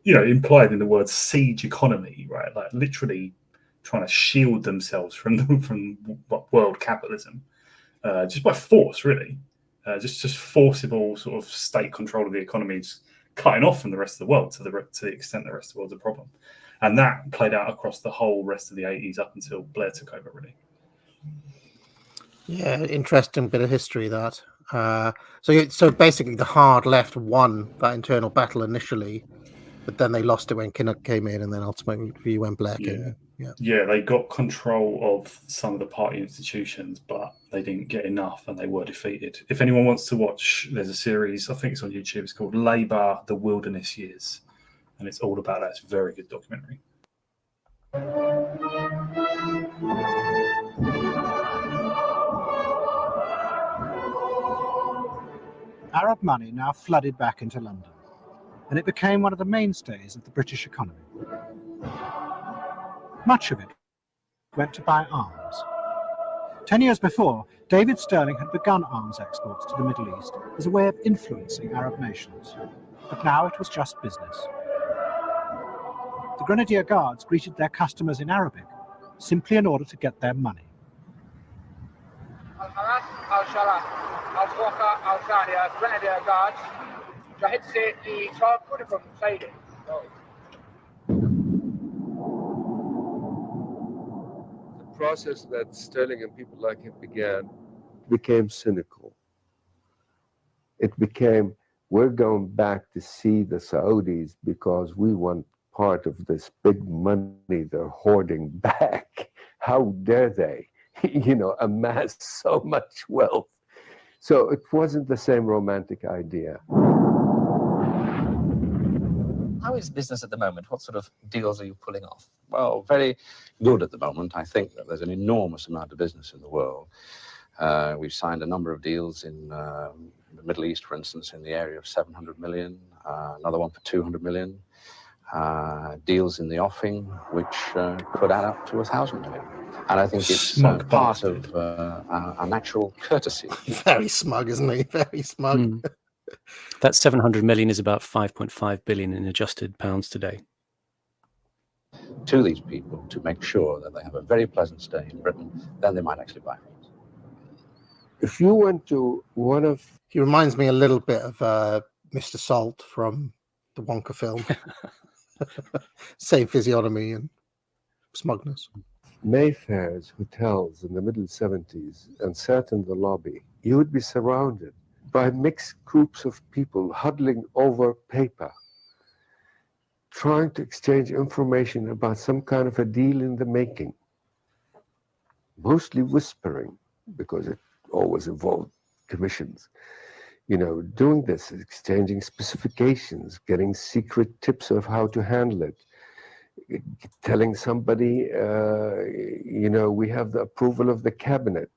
implied in the word siege economy, right? Like literally trying to shield themselves from world capitalism, just by force, really. Just forcible sort of state control of the economy, just cutting off from the rest of the world to the extent the rest of the world's a problem. And that played out across the whole rest of the 80s up until Blair took over, really. Yeah, interesting bit of history, that. So basically the hard left won that internal battle initially, but then they lost it when Kinnock came in, and then ultimately when Blair came in. Yeah, they got control of some of the party institutions, but they didn't get enough, and they were defeated. If anyone wants to watch, there's a series, I think it's on YouTube, it's called Labour, The Wilderness Years, and it's all about that. It's a very good documentary. Arab money now flooded back into London, and it became one of the mainstays of the British economy. Much of it went to buy arms. 10 years before, David Stirling had begun arms exports to the Middle East as a way of influencing Arab nations, but now it was just business. The Grenadier Guards greeted their customers in Arabic, simply in order to get their money. Al-Haras, Al-Sharaf, Al-Fuqa, Al-Thaniya, Grenadier Guards, Jahid Sayyidi, Kullikum Sayyidi. The process that Stirling and people like him began became cynical. It became, we're going back to see the Saudis because we want part of this big money they're hoarding back. How dare they, amass so much wealth? So it wasn't the same romantic idea. How is business at the moment? What sort of deals are you pulling off? Well, very good at the moment. I think that there's an enormous amount of business in the world. We've signed a number of deals in the Middle East, for instance, in the area of 700 million, another one for 200 million, deals in the offing, which could add up to 1,000 million. And I think it's part of our natural courtesy. Very smug, isn't he? Very smug. That 700 million is about 5.5 billion in adjusted pounds today. To these people to make sure that they have a very pleasant stay in Britain, then they might actually buy things. If you went to one of... He reminds me a little bit of Mr. Salt from the Wonka film. Same physiognomy and smugness. Mayfair's hotels in the middle 70s and sat in the lobby, you would be surrounded by mixed groups of people huddling over paper, trying to exchange information about some kind of a deal in the making, mostly whispering, because it always involved commissions. You know, doing this, exchanging specifications, getting secret tips of how to handle it, telling somebody, you know, we have the approval of the cabinet.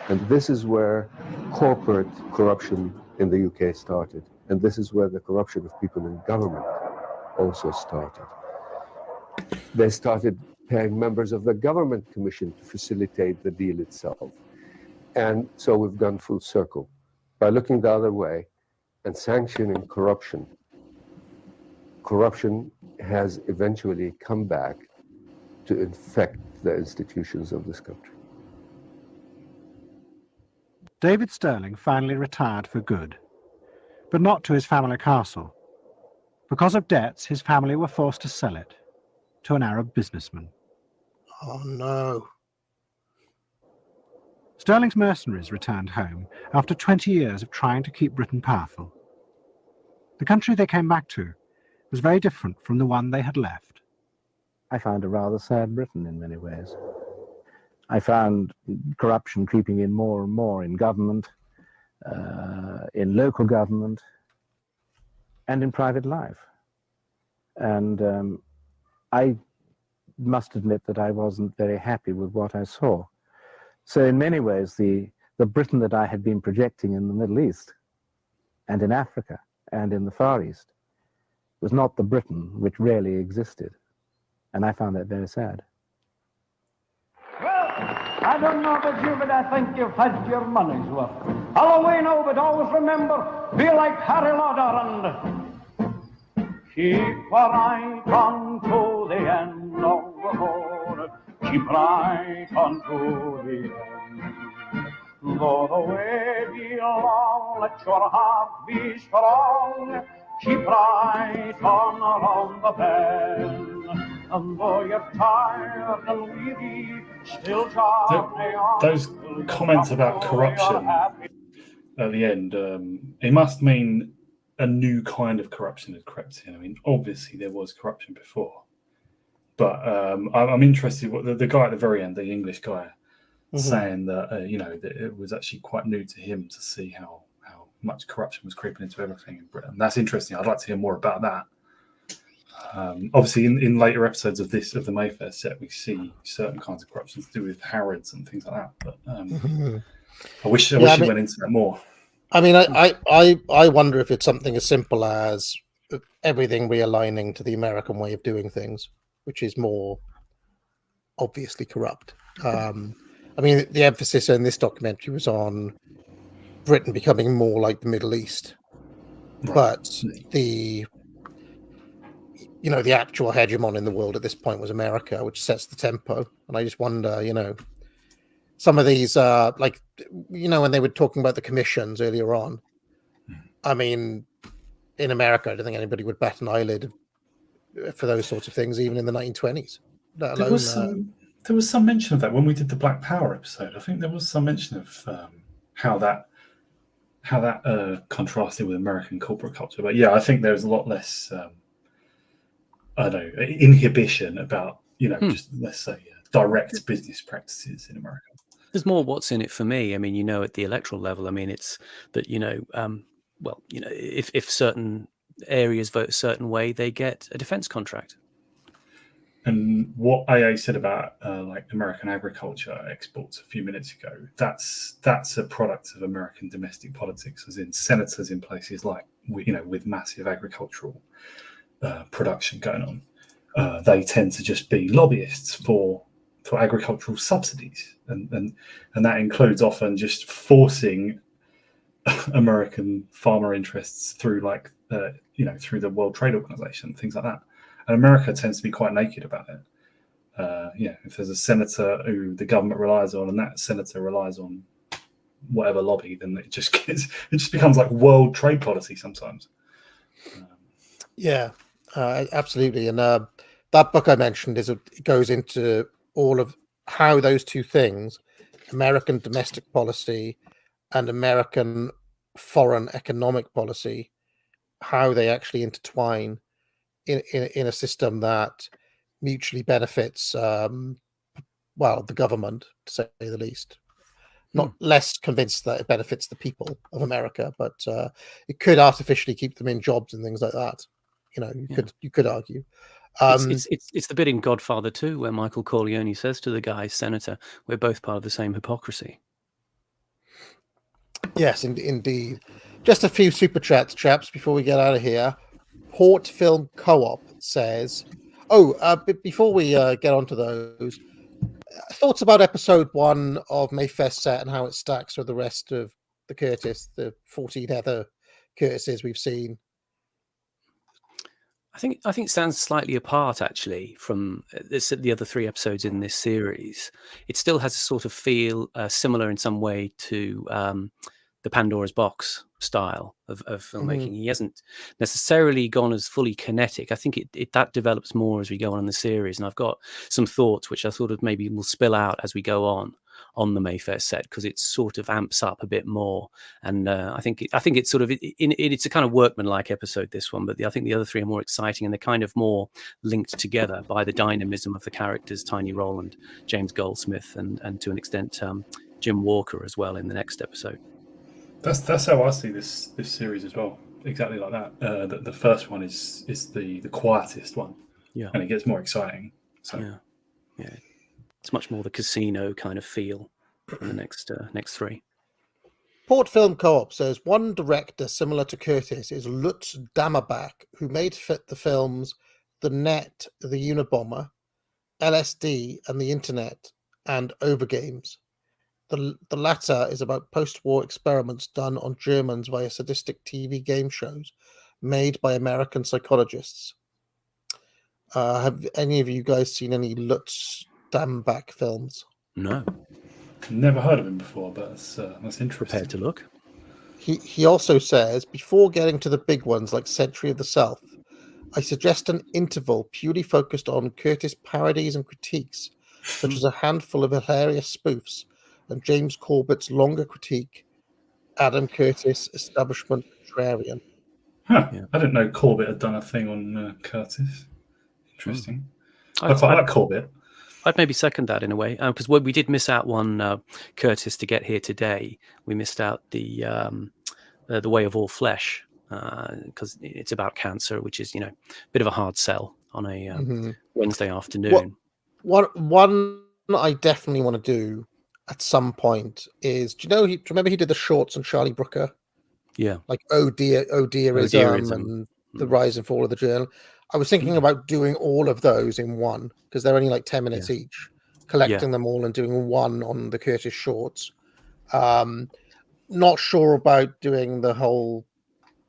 And this is where corporate corruption in the UK started. And this is where the corruption of people in government also started. They started paying members of the government commission to facilitate the deal itself. And so we've gone full circle. By looking the other way and sanctioning corruption, corruption has eventually come back to infect the institutions of this country. David Stirling finally retired for good, but not to his family castle. Because of debts, his family were forced to sell it to an Arab businessman. Oh no. Stirling's mercenaries returned home after 20 years of trying to keep Britain powerful. The country they came back to was very different from the one they had left. I found a rather sad Britain in many ways. I found corruption creeping in more and more in government, in local government, and in private life. And I must admit that I wasn't very happy with what I saw. So in many ways, the Britain that I had been projecting in the Middle East and in Africa and in the Far East was not the Britain which really existed. And I found that very sad. Well, I don't know about you, but I think you've had your money's worth. I'll away now, but always remember, be like Harry Lauder and keep right on to the end of the road. Keep right on to the end. Though the way be long, let your heart be strong. Keep right on around the bend. And though you're tired and weary, still journey on. Those comments about corruption at the end, it must mean a new kind of corruption had crept in. I mean, obviously there was corruption before. But I'm interested what the guy at the very end, the English guy, saying that you know, that it was actually quite new to him to see how much corruption was creeping into everything in Britain. That's interesting. I'd like to hear more about that. Obviously, in later episodes of the Mayfair set, we see certain kinds of corruption to do with Harrods and things like that. But I wish he went into that more. I mean, I wonder if it's something as simple as everything realigning to the American way of doing things, which is more obviously corrupt. I mean, the emphasis in this documentary was on Britain becoming more like the Middle East, but the actual hegemon in the world at this point was America, which sets the tempo. And I just wonder, some of these, like, when they were talking about the commissions earlier on, I mean, in America, I don't think anybody would bat an eyelid for those sorts of things, even in the 1920s. There was some mention of that when we did the Black Power episode. I think there was some mention of how that contrasted with American corporate culture. But yeah, I think there's a lot less, I don't know, inhibition about, just let's say direct business practices in America. There's more what's in it for me. I mean, at the electoral level, I mean, it's that, if certain areas vote a certain way, they get a defense contract. And what AA said about like American agriculture exports a few minutes ago, that's a product of American domestic politics, as in senators in places like, with massive agricultural production going on, they tend to just be lobbyists for agricultural subsidies, and that includes often just forcing American farmer interests through through the World Trade Organization, things like that. And America tends to be quite naked about it. If there's a senator who the government relies on, and that senator relies on whatever lobby, then it just becomes like world trade policy sometimes. Yeah, absolutely. And that book I mentioned it goes into all of how those two things, American domestic policy and American foreign economic policy, how they actually intertwine in a system that mutually benefits, the government, to say the least. Not less convinced that it benefits the people of America, but it could artificially keep them in jobs and things like that. You could argue. It's the bit in Godfather 2 where Michael Corleone says to the guy, Senator, we're both part of the same hypocrisy. Yes, indeed. Just a few super chats, chaps, before we get out of here. Port Film Co-op says, before we get onto those, thoughts about episode 1 of Mayfest Set and how it stacks with the rest of the Curtis, the 14 other Curtises we've seen. I think it stands slightly apart actually from the other 3 episodes in this series. It still has a sort of feel similar in some way to the Pandora's Box style of filmmaking. He hasn't necessarily gone as fully kinetic. I think that develops more as we go on in the series, and I've got some thoughts which I sort of maybe will spill out as we go on the Mayfair set, because it sort of amps up a bit more. And I think it's sort of it's a kind of workmanlike episode, this one, but I think the other 3 are more exciting, and they're kind of more linked together by the dynamism of the characters, Tiny Roland, James Goldsmith, and to an extent Jim Walker as well in the next episode. That's how I see this series as well. Exactly like that. The first one is the quietest one, and it gets more exciting. So yeah, it's much more the Casino kind of feel in the next 3. Port Film Co-op says one director similar to Curtis is Lutz Dammerbach, who made the films The Net, The Unabomber, LSD and the Internet, and Overgames. The latter is about post-war experiments done on Germans via sadistic TV game shows made by American psychologists. Have any of you guys seen any Lutz Dammerbach films? No. Never heard of him before, but that's interesting. Prepared to look. He also says, before getting to the big ones like Century of the South, I suggest an interval purely focused on Curtis parodies and critiques, such as a handful of hilarious spoofs, and James Corbett's longer critique, Adam Curtis, Establishment Contrarian. Huh. Yeah. I didn't know Corbett had done a thing on Curtis. Interesting. I quite like Corbett. I'd maybe second that in a way, because we did miss out one Curtis to get here today. We missed out the Way of All Flesh, because it's about cancer, which is a bit of a hard sell on a Wednesday afternoon. One I definitely want to do at some point is, do you remember he did the shorts on Charlie Brooker? Yeah. Like O'Dearism and the Rise and Fall of the Journal. I was thinking about doing all of those in one, because they're only like 10 minutes each, collecting them all and doing one on the Curtis shorts. Not sure about doing the whole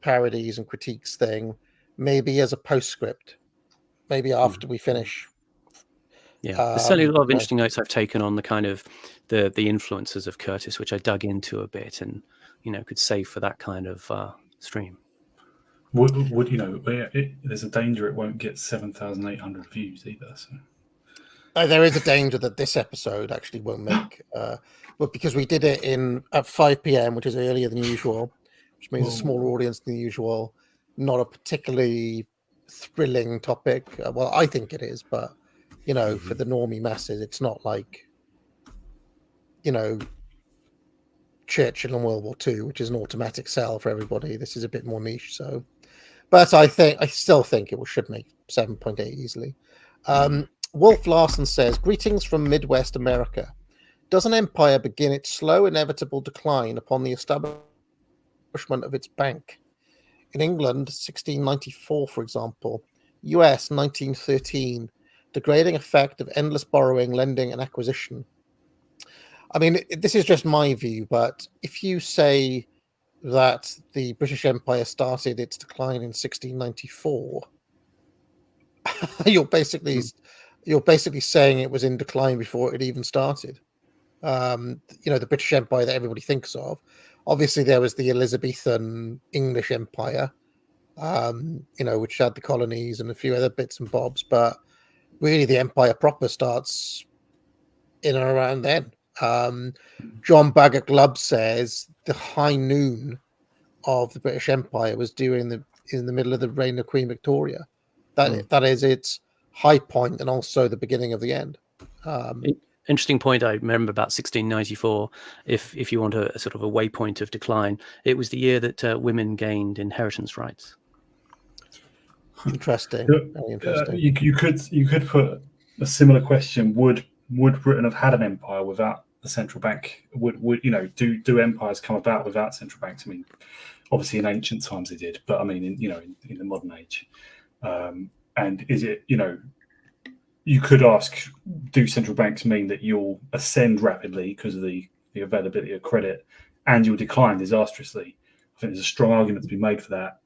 parodies and critiques thing, maybe as a postscript, maybe after we finish. Yeah, there's certainly a lot of interesting notes I've taken on the kind of the influences of Curtis, which I dug into a bit and, could save for that kind of stream. There's a danger it won't get 7,800 views either. So. There is a danger that this episode actually won't make, but because we did it at 5 p.m., which is earlier than usual, which means a smaller audience than usual, not a particularly thrilling topic. Well, I think it is, but for the normie masses, it's not like, Churchill and World War II, which is an automatic sell for everybody. This is a bit more niche. So, but I still think it should make 7.8 easily. Wolf Larson says, greetings from Midwest America. Does an empire begin its slow, inevitable decline upon the establishment of its bank? In England, 1694, for example, US, 1913, degrading effect of endless borrowing, lending, and acquisition. I mean, this is just my view, but if you say that the British Empire started its decline in 1694, you're basically saying it was in decline before it even started. The British Empire that everybody thinks of. Obviously, there was the Elizabethan English Empire, which had the colonies and a few other bits and bobs, but really the empire proper starts in and around then. John Bagot Glubb says the high noon of the British Empire was in the middle of the reign of Queen Victoria. That is its high point and also the beginning of the end. Interesting point. I remember about 1694. If you want a sort of a waypoint of decline, it was the year that women gained inheritance rights. Interesting. Very interesting. You could put a similar question: Would Britain have had an empire without the central bank? Would do empires come about without central banks? I mean, obviously in ancient times they did, but I mean in the modern age, and is it you could ask, do central banks mean that you'll ascend rapidly because of the availability of credit and you'll decline disastrously? I think there's a strong argument to be made for that.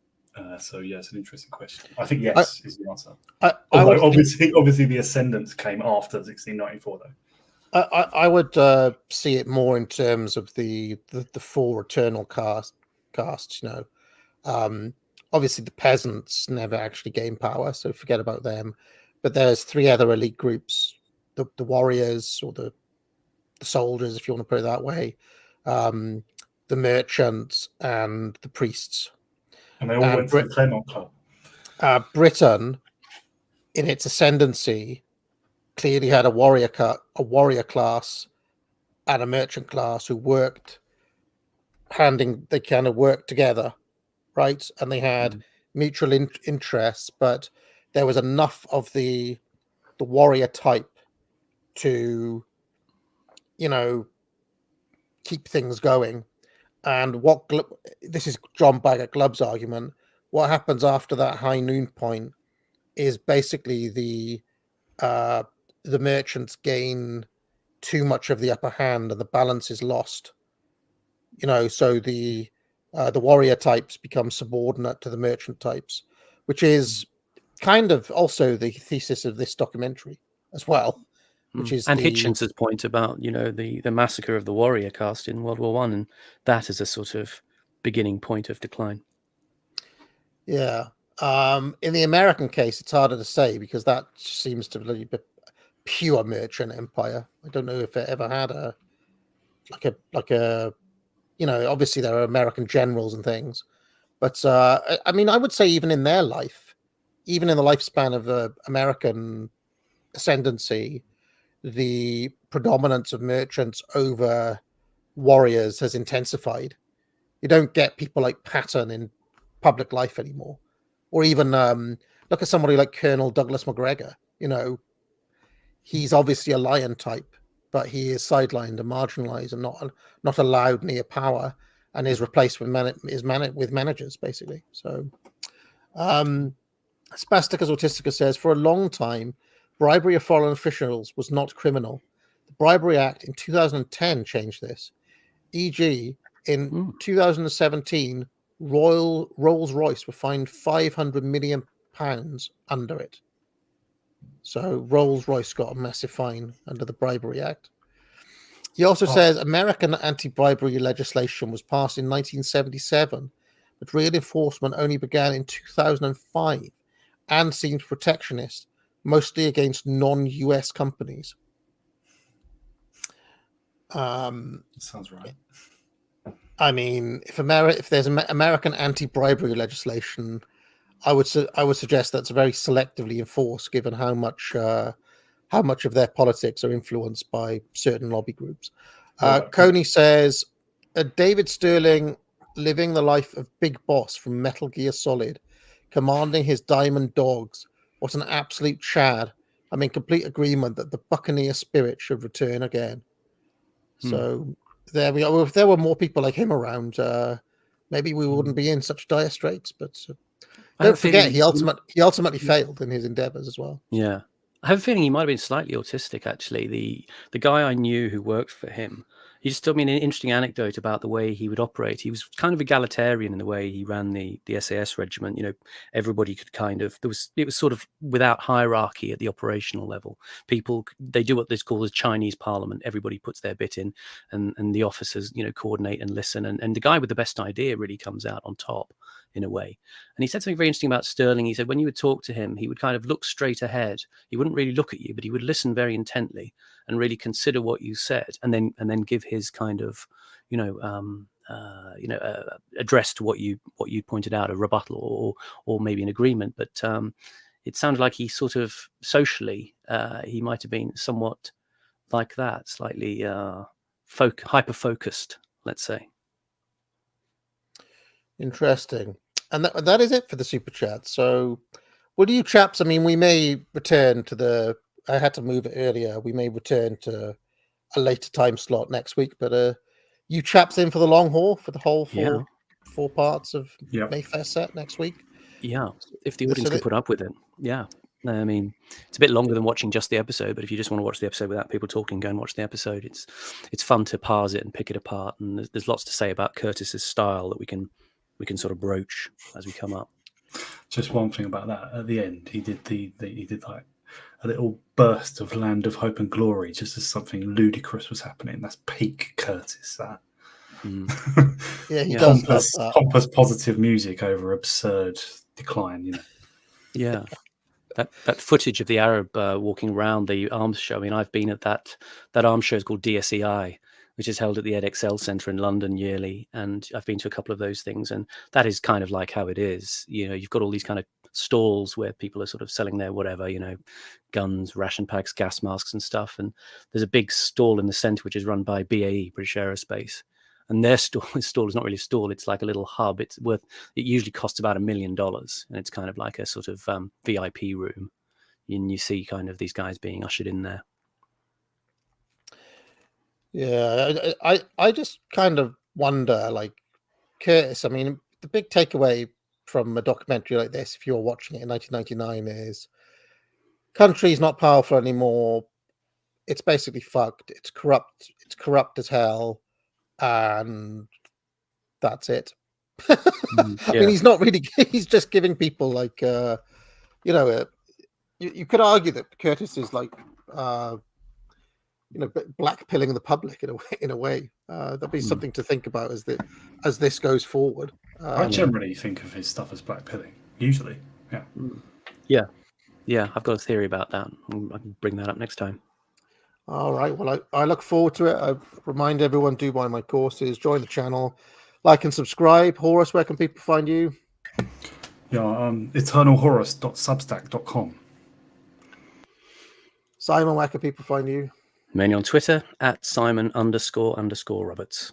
So yeah, it's an interesting question. I think yes is the answer. Although obviously the ascendance came after 1694 though. I would see it more in terms of the four eternal castes. Obviously the peasants never actually gained power, so forget about them. But there's three other elite groups: the warriors, or the soldiers, if you want to put it that way, the merchants, and the priests. And they all went to the Claremont Club. Britain, in its ascendancy, clearly had a warrior class and a merchant class who worked they kind of worked together, right? And they had mutual interests, but there was enough of the warrior type to, keep things going. And this is John Bagot Glubb's argument. What happens after that high noon point is basically the merchants gain too much of the upper hand and the balance is lost. So the warrior types become subordinate to the merchant types, which is kind of also the thesis of this documentary as well, which is Hitchens's point about the massacre of the warrior caste in World War I, and that is a sort of beginning point of decline. Yeah. In the American case, it's harder to say because that seems to be a pure merchant empire. I don't know if it ever had a obviously there are American generals and things, but I mean, I would say even in their life, even in the lifespan of the American ascendancy, the predominance of merchants over warriors has intensified. You don't get people like Patton in public life anymore, or even look at somebody like Colonel Douglas MacGregor. He's obviously a lion type, but he is sidelined and marginalized and not allowed near power, and is replaced with managers basically. So Spasticus Autisticus says, for a long time, bribery of foreign officials was not criminal. The Bribery Act in 2010 changed this. E.g., in 2017, Rolls-Royce were fined £500 million under it. So Rolls-Royce got a massive fine under the Bribery Act. He also says American anti-bribery legislation was passed in 1977, but real enforcement only began in 2005 and seems protectionist, mostly against non-US companies. Sounds right. I mean, if there's American anti-bribery legislation, I would suggest that's very selectively enforced, given how much of their politics are influenced by certain lobby groups. Coney says, David Sterling living the life of Big Boss from Metal Gear Solid, commanding his diamond dogs. What an absolute Chad. I'm in complete agreement that the Buccaneer spirit should return again. So there we are. If there were more people like him around, maybe we wouldn't be in such dire straits. But don't forget, he ultimately failed in his endeavors as well. Yeah. I have a feeling he might have been slightly autistic, actually. The guy I knew who worked for him, he just told me an interesting anecdote about the way he would operate. He was kind of egalitarian in the way he ran the SAS regiment. You know, everybody could kind of, it was sort of without hierarchy at the operational level. People, they do what they call the Chinese parliament. Everybody puts their bit in, and the officers, you know, coordinate and listen. And the guy with the best idea really comes out on top in a way. And he said something very interesting about Sterling. He said when you would talk to him, he would kind of look straight ahead. He wouldn't really look at you, but he would listen very intently and really consider what you said, and then give his kind of, address to what you pointed out, a rebuttal or maybe an agreement. But it sounded like he sort of socially, he might have been somewhat like that, slightly hyper focused, let's say. Interesting. And that is it for the super chat. So, what do you chaps? I mean, we may return to I had to move it earlier. We may return to a later time slot next week. But you chaps in for the long haul for the whole four parts of Mayfair set next week? Yeah, if the audience can put up with it. Yeah. I mean, it's a bit longer than watching just the episode, but if you just want to watch the episode without people talking, go and watch the episode. It's fun to parse it and pick it apart. And there's lots to say about Curtis's style that we can sort of broach as we come up. Just one thing about that. At the end, he did like a little burst of Land of Hope and Glory, just as something ludicrous was happening. That's peak Curtis. That. Yeah, he does pompous positive music over absurd decline. You know. Yeah. That footage of the Arab walking around the arms show. I mean, I've been at that arms show is called DSEI, which is held at the EdXL Centre in London yearly. And I've been to a couple of those things. And that is kind of like how it is. You know, you've got all these kind of stalls where people are sort of selling their whatever, you know, guns, ration packs, gas masks and stuff. And there's a big stall in the centre, which is run by BAE, British Aerospace. And their stall is not really a stall. It's like a little hub. It usually costs about $1 million. And it's kind of like a sort of VIP room. And you see kind of these guys being ushered in there. Yeah, I just kind of wonder, like, Curtis, I mean, the big takeaway from a documentary like this, if you're watching it in 1999, is country's not powerful anymore. It's basically fucked. It's corrupt as hell. And that's it. I mean, he's not really, he's just giving people like, you could argue that Curtis is like, blackpilling the public in a way. That'd be something to think about as this goes forward. I generally think of his stuff as blackpilling. Usually, yeah. I've got a theory about that. I can bring that up next time. All right. Well, I look forward to it. I remind everyone, do buy my courses, join the channel, like and subscribe. Horus, where can people find you? Yeah, eternalhorus.substack.com. Simon, where can people find you? Mainly on Twitter at Simon__Roberts.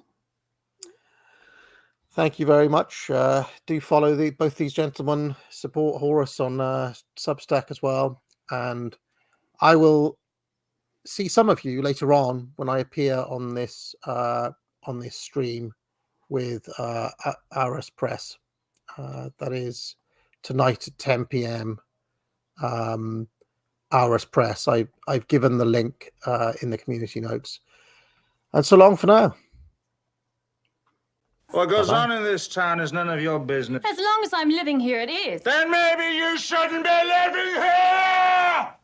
Thank you very much. Do follow both these gentlemen. Support Horus on Substack as well, and I will see some of you later on when I appear on this stream with Aris Press. That is tonight at 10 p.m. Aris Press. I've given the link in the community notes. And so long for now. What goes on in this town is none of your business. As long as I'm living here, it is. Then maybe you shouldn't be living here!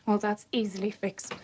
Well, that's easily fixed.